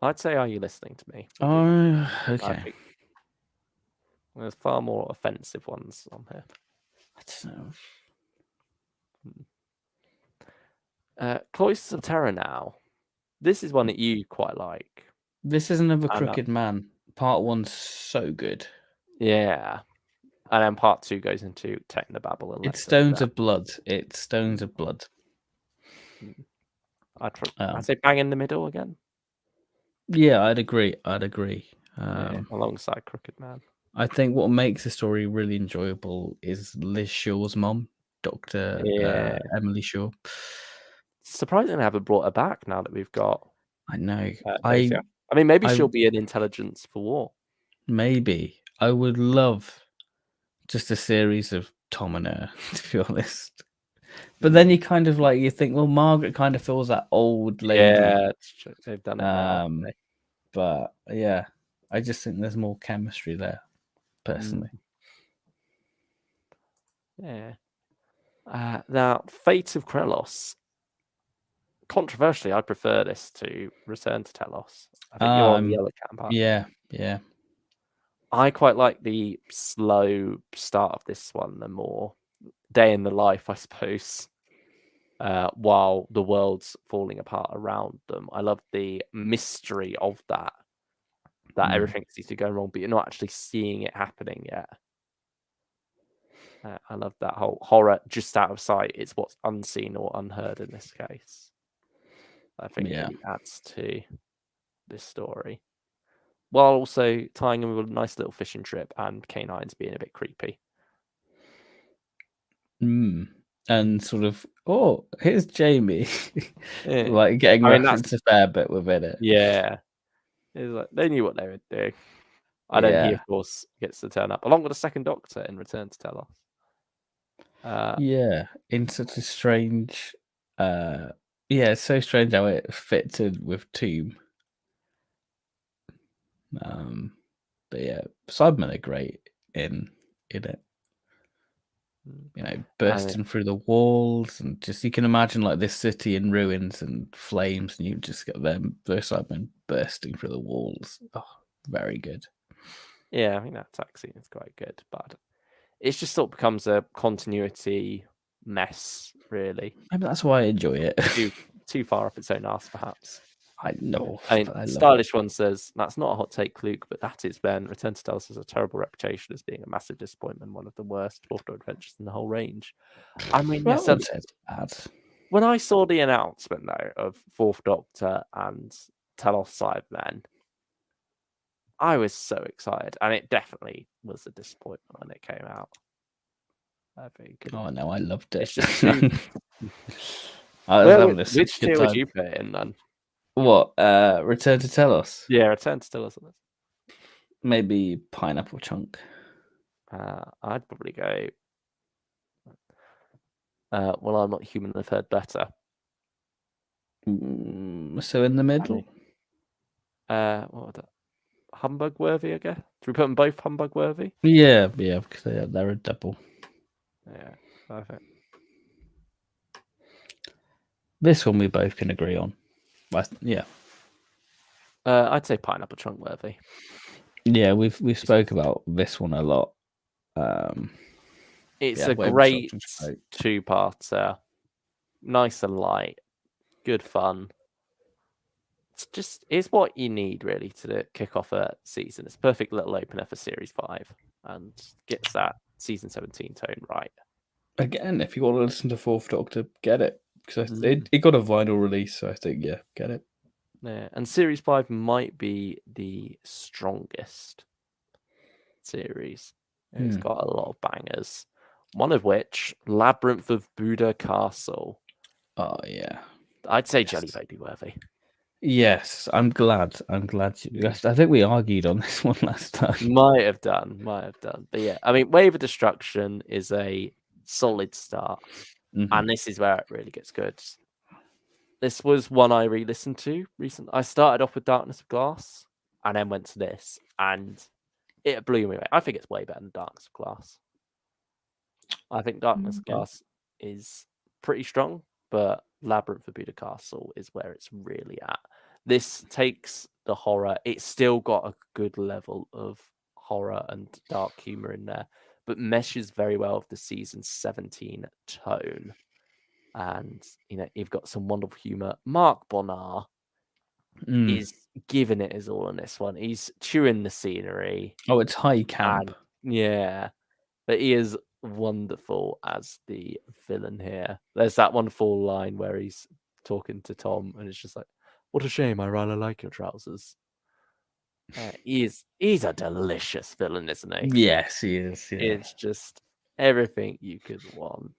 I'd say, Are You Listening to Me? Oh, okay. There's far more offensive ones on here. I don't know. Cloisters of Terror now. This is one that you quite like. This is another Crooked Man. Part 1's so good. Yeah. And then part 2 goes into Technobabble. And it's Stones of Blood. It's Stones of Blood. I'd say bang in the middle again. Yeah, I'd agree. Alongside Crooked Man. I think what makes the story really enjoyable is Liz Shaw's mom, Dr. Emily Shaw. Surprisingly, I haven't brought her back now that we've got. I know. I mean, maybe she'll be an intelligence for war. Maybe. I would love just a series of Tom and her, to be honest. But then you kind of you think, well, Margaret kind of feels that old lady. Yeah, they've done it now. But yeah, I just think there's more chemistry there, personally. Yeah. Now, Fate of Krelos. Controversially, I prefer this to Return to Telos. I think you're on the Yellow Cat part. Yeah. I quite like the slow start of this one, the more day in the life, I suppose, while the world's falling apart around them. I love the mystery of that. that everything seems to be going wrong, but you're not actually seeing it happening yet. I love that whole horror just out of sight. It's what's unseen or unheard in this case. I think really adds to this story, while also tying in with a nice little fishing trip and canines being a bit creepy. And sort of, oh, here's Jamie, like getting referenced a fair bit within it. Yeah, it's like they knew what they were doing. And then he, of course, gets to turn up along with the second Doctor in Return to tell us. In such a strange, it's so strange how it fits in with Tomb. But yeah, Cybermen are great in it. You know, bursting through the walls, and just you can imagine like this city in ruins and flames, and you just get them those Cybermen bursting through the walls. Oh, very good. Yeah, I think that attack scene is quite good, but it just sort of becomes a continuity mess, really. Maybe that's why I enjoy it. too far up its own arse, perhaps. I know. I mean, Stylish One says, that's not a hot take, Luke, but that is Ben. Return to tell us has a terrible reputation as being a massive disappointment, one of the worst Doctor adventures in the whole range. I mean, well, it's bad. When I saw the announcement, though, of Fourth Doctor and Telos Cybermen, I was so excited, and it definitely was a disappointment when it came out. Oh no, I loved it. It's just too... Which tier would you put it in then? What? Return to Telos? Yeah, Return to Telos. Maybe Pineapple Chunk. I'd probably go. Well, I'm Not Human, I've heard better. So in the middle. What was that? Humbug worthy, I guess. Do we put them both humbug worthy? Yeah, because they're a double. Yeah, perfect. This one we both can agree on. Yeah. I'd say Pineapple Chunk worthy. Yeah, we spoke about this one a lot. It's a great two-parter, nice and light, good fun. It's what you need really to kick off a season. It's a perfect little opener for Series 5 and gets that Season 17 tone right. Again, if you want to listen to Fourth Doctor, get it. Because it got a vinyl release, so I think, get it. Yeah, and Series 5 might be the strongest series. It's got a lot of bangers. One of which, Labyrinth of Buddha Castle. Oh, yeah. I'd say Jelly Baby worthy. Yes, I'm glad. I think we argued on this one last time. Might have done. But yeah, I mean, Wave of Destruction is a solid start. And this is where it really gets good. This was one I re-listened to recently. I started off with Darkness of Glass and then went to this, and it blew me away. I think it's way better than Darkness of Glass. I think Darkness of Glass is pretty strong, but Labyrinth of Buddha Castle is where it's really at. This takes the horror. It's still got a good level of horror and dark humor in there, but meshes very well with the season 17 tone. And, you've got some wonderful humor. Mark Bonar is giving it his all in this one. He's chewing the scenery. Oh, it's high camp. But he is wonderful as the villain here. There's that wonderful line where he's talking to Tom and it's just like, what a shame, I rather like your trousers. He's a delicious villain, isn't he? Yes, he is. Yeah. It's just everything you could want.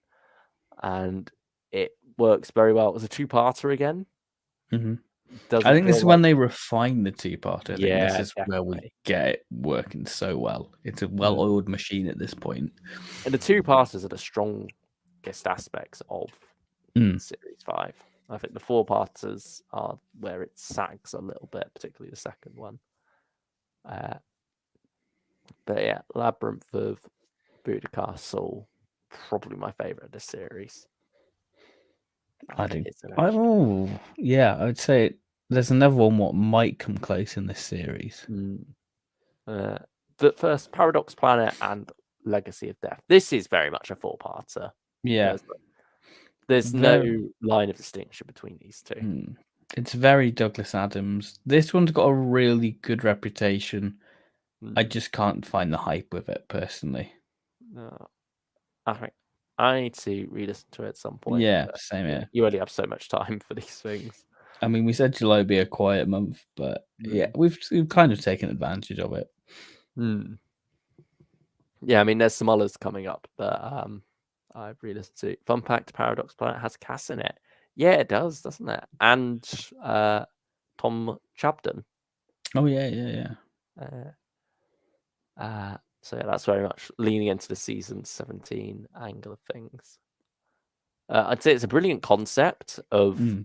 And it works very well. It was a two-parter again. I think this is when they refine the two-parter. I think this is definitely. where we get it working so well. It's a well-oiled machine at this point. And the two-parters are the strongest aspects of Series 5. I think the four-parters are where it sags a little bit, particularly the second one. But yeah, Labyrinth of Buddha Castle, probably my favourite of this series. I do. I would say there's another one what might come close in this series. But first, Paradox Planet and Legacy of Death. This is very much a four-parter. Yeah. There's no line of distinction between these two. It's very Douglas Adams. This one's got a really good reputation. I just can't find the hype with it personally. No, I think I need to re-listen to it at some point. Yeah, same here. You only have so much time for these things. I mean, we said July would be a quiet month, but yeah, we've kind of taken advantage of it. Yeah, I mean, there's some others coming up that I've re-listened to. Fun Fact: Paradox Planet has Cass in it. Yeah, it does, doesn't it? And Tom Chabden. Oh yeah. So yeah, that's very much leaning into the season 17 angle of things. I'd say it's a brilliant concept of a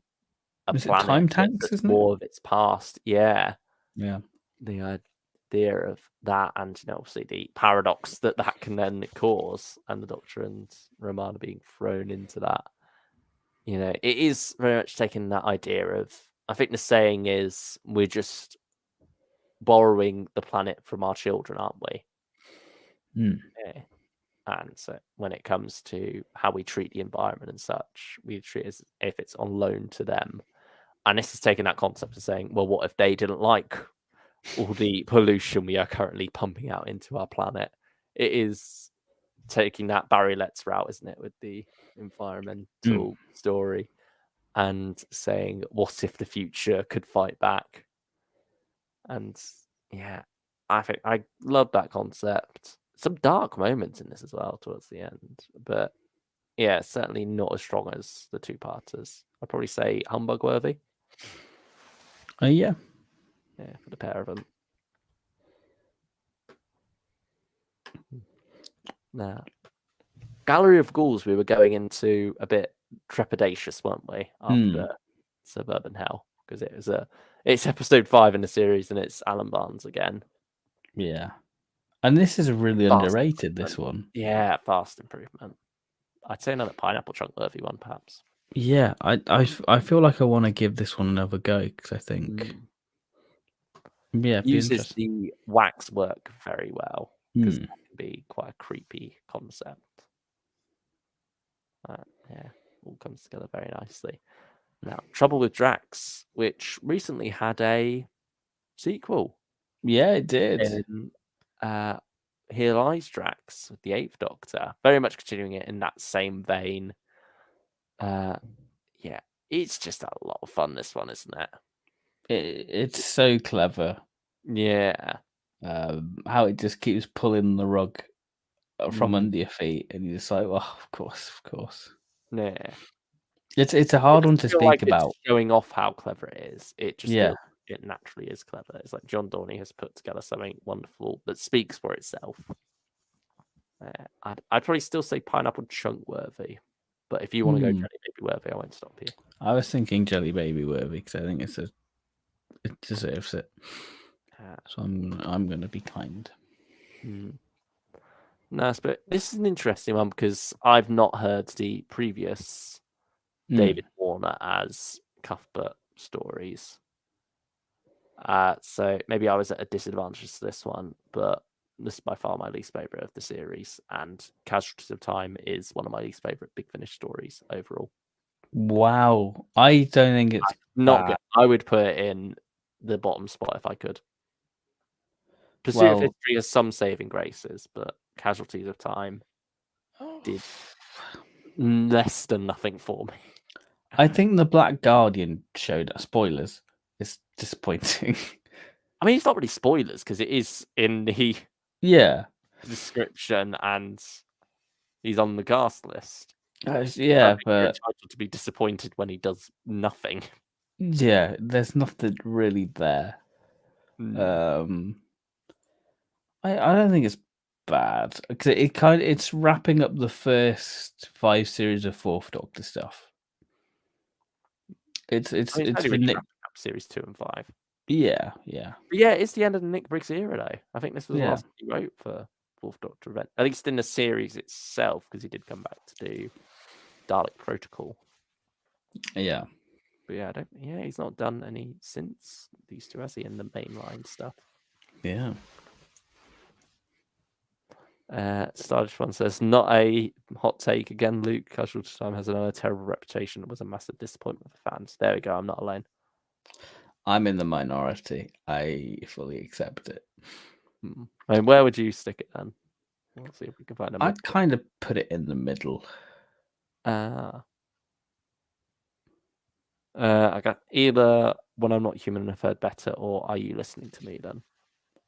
Is it planet time tanks, that's isn't more it? of its past. Yeah. Yeah. The idea of that, and obviously the paradox that can then cause, and the Doctor and Romana being thrown into that. It is very much taking that idea of, I think the saying is, we're just borrowing the planet from our children, aren't we? Yeah. And so when it comes to how we treat the environment and such, we treat it as if it's on loan to them. And this is taking that concept of saying, well, what if they didn't like all the pollution we are currently pumping out into our planet? It is taking that Barry Letts route, isn't it, with the environmental story, and saying, what if the future could fight back? And yeah, I think I love that concept. Some dark moments in this as well towards the end, but yeah, certainly not as strong as the two-parters. I'd probably say humbug worthy. Yeah, for the pair of them. Now, Gallery of Ghouls, we were going into a bit trepidatious, weren't we, after Suburban Hell, because it's episode 5 in the series, and it's Alan Barnes again. Yeah, and this is really underrated. This one, yeah, fast improvement. I'd say another pineapple trunk worthy one, perhaps. Yeah, I feel like I want to give this one another go, because I think uses the wax work very well, because that can be quite a creepy concept. Yeah, all comes together very nicely. Now, Trouble with Drax, which recently had a sequel. Yeah, it did. In Here Lies Drax with the 8th Doctor. Very much continuing it in that same vein. Yeah, it's just a lot of fun, this one, isn't it? It's so clever. Yeah. How it just keeps pulling the rug from under your feet, and you're just like, oh, of course. Yeah. It's a hard one to speak about. It's showing off how clever it is. It just Yeah. It naturally is clever. It's like John Dorney has put together something wonderful that speaks for itself. I'd probably still say pineapple chunk worthy, but if you want to go jelly baby worthy, I won't stop you. I was thinking jelly baby worthy, because I think it deserves it. So I'm going to be kind. Nice, but this is an interesting one because I've not heard the previous David Warner as Cuthbert stories. So maybe I was at a disadvantage to this one, but this is by far my least favorite of the series, and Casualties of Time is one of my least favorite Big Finish stories overall. Wow, I don't think it's not good. I would put it in the bottom spot if I could. Pursuit of History has some saving graces, but Casualties of Time did less than nothing for me. I think the Black Guardian showed spoilers. It's disappointing. I mean, it's not really spoilers because it is in the description, and he's on the cast list. But you're entitled to be disappointed when he does nothing. Yeah, there's nothing really there. I don't think it's bad, because it's wrapping up the first 5 series of 4th Doctor stuff. It's for Nick series 2 and 5. Yeah. But yeah, it's the end of the Nick Briggs era, though. I think this was the last he wrote for 4th Doctor event, at least in the series itself, because he did come back to do Dalek Protocol. Yeah. But yeah, he's not done any since these two, has he, in the mainline stuff? Yeah. Stardish One says, not a hot take again, Luke. Casualty Time has another terrible reputation. It was a massive disappointment for fans. There we go. I'm not alone. I'm in the minority. I fully accept it. I mean, where would you stick it then? We'll see if we can find a middle. I'd kind of put it in the middle. I got either When I'm Not Human and I've Heard Better or Are You Listening to Me then?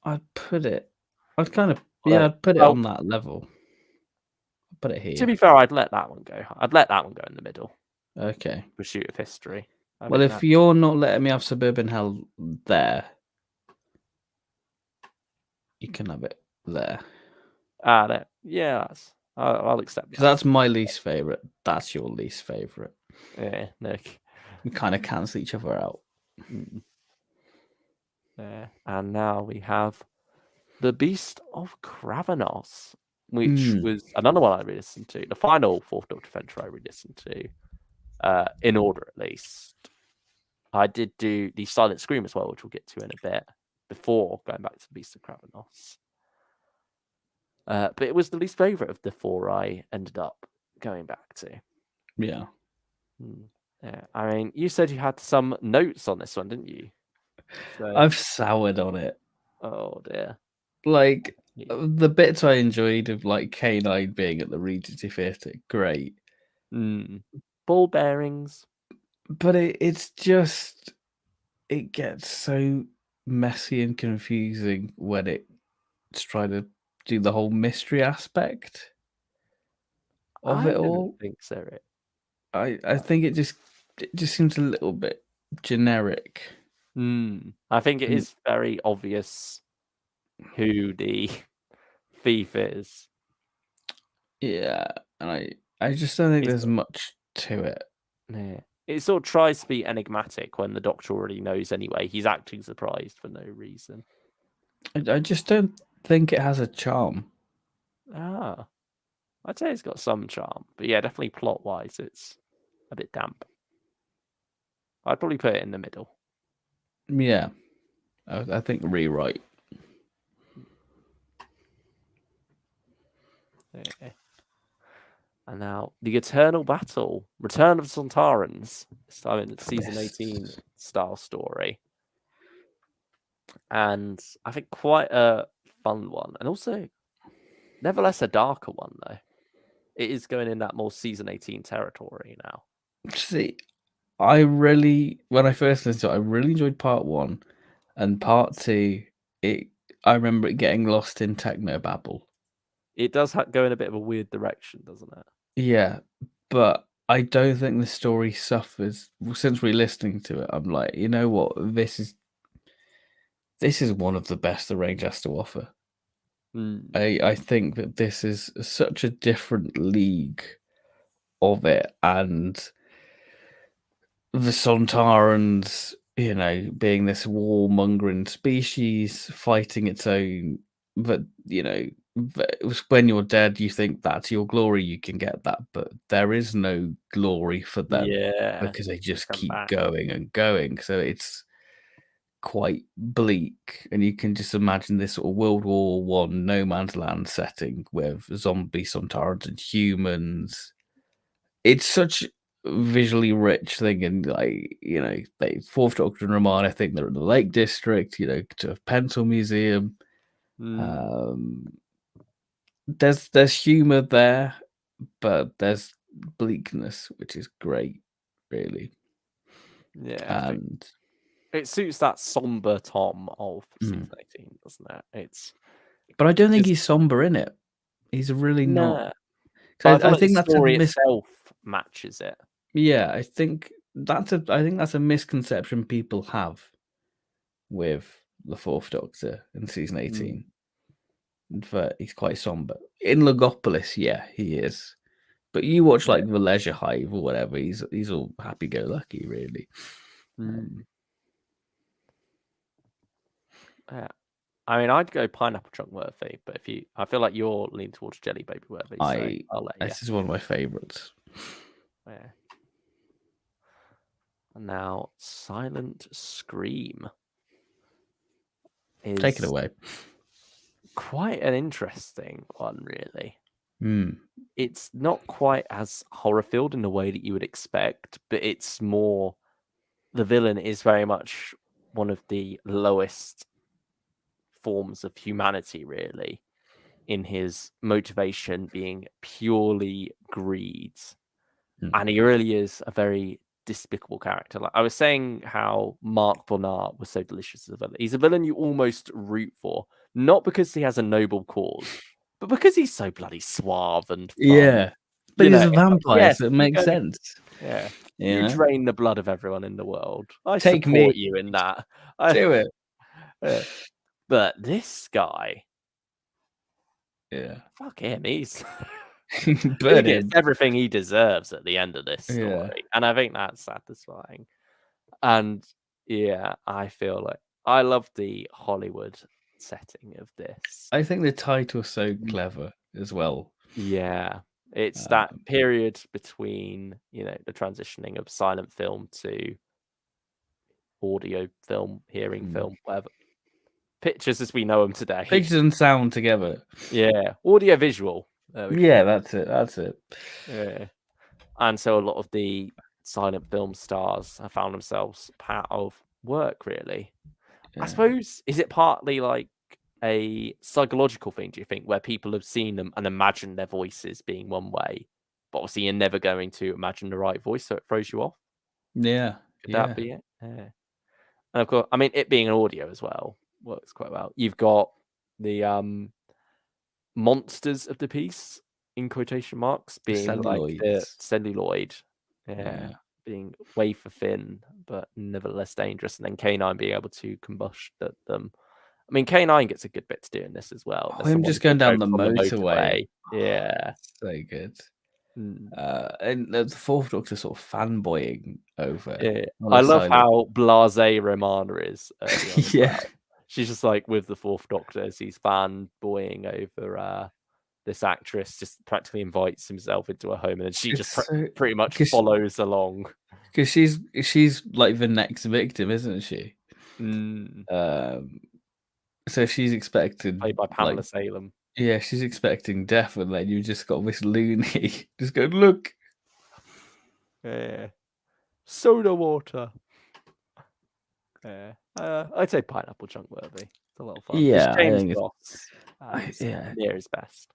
I'd put it on that level. I'd put it here. To be fair, I'd let that one go. I'd let that one go in the middle. Okay. Pursuit of History. Well, if you're not letting me have Suburban Hell there, you can have it there. Yeah, I'll accept that. Because that's my least favourite. That's your least favourite. Yeah, Nick. We kind of cancel each other out. And now we have The Beast of Kravanos, which was another one I re-listened to. The final Fourth Doctor adventure I re-listened to, in order at least. I did do the Silent Scream as well, which we'll get to in a bit, before going back to The Beast of Kravanos. But it was the least favourite of the four I ended up going back to. Yeah. Yeah. I mean, you said you had some notes on this one, didn't you? So... I've soured on it. Oh dear. Like, the bits I enjoyed of like K9 being at the Regency Theatre, great. Ball bearings. But it's just, it gets so messy and confusing when it's trying to do the whole mystery aspect of it all. I think so. I think it just seems a little bit generic. I think it is very obvious who the thief is. Yeah, and I just don't think there's much to it. Yeah. It sort of tries to be enigmatic when the Doctor already knows anyway. He's acting surprised for no reason. I just don't think it has a charm. I'd say it's got some charm, but yeah, definitely plot-wise, it's a bit damp. I'd probably put it in the middle. Yeah, I think rewrite. Okay. And now, The Eternal Battle, Return of the Sontarans, this time in the season 18 style story. And I think quite a fun one, and also nevertheless a darker one though. It is going in that more season 18 territory now. See, when I first listened to it, I really enjoyed part 1, and part 2, I remember it getting lost in technobabble. It does go in a bit of a weird direction, doesn't it? Yeah, but I don't think the story suffers. Since re-listening to it, I'm like, you know what? This is one of the best the range has to offer. I think that this is such a different league of it, and the Sontarans, being this warmongering species fighting its own, but when you're dead, you think that's your glory, you can get that, but there is no glory for them because they just keep going and going. So it's quite bleak, and you can just imagine this sort of World War I no man's land setting with zombie Sontarans and humans. It's such visually rich thing, and they Fourth Doctor and Roman, I think they're in the Lake District, to a pencil museum. There's humor there, but there's bleakness, which is great, really. Yeah, and it suits that somber Tom of season 18, doesn't it? But I don't think he's somber in it. He's really not. I think the story itself matches it. Yeah, I think that's a misconception people have with the Fourth Doctor in season 18. But he's quite somber. In Logopolis, yeah, he is. But you watch like The Leisure Hive or whatever, he's all happy-go-lucky, really. Yeah. I mean, I'd go Pineapple Chunk worthy, but I feel like you're leaning towards Jelly Baby worthy, so I'll let you. This is one of my favourites. Yeah. And now, Silent Scream. Take it away. Quite an interesting one, really. It's not quite as horror-filled in the way that you would expect, but it's more the villain is very much one of the lowest forms of humanity, really, in his motivation being purely greed. And he really is a very despicable character. Like I was saying, how Mark Bonnard was so delicious as a villain. He's a villain you almost root for, not because he has a noble cause, but because he's so bloody suave and fun. Yeah, but he's a vampire, yes, so it makes sense. Yeah, you know? drain the blood of everyone in the world. I Take support me. you in that. Do it. But this guy, Yeah. fuck him. He's Burn he gets him. everything he deserves at the end of this story, Yeah. and I think that's satisfying. And yeah, I feel like I love the Hollywood setting of this. I think the title's so clever as well. Yeah, it's that period between, the transitioning of silent film to audio film, hearing film, whatever. Pictures as we know them today. Pictures and sound together. Yeah, audio visual. Yeah, that's it. Yeah. And so a lot of the silent film stars have found themselves part of work, really. Yeah. I suppose, is it partly like a psychological thing, do you think, where people have seen them and imagined their voices being one way, but obviously you're never going to imagine the right voice, so it throws you off? Yeah. Could that be it? Yeah. And of course, I mean, it being an audio as well works quite well. You've got the monsters of the piece, in quotation marks, being like the celluloid, being wafer thin, but nevertheless dangerous, and then K9 being able to combust them. I mean, K9 gets a good bit to do in this as well. Him just going down the motorway. Yeah. So good. And the Fourth Doctor sort of fanboying over. Yeah. I love how blasé Romana is. Yeah. She's just like with the Fourth Doctor as he's fanboying over this actress, just practically invites himself into her home, and then she just pretty much follows along. Because she's like the next victim, isn't she? So she's expected, played by Pamela Salem. Yeah, she's expecting death, and then you just got this loony just go, look. Yeah. Soda water. Yeah. I'd say pineapple chunk worthy. It's a lot of fun. Yeah, James Ross near his best.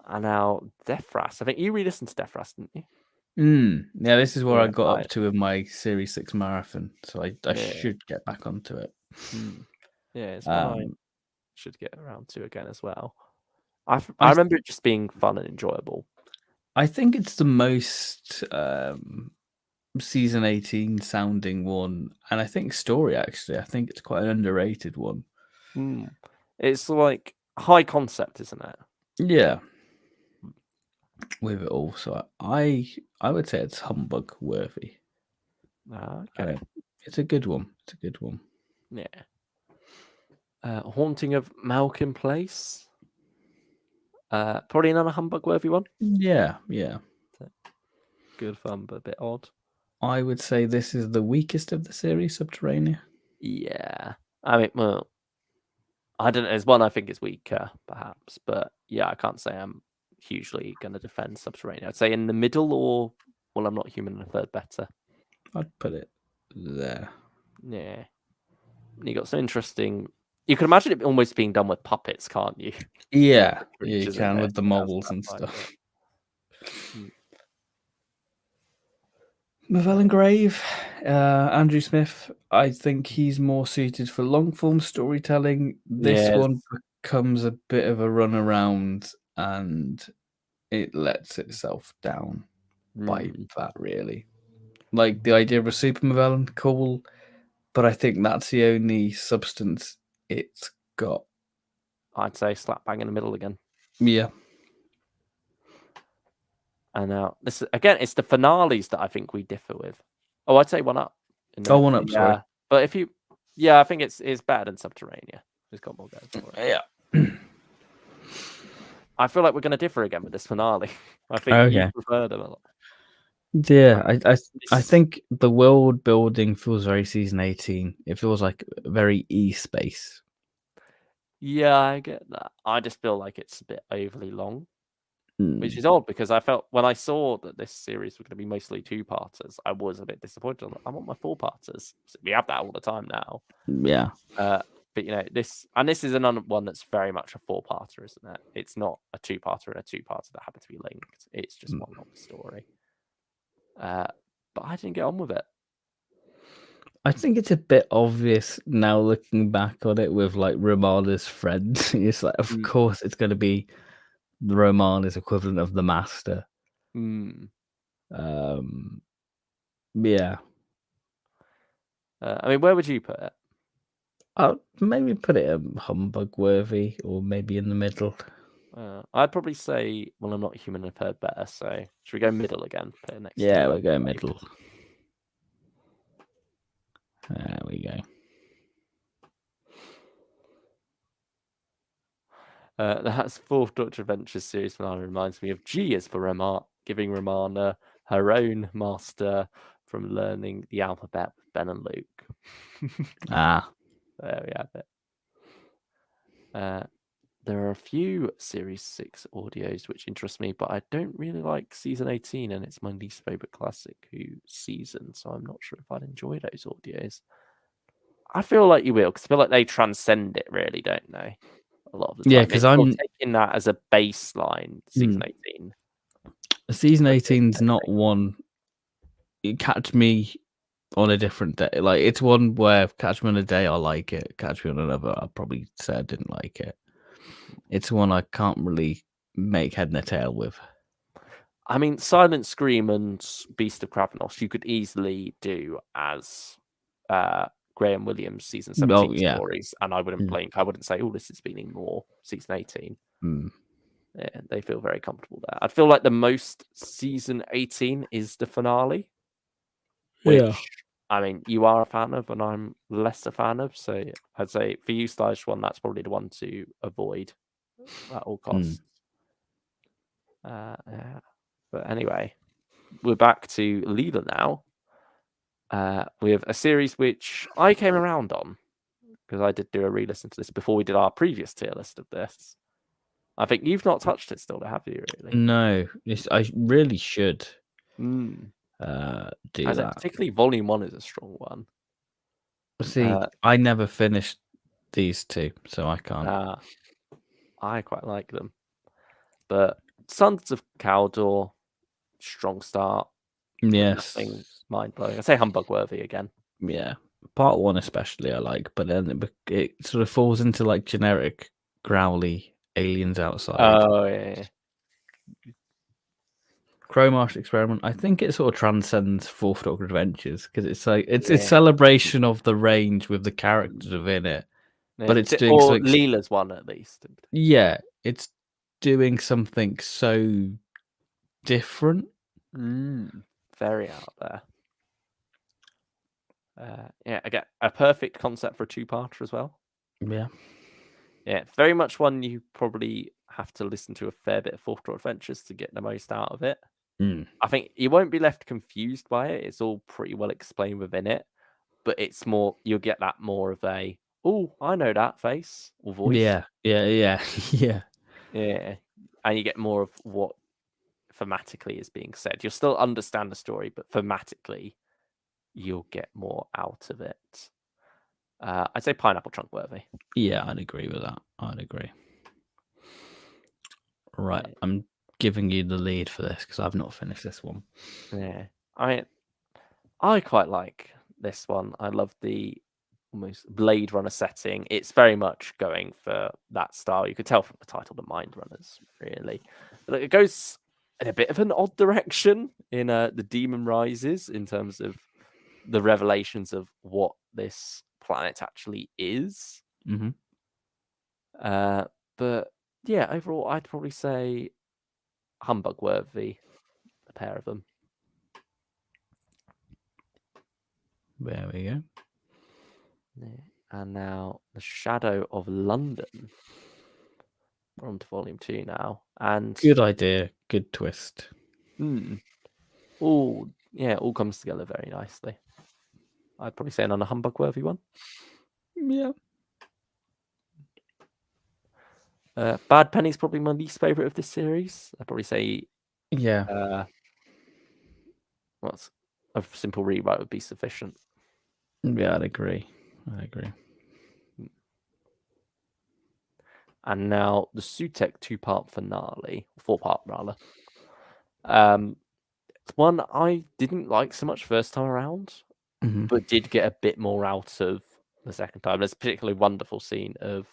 And now Deathras. I think you re-listened to Deathras, didn't you? Yeah, this is where I got up to with my Series 6 marathon, so I should get back onto it. Yeah, it's one I should get around to again as well. I remember it just being fun and enjoyable. I think it's the most season 18 sounding one, and I think story, actually. I think it's quite an underrated one. It's like high concept, isn't it? Yeah. With it all, so I would say it's humbug worthy. Okay. It's a good one. Yeah. Haunting of Malkin Place. Probably another humbug worthy one. Yeah. Good fun, but a bit odd. I would say this is the weakest of the series, Subterranea. Yeah. I mean, well, I don't know. There's one I think is weaker, perhaps, but yeah, I can't say I'm hugely going to defend Subterranea. I'd say in the middle, or I'm Not Human and a third better. I'd put it there. Yeah. You got some interesting. You can imagine it almost being done with puppets, can't you? Yeah, you can with the models and stuff. Mavellan Grave, Andrew Smith. I think he's more suited for long form storytelling. This one becomes a bit of a runaround, and it lets itself down by that, really. Like the idea of a super Mavellan, cool, but I think that's the only substance it's got. I'd say slap bang in the middle again. Yeah. And now this again, it's the finales that I think we differ with. Oh, I'd say one up. One up. Sorry, but if you, I think it's better than Subterranea. It's got more going for it. Yeah. I feel like we're going to differ again with this finale. I think you prefer them a lot. Yeah, I think the world building feels very season 18. It feels like very E-space. Yeah, I get that. I just feel like it's a bit overly long. which is odd because I felt when I saw that this series was going to be mostly 2-parters, I was a bit disappointed. I want my 4-parters. We have that all the time now. Yeah. But this is another one that's very much a 4-parter, isn't it? It's not a 2-parter and a 2-parter that happen to be linked. It's just one long story. But I didn't get on with it. I think it's a bit obvious now looking back on it with like Romana's friend. It's like, of course, it's going to be Romana's equivalent of the Master. Yeah. I mean, where would you put it? I'll maybe put it humbug worthy, or maybe in the middle. I'd probably say, well, I'm not human. I've heard better. So should we go middle again? Put it next. Yeah, we'll go middle. There we go. That's 4th Doctor Adventures series finale reminds me of G is for giving Romana her own master from learning the alphabet with Ben and Luke. There we have it. There are a few Series 6 audios which interest me, but I don't really like Season 18, and it's my least favourite Classic Who season, so I'm not sure if I'd enjoy those audios. I feel like you will, because I feel like they transcend it, really, don't they? A lot of the time. Yeah, because I'm taking that as a baseline, Season 18. Season 18's not one... You catch me on a different day. Like, it's one where catch me on a day, I like it. Catch me on another, I'll probably say I didn't like it. It's one I can't really make head and a tail with. I mean, Silent Scream and Beast of Cravenos, you could easily do as Graham Williams season 17 stories, and I wouldn't blink. I wouldn't say, oh, this is feeling more season 18. Yeah, they feel very comfortable there. I feel like the most season 18 is the finale, which I mean, you are a fan of, and I'm less a fan of. So I'd say for you, /1, that's probably the one to avoid at all costs. But anyway, we're back to Leela now. We have a series which I came around on because I did do a re-listen to this before we did our previous tier list of this. I think you've not touched it still, have you? Really? No, I really should do that. Particularly Volume 1 is a strong one. See, I never finished these two, so I can't. I quite like them, but Sons of Caldor, strong start. Yes, nothing mind blowing. I say humbug worthy again. Yeah, part 1 especially I like, but then it sort of falls into like generic growly aliens outside. Oh yeah. Cromarsh Experiment. I think it sort of transcends 4th Doctor Adventures because it's like it's a celebration of the range with the characters within it. But it's doing something... Leela's one at least. Yeah, it's doing something so different. Very out there. I get a perfect concept for a 2-parter as well. Yeah, very much one you probably have to listen to a fair bit of 4th Doctor Adventures to get the most out of it. I think you won't be left confused by it. It's all pretty well explained within it, but it's more, you'll get that more of a, oh, I know that face or voice. Yeah. And you get more of what thematically is being said. You'll still understand the story, but thematically, you'll get more out of it. I'd say Pineapple Trunk worthy. Yeah, I'd agree with that. I'd agree. Right, I'm giving you the lead for this because I've not finished this one. Yeah, I quite like this one. I love the almost Blade Runner setting. It's very much going for that style. You could tell from the title, The Mind Runners, really. But it goes in a bit of an odd direction in The Demon Rises in terms of the revelations of what this planet actually is. But yeah, overall, I'd probably say humbug worthy, a pair of them. There we go. Yeah. And now The Shadow of London. We're on to Volume 2 now. And good idea, good twist. All comes together very nicely. I'd probably say another humbug worthy one. Yeah. Bad Penny's probably my least favorite of this series. I'd probably say, what's a simple rewrite would be sufficient. Yeah, I'd agree. And now the Sutek 2-part finale, 4-part rather. It's one I didn't like so much first time around, but did get a bit more out of the second time. There's a particularly wonderful scene of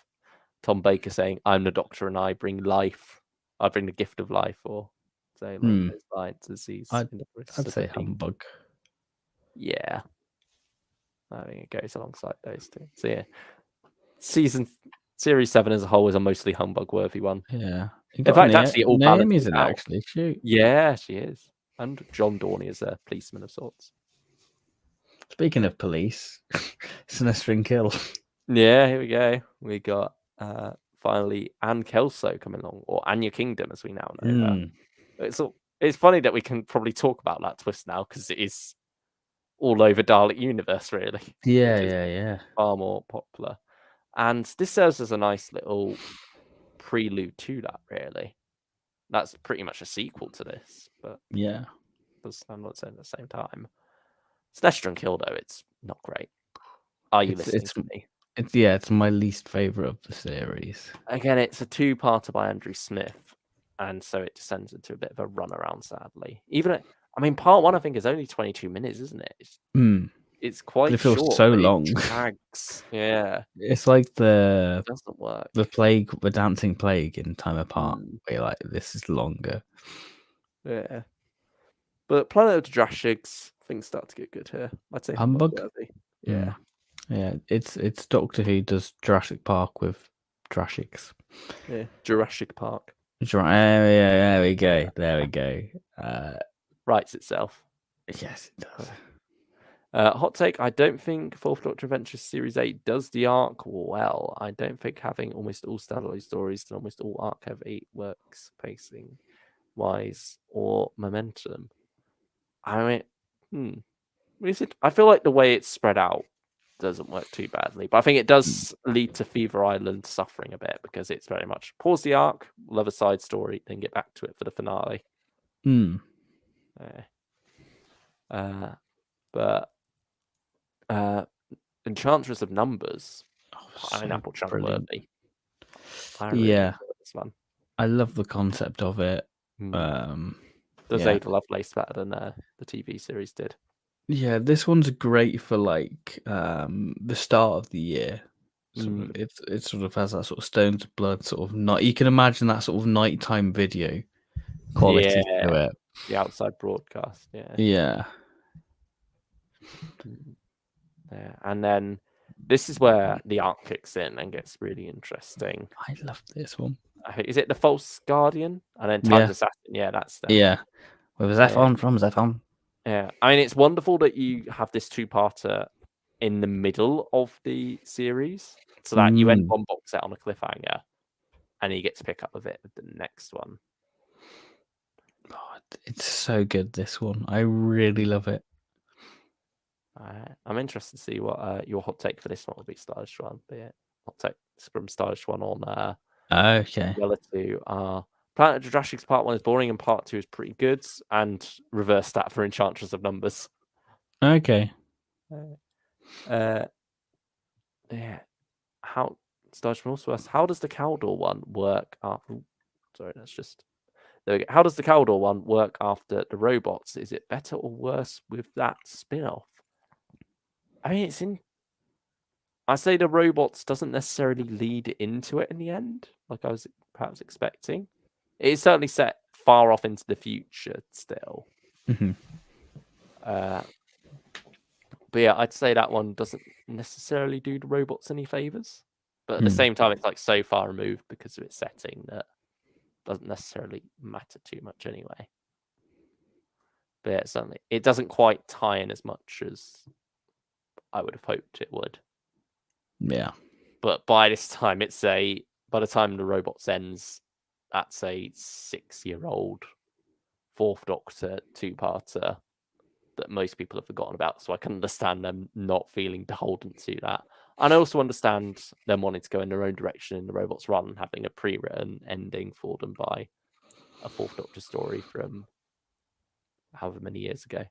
Tom Baker saying, "I'm the doctor and I bring life. I bring the gift of life," or say along those lines as he's in the process I'd of say humbug. Yeah. I think it goes alongside those two. So yeah. Series 7 as a whole is a mostly humbug worthy one. Yeah. In fact, actually it all Naomi's balances in out. actually, shoot. Yeah, she is. And John Dorney is a policeman of sorts. Speaking of police, Sinister and Kill. Yeah, here we go. We got finally Anne Kelso coming along, or Anya Kingdom as we now know her. It's funny that we can probably talk about that twist now because it is all over Dalek universe, really. Yeah. Far more popular. And this serves as a nice little prelude to that, really. That's pretty much a sequel to this, but yeah, I'm not saying at the same time. Sinister and Kill, though, it's not great. Are you listening to me? It's my least favorite of the series. Again, it's a 2-parter by Andrew Smith, and so it descends into a bit of a runaround, sadly. Part 1, I think, is only 22 minutes, isn't it? It's quite it feels short. so long. It drags. Yeah. It's like it doesn't work. The dancing plague in Time Apart, where you're like, this is longer. Yeah. But Planet of the Drashigs, things start to get good here. I'd say humbug worthy. Yeah. Yeah, it's Doctor Who does Jurassic Park with Drashigs. Yeah, Jurassic Park. There we go. There we go. Writes itself. Yes, it does. Hot take, I don't think 4th Doctor Adventures Series 8 does the arc well. I don't think having almost all standalone stories and almost all arc heavy works pacing wise or momentum. I feel like the way it's spread out doesn't work too badly, but I think it does lead to Fever Island suffering a bit because it's very much pause the arc, love a side story, then get back to it for the finale. But Enchantress of Numbers, pineapple chunk worthy. I really enjoy this one. I love the concept of it. Does Ada Lovelace better than the TV series did? Yeah, this one's great for like the start of the year. It sort of has that sort of Stones of Blood sort of night. You can imagine that sort of nighttime video quality to it. The outside broadcast. Yeah. Yeah. And then this is where the arc kicks in and gets really interesting. I love this one. Is it the False Guardian? And then Time's Assassin. Yeah, that's them. Yeah. With Zephon from Zephon. Yeah. It's wonderful that you have this 2-parter in the middle of the series so that you end one box set on a cliffhanger and you get to pick up with it with the next one. Oh, it's so good, this one. I really love it. I'm interested to see what your hot take for this one will be, Stylish One. But yeah, hot take from Stylish One on okay. Relative Planet of the Drashigs Part 1 is boring and Part 2 is pretty good, and reverse that for Enchantress of Numbers. Okay. Yeah. How Stylish One also asks, how does the Caldor one work after there we go. How does the Caldor one work after the robots? Is it better or worse with that spin-off? I say the robots doesn't necessarily lead into it in the end, like I was perhaps expecting. It is certainly set far off into the future still. But yeah, I'd say that one doesn't necessarily do the robots any favors. But at the same time, it's like so far removed because of its setting that doesn't necessarily matter too much anyway. But yeah, certainly it doesn't quite tie in as much as I would have hoped it would. Yeah. But by this time, by the time the robots ends, that's a 6-year-old 4th Doctor 2-parter that most people have forgotten about. So I can understand them not feeling beholden to that. And I also understand them wanting to go in their own direction in the robots rather than having a pre-written ending for them by a Fourth Doctor story from however many years ago.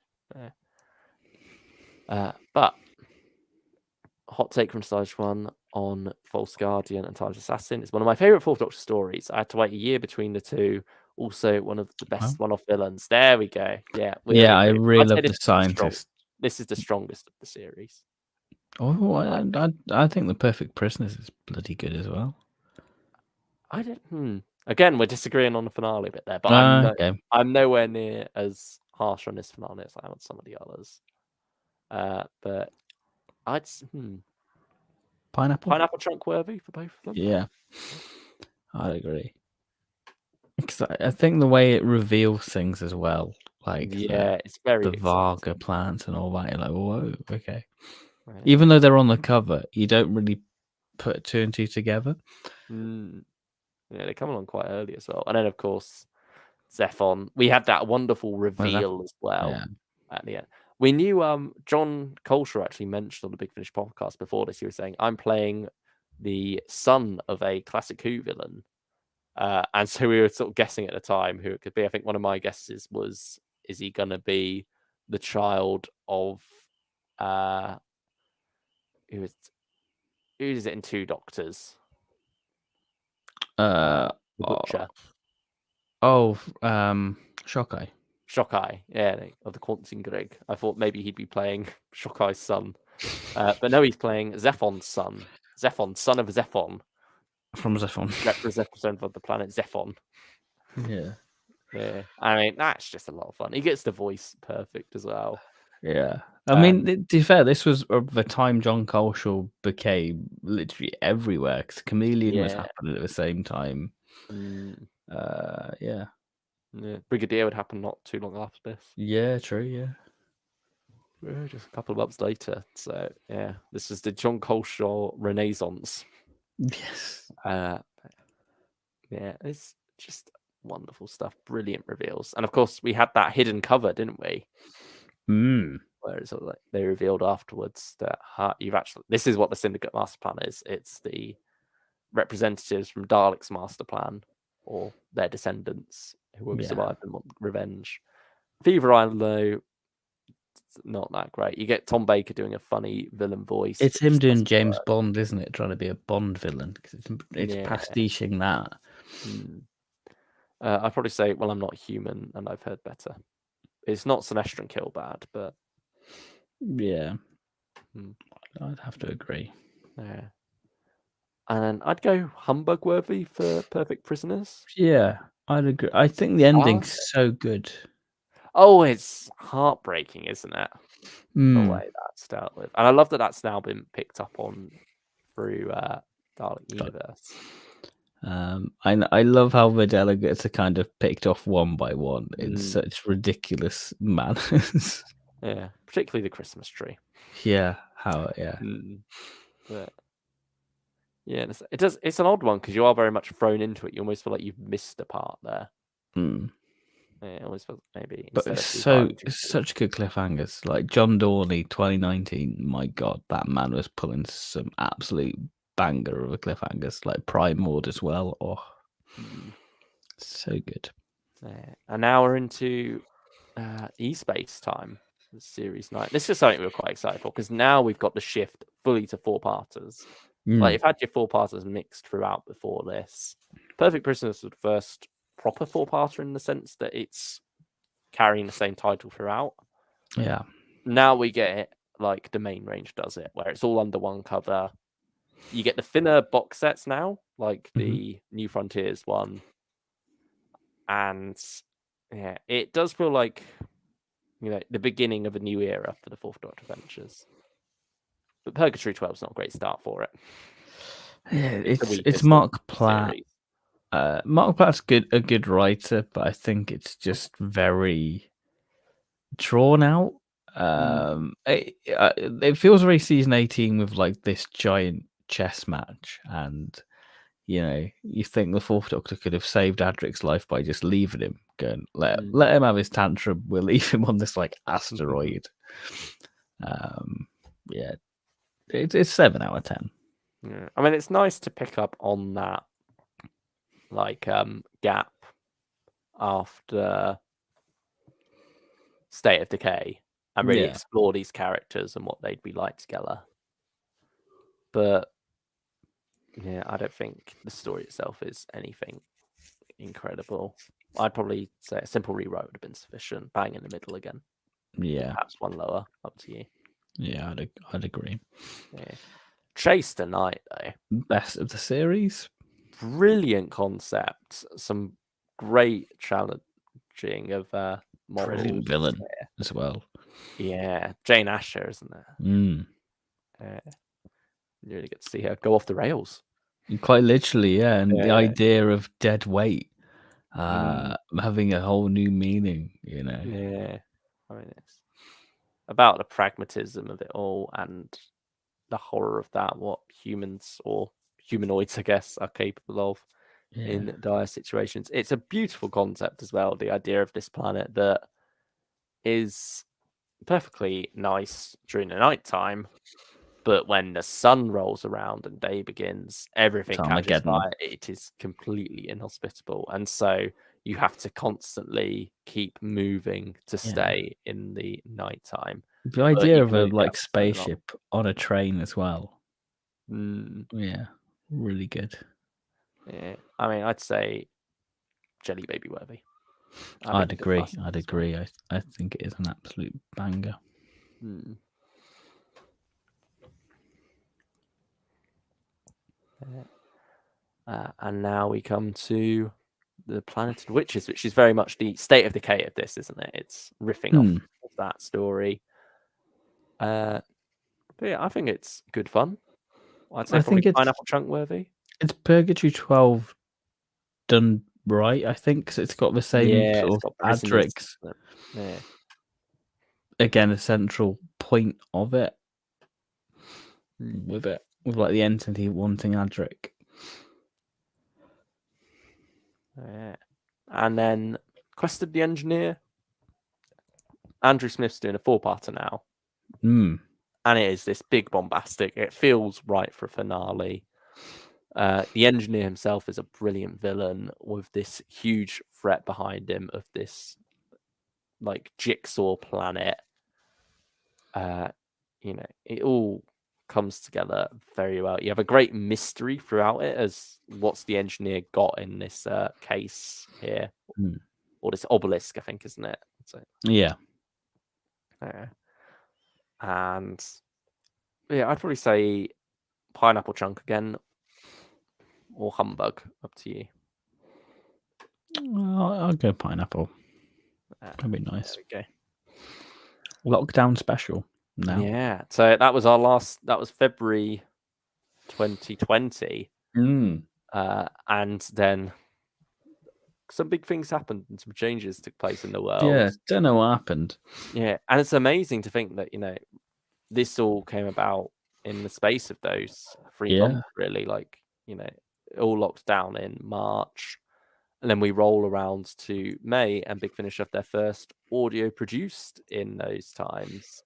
But hot take from Stage 1 on False Guardian and Time's Assassin. It's one of my favourite Fourth Doctor stories. I had to wait a year between the two. Also, one of the best one-off villains. There we go. Yeah, I really love the scientist. This is the strongest of the series. Oh, I think the Perfect Prisoners is bloody good as well. Again, we're disagreeing on the finale bit there, but I'm nowhere near as harsh on this finale as I am on some of the others. But I'd pineapple trunk worthy for both of them. Yeah, I'd agree. Because I think the way it reveals things as well, like it's very the Varga plants and all that. You're like, whoa, okay. Right. Even though they're on the cover, you don't really put two and two together. Yeah, they come along quite early as well. And then, of course, Zephon. We had that wonderful reveal as well at the end. We knew John Colshaw actually mentioned on the Big Finish podcast before this. He was saying, I'm playing the son of a classic Who villain. And so we were sort of guessing at the time who it could be. I think one of my guesses was, is he going to be the child of... who is it in Two Doctors? The Butcher. Shockeye. Shockeye, yeah, of the Quantum Greg. I thought maybe he'd be playing Shockeye's son. But no, he's playing Zephon's son. Zephon, son of Zephon. From Zephon. Representative of the planet Zephon. Yeah. Yeah. I mean, that's just a lot of fun. He gets the voice perfect as well. Yeah. I mean, to be fair, this was the time John Colshaw became literally everywhere, because Chameleon was happening at the same time. Yeah. Brigadier would happen not too long after this. Yeah, true, yeah. Just a couple of months later. So, yeah, this is the John Colshaw Renaissance. Yes. Yeah, it's just wonderful stuff. Brilliant reveals. And, of course, we had that hidden cover, didn't we? Where it's sort of like they revealed afterwards that this is what the Syndicate Master Plan is. It's the representatives from Dalek's Master Plan, or their descendants who have survived and want revenge. Fever Island, though, it's not that great. You get Tom Baker doing a funny villain voice. It's him doing James Bond, isn't it? Trying to be a Bond villain, because it's pastiching that. I'd probably say, well, I'm not human, and I've heard better. It's not Sinestro Kill bad, but yeah, I'd have to agree. Yeah. And I'd go humbug worthy for Perfect Prisoners. Yeah, I'd agree. I think the ending's so good. Oh, it's heartbreaking, isn't it? The way that's dealt with. And I love that that's now been picked up on through Dalek Universe. I love how the delegates are kind of picked off one by one in such ridiculous manners. Yeah, particularly the Christmas tree. Yeah, But yeah, it's an odd one because you are very much thrown into it. You almost feel like you've missed a part there. Yeah, almost feel maybe. But it's such good cliffhangers. Like John Dorney, 2019. My God, that man was pulling some absolute banger of a cliffhangers, like Primord as well. Oh, so good. And now we're into E-Space time, Series 9. This is something we were quite excited for, because now we've got the shift fully to four-parters. Like, you've had your four-parters mixed throughout before this. Perfect Prisoners was the first proper four-parter in the sense that it's carrying the same title throughout. Yeah. Now we get it like the main range does it, where it's all under one cover. You get the thinner box sets now, like the New Frontiers one. And yeah, it does feel like, the beginning of a new era for the Fourth Doctor Adventures. But Purgatory 12 is not a great start for it. Yeah, it's Mark Platt. Mark Platt's a good writer, but I think it's just very drawn out. It feels very season 18 with like this giant chess match, and you think the Fourth Doctor could have saved Adric's life by just leaving him, Good. Let him have his tantrum. We'll leave him on this like asteroid. Yeah, it's 7 out of 10. Yeah. I mean, it's nice to pick up on that like gap after State of Decay and really explore these characters and what they'd be like together. But yeah, I don't think the story itself is anything incredible. I'd probably say a simple rewrite would have been sufficient. Bang in the middle again. Yeah, perhaps one lower. Up to you. Yeah, I'd agree. Yeah. Chase the Night though, best of the series. Brilliant concept. Some great challenging of morals. Brilliant villain as well. Yeah, Jane Asher, isn't it? You really get to see her go off the rails. Quite literally, yeah. And the idea of dead weight having a whole new meaning, you know. Yeah. I mean, it's about the pragmatism of it all and the horror of that, what humans or humanoids, I guess, are capable of in dire situations. It's a beautiful concept as well, the idea of this planet that is perfectly nice during the nighttime, but when the sun rolls around and day begins, everything catches fire. It is completely inhospitable. And so you have to constantly keep moving to stay in the nighttime. The idea of a like spaceship on a train as well. Yeah, really good. Yeah, I mean, I'd say Jelly Baby worthy. I'd agree. I think it is an absolute banger. And now we come to the Planet of Witches, which is very much the State of Decay of this, isn't it? It's riffing off of that story. But yeah, I think it's good fun. I'd say probably Pineapple Chunk worthy. It's Purgatory 12 done right, I think, because it's got the same sort of Adrix. Yeah. Again, a central point of it. With like the entity wanting Adric. Yeah. And then Quest of the Engineer. Andrew Smith's doing a 4-parter now. And it is this big bombastic. It feels right for a finale. The engineer himself is a brilliant villain with this huge threat behind him of this like jigsaw planet. It all comes together very well. You have a great mystery throughout it as what's the engineer got in this case here, or this obelisk, I think, isn't it? So, yeah. And yeah, I'd probably say Pineapple Chunk again, or Humbug. Up to you. I'll go Pineapple. That'd be nice. Okay. Lockdown special now. Yeah. So that was our last. That was February 2020. And then some big things happened and some changes took place in the world. Yeah, don't know what happened. Yeah, and it's amazing to think that this all came about in the space of those 3 months. Really, it all locked down in March, and then we roll around to May, and Big Finish have their first audio produced in those times.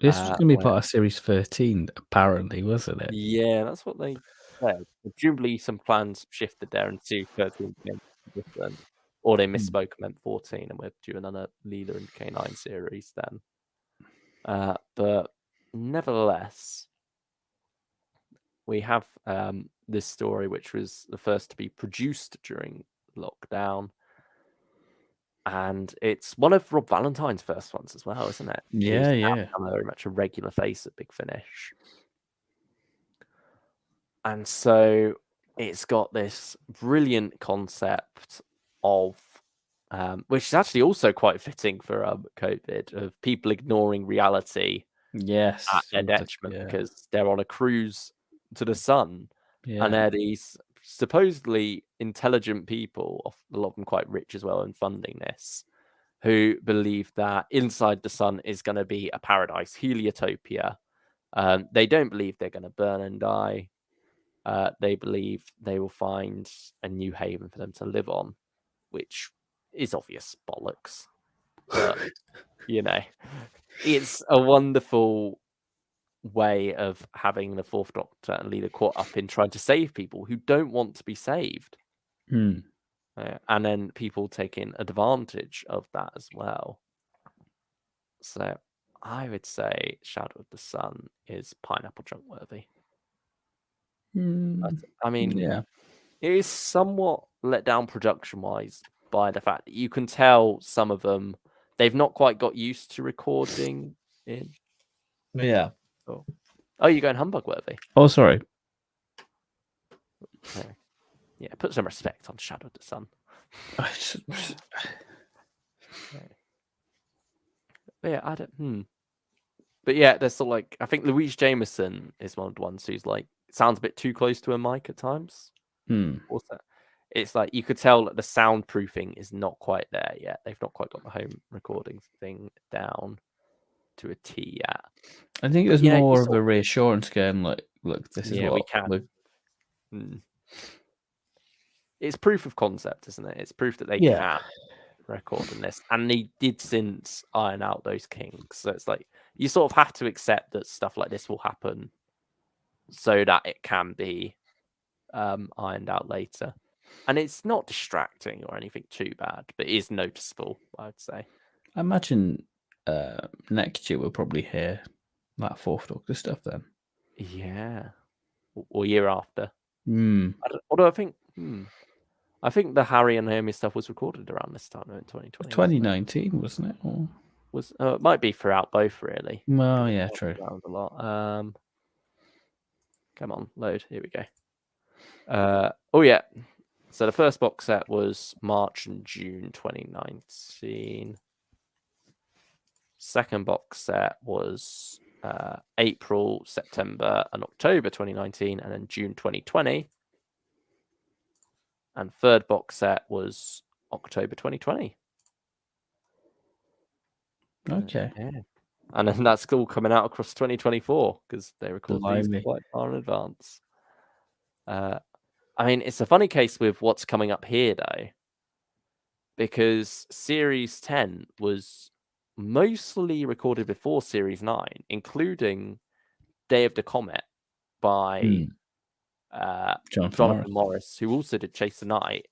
This was going to be part of Series 13, apparently, wasn't it? Yeah, that's what they said. Presumably, some plans shifted there, and Series 13 became different, or they misspoke and meant 14, and we're doing another Leela and K9 series then. But nevertheless, we have this story, which was the first to be produced during lockdown. And it's one of Rob Valentine's first ones as well, isn't it? Yeah. I'm very much a regular face at Big Finish. And so it's got this brilliant concept of, which is actually also quite fitting for COVID, of people ignoring reality at their detriment because they're on a cruise to the sun. And they're these supposedly intelligent people, a lot of them quite rich as well in funding this, who believe that inside the sun is going to be a paradise, heliotopia. They don't believe they're going to burn and die. They believe they will find a new haven for them to live on, which is obvious bollocks, but it's a wonderful way of having the Fourth Doctor and Leela caught up in trying to save people who don't want to be saved. And then people taking advantage of that as well. So I would say Shadow of the Sun is pineapple chunk worthy. I mean, it is somewhat let down production wise by the fact that you can tell some of them, they've not quite got used to recording in. Yeah. Oh, you're going humbug worthy. Oh, sorry. Yeah, put some respect on Shadow of the Sun. But yeah, I don't. But yeah, there's sort of like, I think Louise Jameson is one of the ones who's like sounds a bit too close to a mic at times. Also, it's like you could tell that the soundproofing is not quite there yet. They've not quite got the home recording thing down to a T yet. I think it was more of a reassurance game. Like, look, this is what we can. It's proof of concept, isn't it? It's proof that they can record in this, and they did since iron out those kinks. So it's like you sort of have to accept that stuff like this will happen, so that it can be ironed out later. And it's not distracting or anything too bad, but it is noticeable, I would say. I imagine next year we'll probably hear that Fourth Doctor stuff then. Yeah. Or year after. Although I think the Harry and Naomi stuff was recorded around this time in 2020. 2019, wasn't it? Or... it might be throughout both, really. Well, yeah, true. Around a lot. Come on, load. Here we go. Oh yeah. So the first box set was March and June 2019. Second box set was April, September, and October 2019, and then June 2020. And third box set was October 2020. Okay. Yeah. And then that's all coming out across 2024 because they record these quite far in advance. I mean, it's a funny case with what's coming up here, though, because Series 10 was mostly recorded before Series 9, including Day of the Comet by Jonathan Morris, who also did Chase the Night.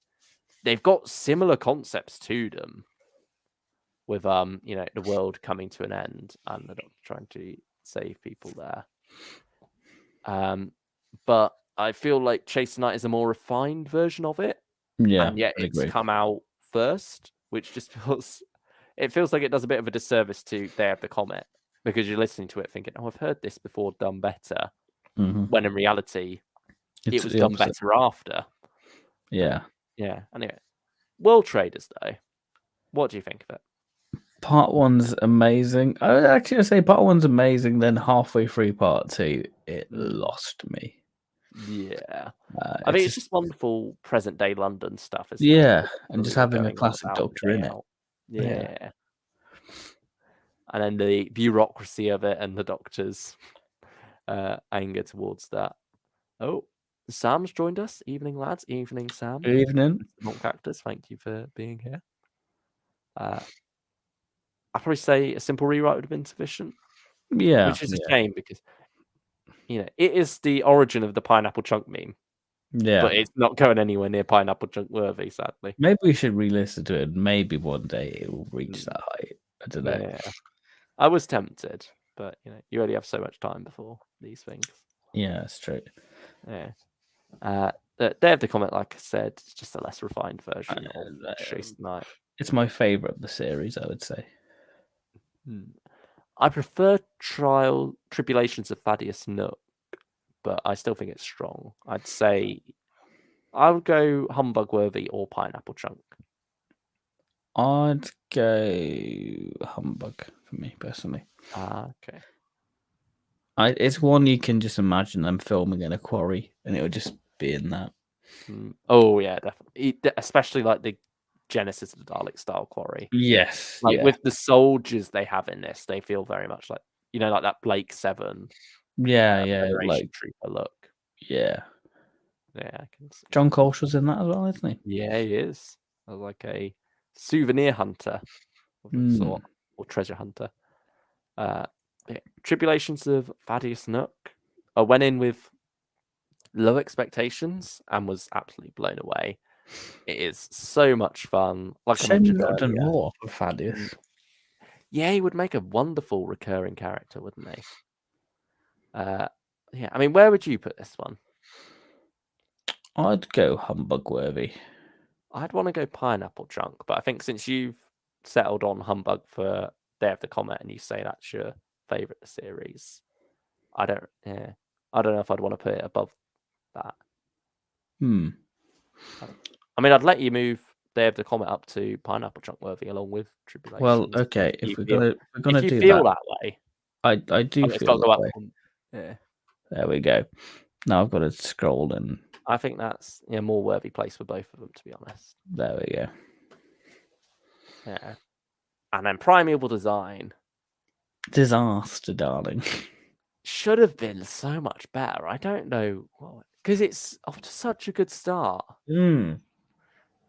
They've got similar concepts to them with, the world coming to an end and the Doctor trying to save people there. But I feel like Chase the Night is a more refined version of it. Yeah, and yet it's come out first, which just feels like it does a bit of a disservice to Day of the Comet because you're listening to it thinking, "Oh, I've heard this before, done better," when in reality, it was done better after. Yeah. Anyway, World Traders, though, what do you think of it? Part 1's amazing. I would actually say Part 1's amazing. Then halfway through Part 2, it lost me. Yeah, I think it's just wonderful present day London stuff, isn't it? Yeah, and just having a classic Doctor in it. Yeah. And then the bureaucracy of it and the Doctor's anger towards that. Oh, Sam's joined us. Evening, lads. Evening, Sam. Evening. Monk Cactus, thank you for being here. I'd probably say a simple rewrite would have been sufficient. Yeah. Which is a shame because, it is the origin of the pineapple chunk meme. Yeah. But it's not going anywhere near pineapple chunk worthy, sadly. Maybe we should re-listen to it. Maybe one day it will reach that height. I don't know. Yeah. I was tempted, but, you only have so much time before these things. Yeah, that's true. Yeah. Day of the Comet, like I said, it's just a less refined version of Chase the Night. It's my favourite of the series, I would say. I prefer Tribulations of Thaddeus Nook, but I still think it's strong. I'd say I would go Humbug Worthy or Pineapple Chunk. I'd go Humbug for me, personally. Okay. It's one you can just imagine them filming in a quarry, and it would just be in that. Oh, yeah, definitely. Especially like the Genesis of the Dalek style quarry. Yes. With the soldiers they have in this, they feel very much like, like that Blake 7. Like Trooper look. Yeah. Yeah, I can see. John Colch was in that as well, isn't he? Yeah, he is. Like a souvenir hunter of a sort, or treasure hunter. Tribulations of Thaddeus Nook. I went in with low expectations and was absolutely blown away. It is so much fun. Like I mentioned not done earlier, more for Thaddeus. Yeah, he would make a wonderful recurring character, wouldn't he? Yeah, I mean, where would you put this one? I'd go humbug worthy. I'd want to go pineapple drunk, but I think since you've settled on humbug for Day of the Comet and you say that's your favourite series, I don't know if I'd want to put it above that. I mean, I'd let you move Day of the Comet up to pineapple drunk worthy along with Tribulations. Well, okay, if we're gonna if you do feel that way, I do it's feel got to go that up. way. Yeah. There we go. Now I've got to scroll and I think that's more worthy place for both of them, to be honest. there we go. Yeah. And then Primeval Design. Disaster, darling. Should have been so much better. I don't know because it's off to such a good start.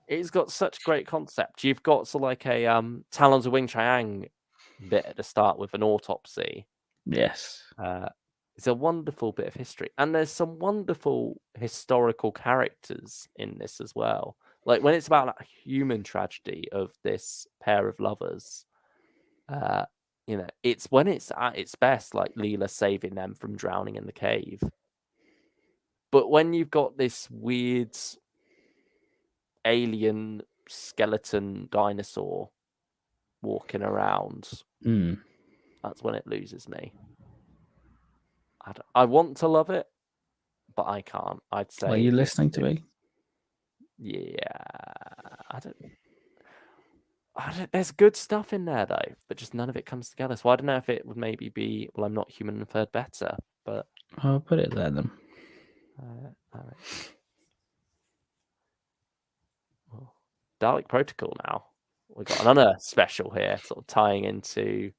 It's got such great concept. You've got sort of like a Talons of Wing Chiang bit at the start with an autopsy. Yes. It's a wonderful bit of history, and there's some wonderful historical characters in this as well. Like when it's about that human tragedy of this pair of lovers, it's when it's at its best, like Leela saving them from drowning in the cave. But when you've got this weird alien skeleton dinosaur walking around, that's when it loses me. I want to love it, but I can't. I'd say. Are you listening to me? Yeah, I don't. There's good stuff in there though, but just none of it comes together. So I don't know if it would maybe be. Well, I'm Not Human and Third better, but I'll put it there then. All right. Well, Dalek Protocol now. We've got another special here, sort of tying into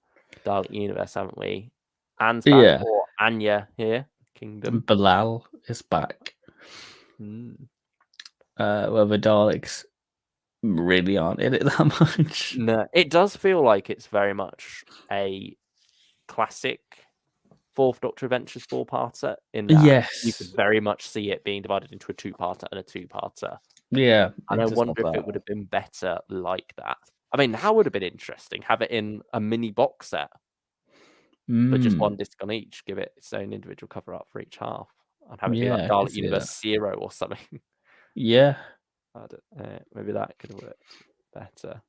Dalek Universe, haven't we? Anne's back, or Anya here, Kingdom. Bilal is back. Well, the Daleks really aren't in it that much. No, it does feel like it's very much a classic Fourth Doctor Adventures 4-parter in that you could very much see it being divided into a 2-parter and a 2-parter. Yeah. And I wonder if it would have been better like that. I mean, that would have been interesting. Have it in a mini box set, but just one disc on each. Give it its own individual cover art for each half. And have it be like Dalek Universe 0 or something. Yeah. Maybe that could have worked better.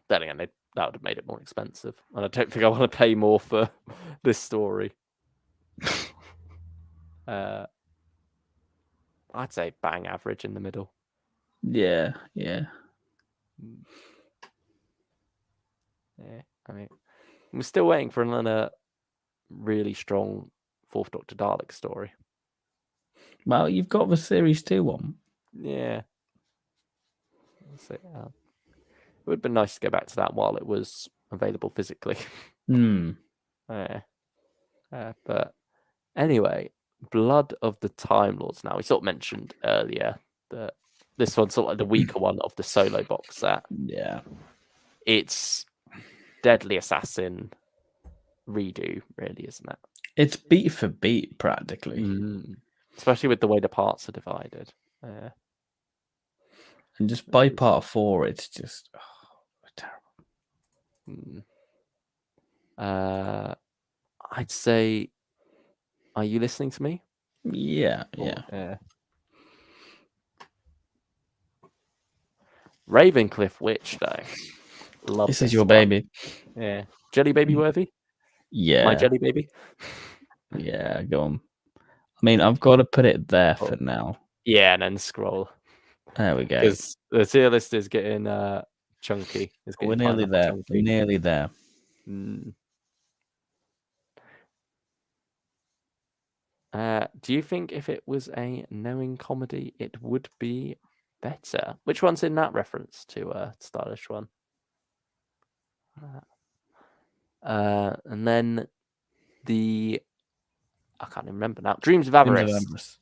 Then again, that would have made it more expensive. And I don't think I want to pay more for this story. I'd say bang average in the middle. Yeah. I mean, we're still waiting for another really strong Fourth Doctor Dalek story. Well, you've got the Series 2 one. Yeah. It would have been nice to go back to that while it was available physically. But anyway, Blood of the Time Lords now. We sort of mentioned earlier that this one's sort of like the weaker one of the solo box set. Yeah. It's Deadly Assassin redo, really, isn't it? It's beat for beat, practically. Especially with the way the parts are divided. And just by part 4, it's just terrible. I'd say, are you listening to me? Yeah. Ravencliff Witch, though. Love this is your baby. Yeah. Jelly baby worthy? Yeah. My jelly baby? Yeah, go on. I mean, I've got to put it there for now. Yeah, and then scroll. There we go. Because the tier list is getting chunky. We're nearly there. We're nearly there. Do you think if it was a knowing comedy, it would be better? Which one's in that reference to a stylish one? And then I can't even remember now. Dreams of Avarice.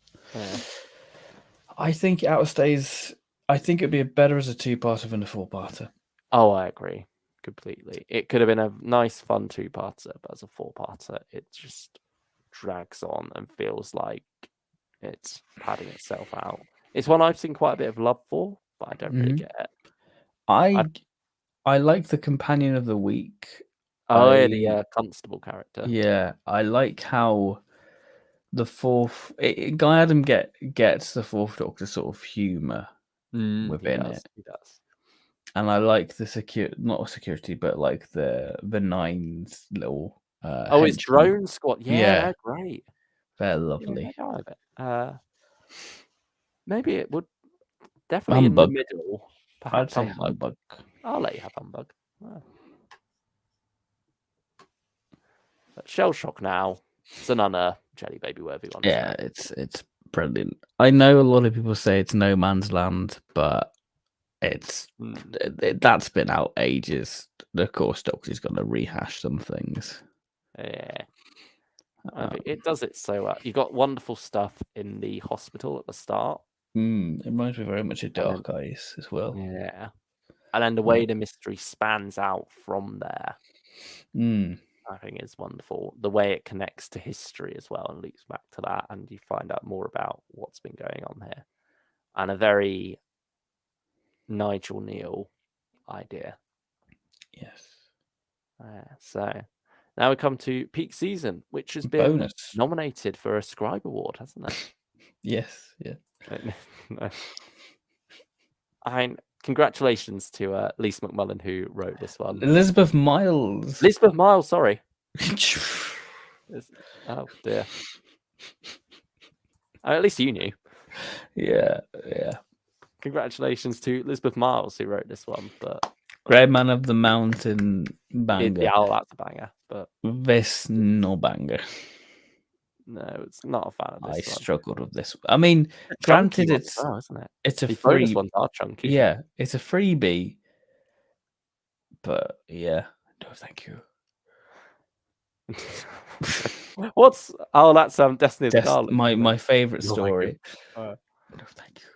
I think it outstays I think it'd be better as a 2-parter than a 4-parter. Oh, I agree completely. It could have been a nice, fun 2-parter, but as a 4-parter, it just drags on and feels like it's padding itself out. It's one I've seen quite a bit of love for, but I don't really get it. I like the companion of the week. Yeah, the constable character. Yeah, I like how the Guy Adam gets the Fourth Doctor sort of humor within it. He does. And I like the not security, but like the Nine's little his drone squad. Yeah, they're great. They're lovely. Maybe it would definitely Humbug. In the middle. Perhaps I'd say Humbug. I'll let you have Humbug. Shell Shock now. It's an Jelly Baby worthy one. Yeah, it's brilliant. I know a lot of people say it's no man's land, but that's been out ages. Of course, Doctor's going to rehash some things. Yeah. It does it so well. You got wonderful stuff in the hospital at the start. It reminds me very much of Dark Eyes as well. Yeah. And then the way the mystery spans out from there, I think is wonderful. The way it connects to history as well and leads back to that, and you find out more about what's been going on here. And a very Nigel Neal idea. Yes. So now we come to Peak Season, which has been nominated for a Scribe Award, hasn't it? Yes, yeah. Congratulations to Lisa McMullen, who wrote this one. Elizabeth Miles, sorry. Oh, dear. At least you knew. Yeah. Congratulations to Elizabeth Miles, who wrote this one. But Grey Man of the Mountain banger. That's a banger. But this no banger. No, it's not a fan of this. I struggled with this. I mean, granted, isn't it? It's a free. Ones are chunky. Yeah, it's a freebie. But yeah, no, thank you. What's that's Destiny of the Daleks. My favorite story. No, thank you.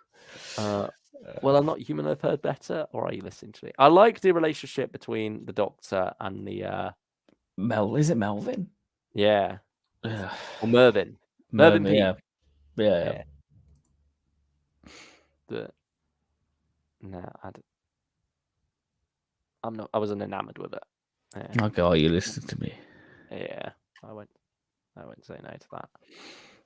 Well, I'm Not Human I've heard better, or are you listening to it? I like the relationship between the Doctor and the Is it Melvin? Yeah. Or Mervyn. Mervyn P. Yeah. But no, I'm not. I wasn't enamored with it. Yeah. Okay, are you listening to me? Yeah, I won't say no to that.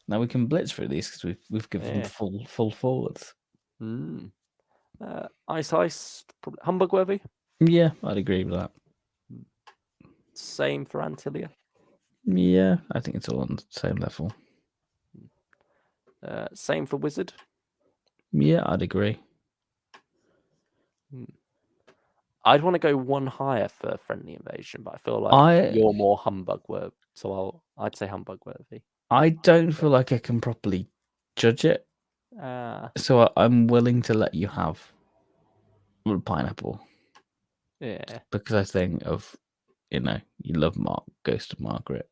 Now we can blitz through these because we've given full forwards. Ice Heist, Humbug worthy. Yeah, I'd agree with that. Same for Antilia. Yeah, I think it's all on the same level. Same for Wizard. Yeah, I'd agree. I'd want to go one higher for Friendly Invasion, but I feel like you're more Humbug worthy, so I'd say Humbug worthy. I don't feel like I can properly judge it, so I'm willing to let you have Pineapple. Yeah, because I think of you love Ghost of Margaret.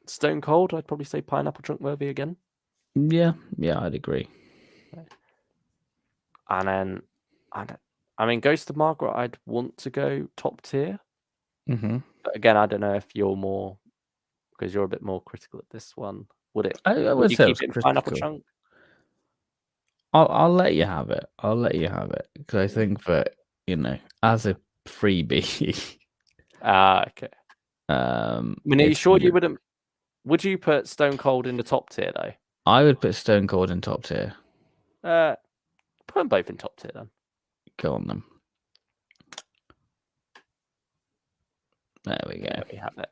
Stone Cold, I'd probably say Pineapple Trunk worthy again. Yeah, I'd agree. And then, I mean, Ghost of Margaret, I'd want to go top tier. Mm-hmm. But again, I don't know if you're more, because you're a bit more critical at this one. Would it? I would you keep it in Pineapple Trunk? I'll let you have it. Because I think that as a freebie. Okay. I mean, are you sure you wouldn't? Would you put Stone Cold in the top tier though? I would put Stone Cold in top tier. Put them both in top tier then. Go on them. There we go. There we have it.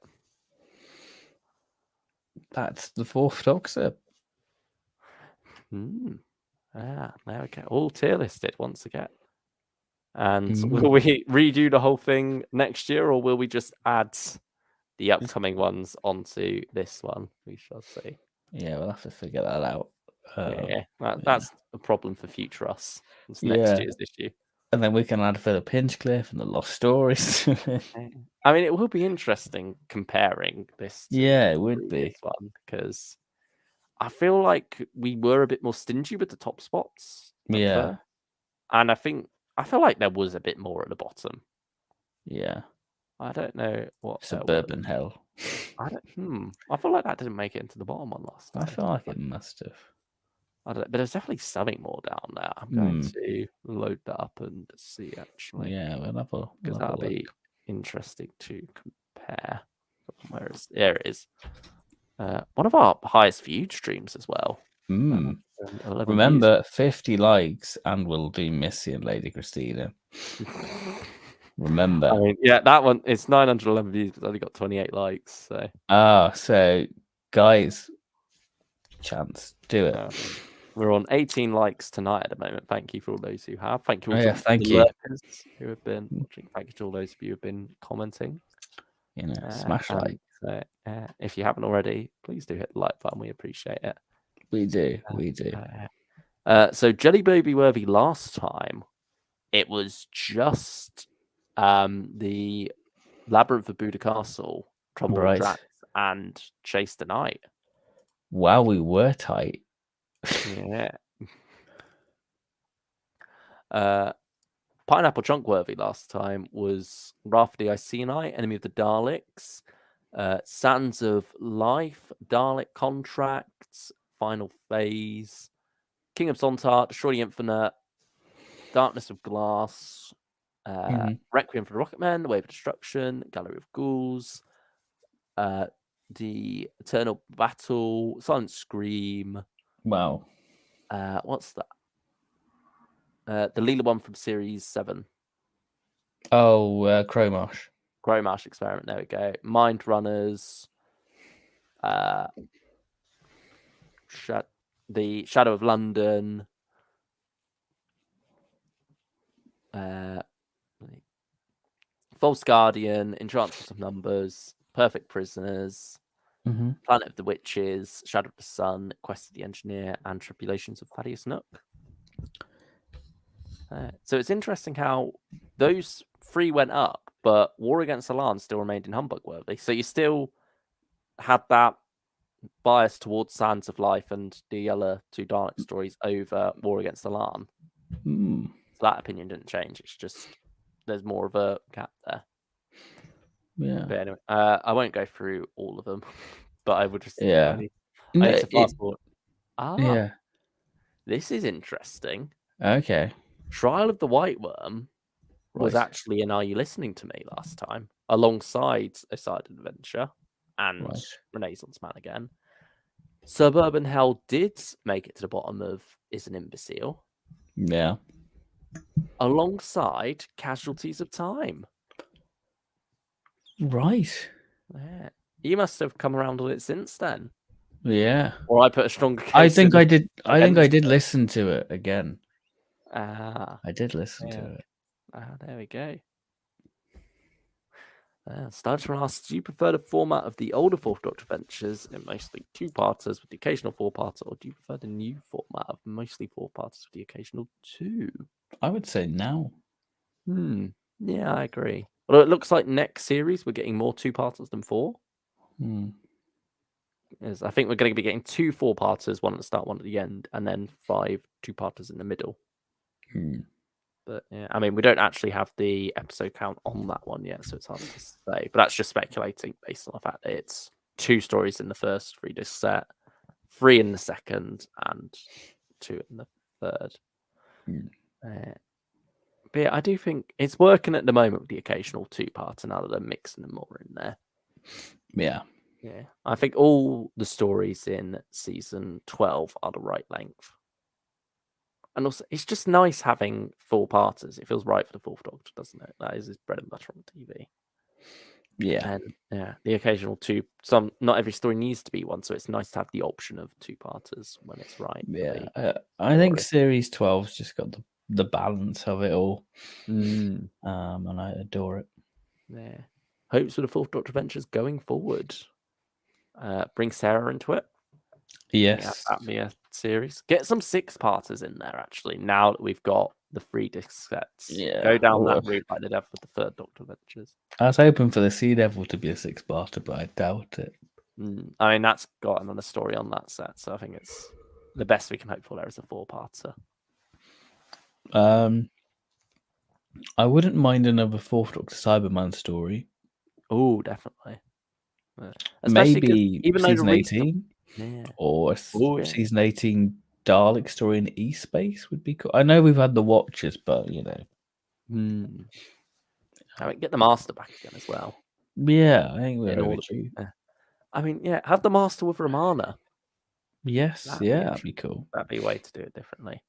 That's the Fourth Doctor. There we go. All tier listed once again. And will we redo the whole thing next year, or will we just add the upcoming ones onto this one? We shall see. Yeah, we'll have to figure that out. That's a problem for future us. It's next year's issue. And then we can add Philip Hinchcliffe and the Lost Stories. I mean, it will be interesting comparing this. It would be one because I feel like we were a bit more stingy with the top spots. Yeah. And I feel like there was a bit more at the bottom. Yeah. I don't know what Suburban Hell. I feel like that didn't make it into the bottom one last time. I feel like it must have. I don't know, but there's definitely something more down there. I'm going to load that up and see actually. Yeah, because that'll be interesting to compare. There it is. One of our highest viewed streams as well. 11 Remember, 50 likes, and we'll do Missy and Lady Christina. Remember. I mean, yeah, that one, it's 911 views, but only got 28 likes. So. So guys, chance, do it. We're on 18 likes tonight at the moment. Thank you for all those who have. Thank you all to thank the you lurkers who have been watching. Thank you to all those of you who have been commenting. Smash like. So, if you haven't already, please do hit the like button. We appreciate it. We do. So Jelly Baby Worthy last time, it was just the Labyrinth of Buddha Castle, Trouble with Drax, and Chase the Night. Wow, we were tight. Yeah. Pineapple Chunkworthy last time was Wrath of the Iceni, Enemy of the Daleks, Sands of Life, Dalek Contracts, Final Phase, King of Sontar, Destroy the Infinite, Darkness of Glass, Requiem for the Rocketman, The Wave of Destruction, Gallery of Ghouls, The Eternal Battle, Silent Scream. Wow. What's that? The Leela one from Series 7. Oh, Cromarsh Experiment. There we go. Mind Runners. The Shadow of London. False Guardian. Enchantress of Numbers. Perfect Prisoners. Planet of the Witches. Shadow of the Sun. Quest of the Engineer. And Tribulations of Thaddeus Nook. So it's interesting how those 3 went up, but War Against Alarm still remained in humbug worthy. So you still had that bias towards Sands of Life and the other 2 Dalek stories over War Against Alarm. So that opinion didn't change. It's just there's more of a gap there. Yeah. But anyway, I won't go through all of them, but I would just I need to fast forward. Yeah. This is interesting. Okay. Trial of the White Worm was actually in Are You Listening to Me last time, alongside A Side Adventure and Renaissance Man again. Suburban Hell did make it to the bottom of Is an Imbecile. Yeah. Alongside Casualties of Time. Right. Yeah. You must have come around on it since then. Yeah. Or I put a stronger case. I think I did listen to it again. I did listen to it. There we go. Starts from us. Do you prefer the format of the older Fourth Doctor adventures in mostly 2-parters with the occasional 4-parter, or do you prefer the new format of mostly 4-parters with the occasional 2? I would say now. Yeah, I agree. Although it looks like next series we're getting more 2-parters than 4. I think we're going to be getting 2 4-parters, one at the start, one at the end, and then 5 2-parters in the middle. But yeah, I mean, we don't actually have the episode count on that one yet, so it's hard to say. But that's just speculating based on the fact that it's 2 stories in the first 3-disc set, 3 in the second, and 2 in the third. But yeah, I do think it's working at the moment with the occasional 2-parter now that they're mixing them more in there. Yeah. Yeah. I think all the stories in season 12 are the right length. And also, it's just nice having 4-parters. It feels right for the Fourth Doctor, doesn't it? That is his bread and butter on TV. Yeah. And yeah, the occasional 2. Not every story needs to be one, so it's nice to have the option of 2-parters when it's right. Yeah. I think series 12's just got the balance of it all. And I adore it. Yeah. Hopes for the Fourth Doctor adventures going forward. Bring Sarah into it. Yes. That'd be a series. Get some 6-parters in there, actually, now that we've got the 3-disc sets. Yeah. Go down that route like they did with the Third Doctor adventures. I was hoping for the Sea Devil to be a 6-parter, but I doubt it. I mean, that's got another story on that set, so I think it's the best we can hope for there is a 4-parter. I wouldn't mind another Fourth Doctor Cyberman story. Oh, definitely. Maybe even season though 18 or season 18 Dalek story in E-Space would be cool. I know we've had the Watchers, but you know. I mean, get the Master back again as well. Yeah, I think we're overdue. I mean, yeah, have the Master with Romana. Yes, that'd be cool. That'd be a way to do it differently.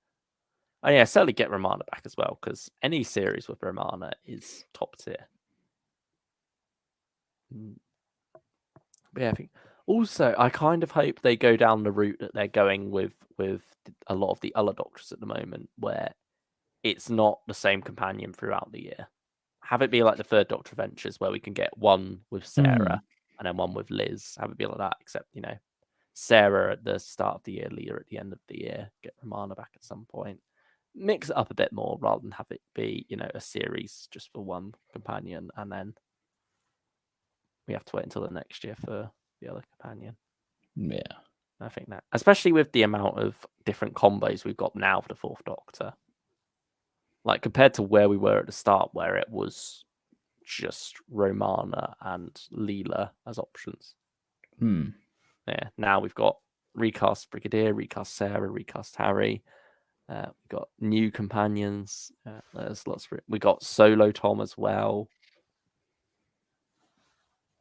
Oh yeah, certainly get Romana back as well, because any series with Romana is top tier. But yeah, I think also I kind of hope they go down the route that they're going with a lot of the other Doctors at the moment, where it's not the same companion throughout the year. Have it be like the Third Doctor Adventures, where we can get one with Sarah and then one with Liz. Have it be like that, except Sarah at the start of the year, Leela at the end of the year. Get Romana back at some point. Mix it up a bit more rather than have it be a series just for one companion, and then we have to wait until the next year for the other companion. Yeah, I think that, especially with the amount of different combos we've got now for the Fourth Doctor, like compared to where we were at the start, where it was just Romana and Leela as options. Yeah, now we've got recast Brigadier, recast Sarah, recast Harry. We've got new companions. There's lots. We got Solo Tom as well.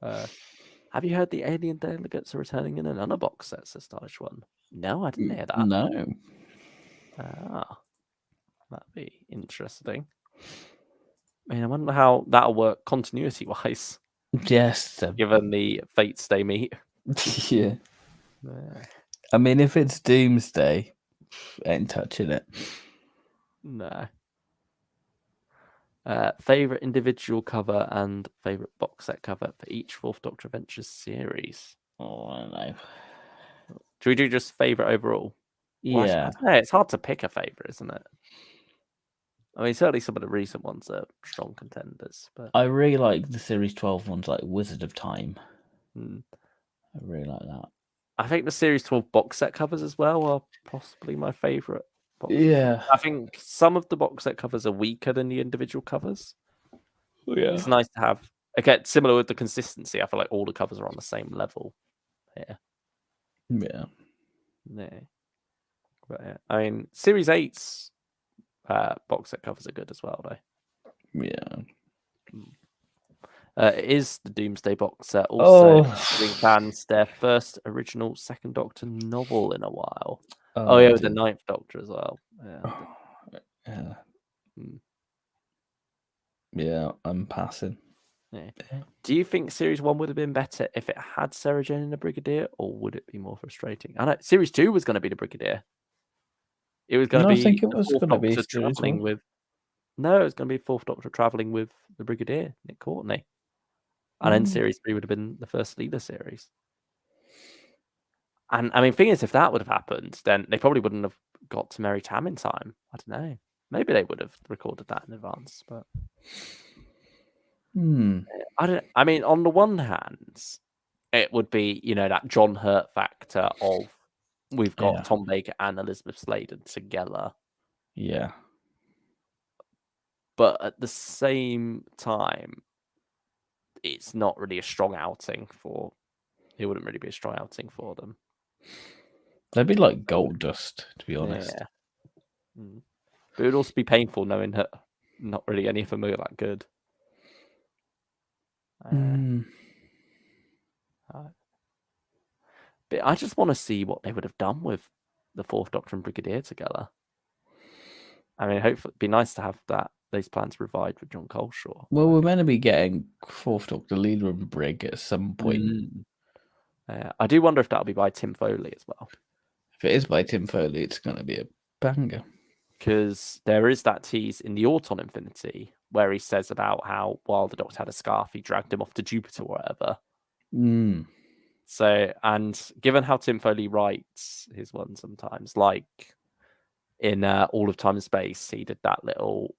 Have you heard the alien delegates are returning in another box set? Says Stylish One. No, I didn't hear that. No. That'd be interesting. I mean, I wonder how that'll work continuity-wise. Yes. Given the Fates they meet. Yeah. I mean, if it's Doomsday, ain't touching it. No. Favorite individual cover and favorite box set cover for each Fourth Doctor Adventures series. Oh, I don't know. Should we do just favorite overall? Yeah. Well, I don't know. It's hard to pick a favorite, isn't it? I mean, certainly some of the recent ones are strong contenders. But I really like the Series 12 ones, like Wizard of Time. I really like that. I think the Series 12 box set covers as well are possibly my favorite. Yeah. I think some of the box set covers are weaker than the individual covers. Yeah. It's nice to have, again, similar with the consistency. I feel like all the covers are on the same level here. Yeah. But yeah, I mean, Series 8's box set covers are good as well, though. Yeah. It is the Doomsday box set also giving fans their first original Second Doctor novel in a while. With the Ninth Doctor as well. Yeah, I'm passing. Yeah. Do you think Series 1 would have been better if it had Sarah Jane and the Brigadier, or would it be more frustrating? I know Series 2 was going to be the Brigadier. It was going to be. I think it was going to be traveling with. No, it was going to be Fourth Doctor traveling with the Brigadier, Nick Courtney. And then Series 3 would have been the first Leela series. And I mean, thing is, if that would have happened, then they probably wouldn't have got to Maritime in time. I don't know. Maybe they would have recorded that in advance, but I mean, on the one hand, it would be that John Hurt factor of we've got Tom Baker and Elizabeth Sladen together. Yeah. But at the same time, it's not really a strong outing for. It wouldn't really be a strong outing for them. They'd be like gold dust, to be honest. Yeah. But it would also be painful knowing that not really any of them are that good. But I just want to see what they would have done with the Fourth Doctor and Brigadier together. I mean, hopefully, it'd be nice to have those plans revived with John Coleshaw. Well, we're meant to be getting Fourth Doctor Leela and Brig at some point. I do wonder if that'll be by Tim Foley as well. If it is by Tim Foley, it's going to be a banger. Because there is that tease in the Auton Infinity where he says about how while the Doctor had a scarf, he dragged him off to Jupiter or whatever. So, and given how Tim Foley writes his one sometimes, like in All of Time and Space, he did that little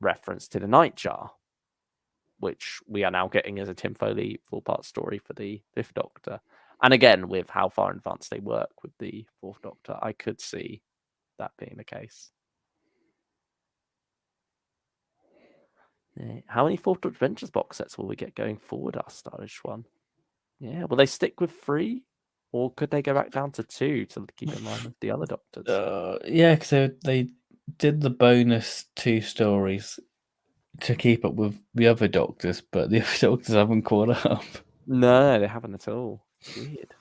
reference to the Nightjar, which we are now getting as a Tim Foley full-part story for the Fifth Doctor. And again, with how far in advance they work with the Fourth Doctor, I could see that being the case. Yeah. How many Fourth Doctor Adventures box sets will we get going forward? Our stylish one. Yeah. Will they stick with 3, or could they go back down to 2 to keep in line with the other Doctors? Yeah, because they did the bonus 2 stories to keep up with the other Doctors, but the other Doctors haven't caught up. No, they haven't at all. It's weird.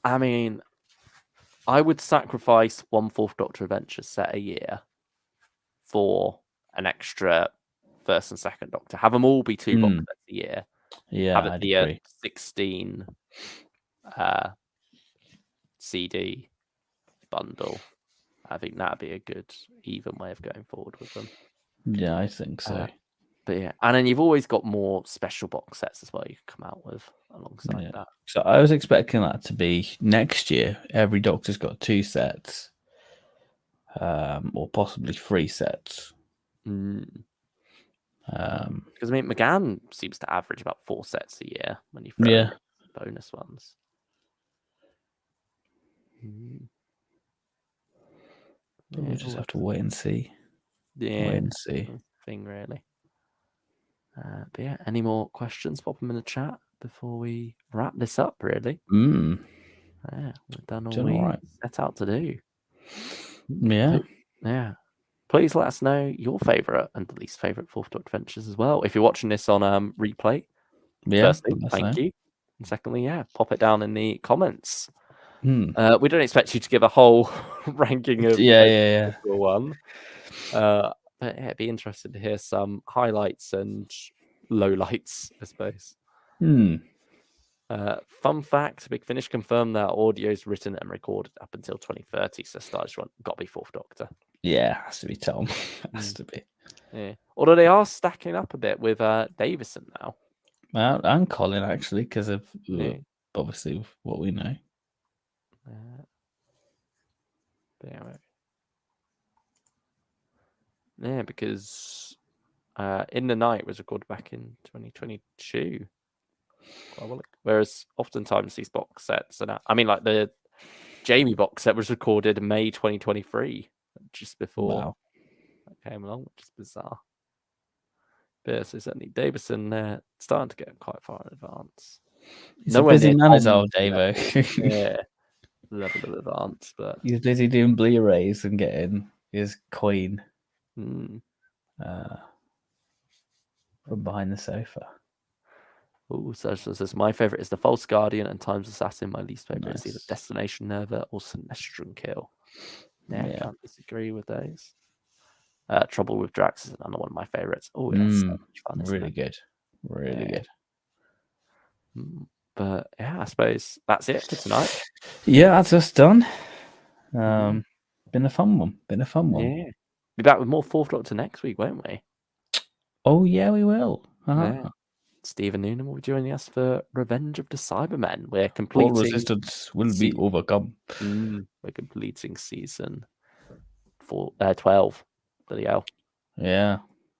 I mean, I would sacrifice one Fourth Doctor Adventure set a year for an extra first and second Doctor. Have them all be 2 box sets a year. Yeah, Have it I'd be agree. a 16 CD bundle. I think that'd be a good, even way of going forward with them. Yeah, I think so. But yeah, and then you've always got more special box sets as well you can come out with alongside that. So I was expecting that to be next year. Every Doctor's got 2 sets, or possibly 3 sets. Because I mean, McGann seems to average about 4 sets a year when you throw in bonus ones. We'll just have to wait and see. Yeah, wait and see. Thing really. But yeah, any more questions? Pop them in the chat before we wrap this up. Really. Yeah, we've done all we set out to do. Yeah. Yeah. Please let us know your favourite and least favourite Fourth Doctor Adventures as well. If you're watching this on replay, firstly, thank you. And secondly, pop it down in the comments. We don't expect you to give a whole ranking of one. But yeah, it'd be interesting to hear some highlights and lowlights, I suppose. Fun fact, Big Finish confirmed that audio is written and recorded up until 2030, so Stylish One got to be Fourth Doctor. Yeah, has to be Tom. Has to be. Yeah. Although they are stacking up a bit with Davison now. And Colin, actually, because of obviously what we know. Yeah, because In the Night was recorded back in 2022. Whereas oftentimes these box sets are I mean, like the Jamie box set was recorded in May 2023, just before that came along, which is bizarre. But yeah, so certainly Davison starting to get quite far in advance. He's a busy man, is old Davo. Yeah, level of advance, but he's busy doing Blu-rays and getting his coin from behind the sofa. Oh, so says my favorite is the False Guardian and Time's Assassin. My least favorite is either Destination Nerva or Sinestron Kill. Yeah, I can't disagree with those. Trouble with Drax is another one of my favorites. Oh, that's so much fun. Really good. Really good. But yeah, I suppose that's it for tonight. Yeah, that's us done. Been a fun one. Yeah. Be back with more Fourth Doctor next week, won't we? Oh, yeah, we will. Yeah. Stephen Noonan will be joining us for Revenge of the Cybermen. We're completing. All resistance will be overcome. We're completing season 12. Bloody hell. Yeah.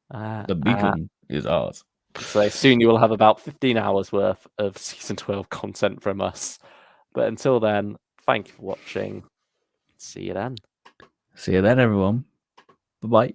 The beacon is ours. So soon you will have about 15 hours worth of season 12 content from us. But until then, thank you for watching. See you then. See you then, everyone. Bye-bye.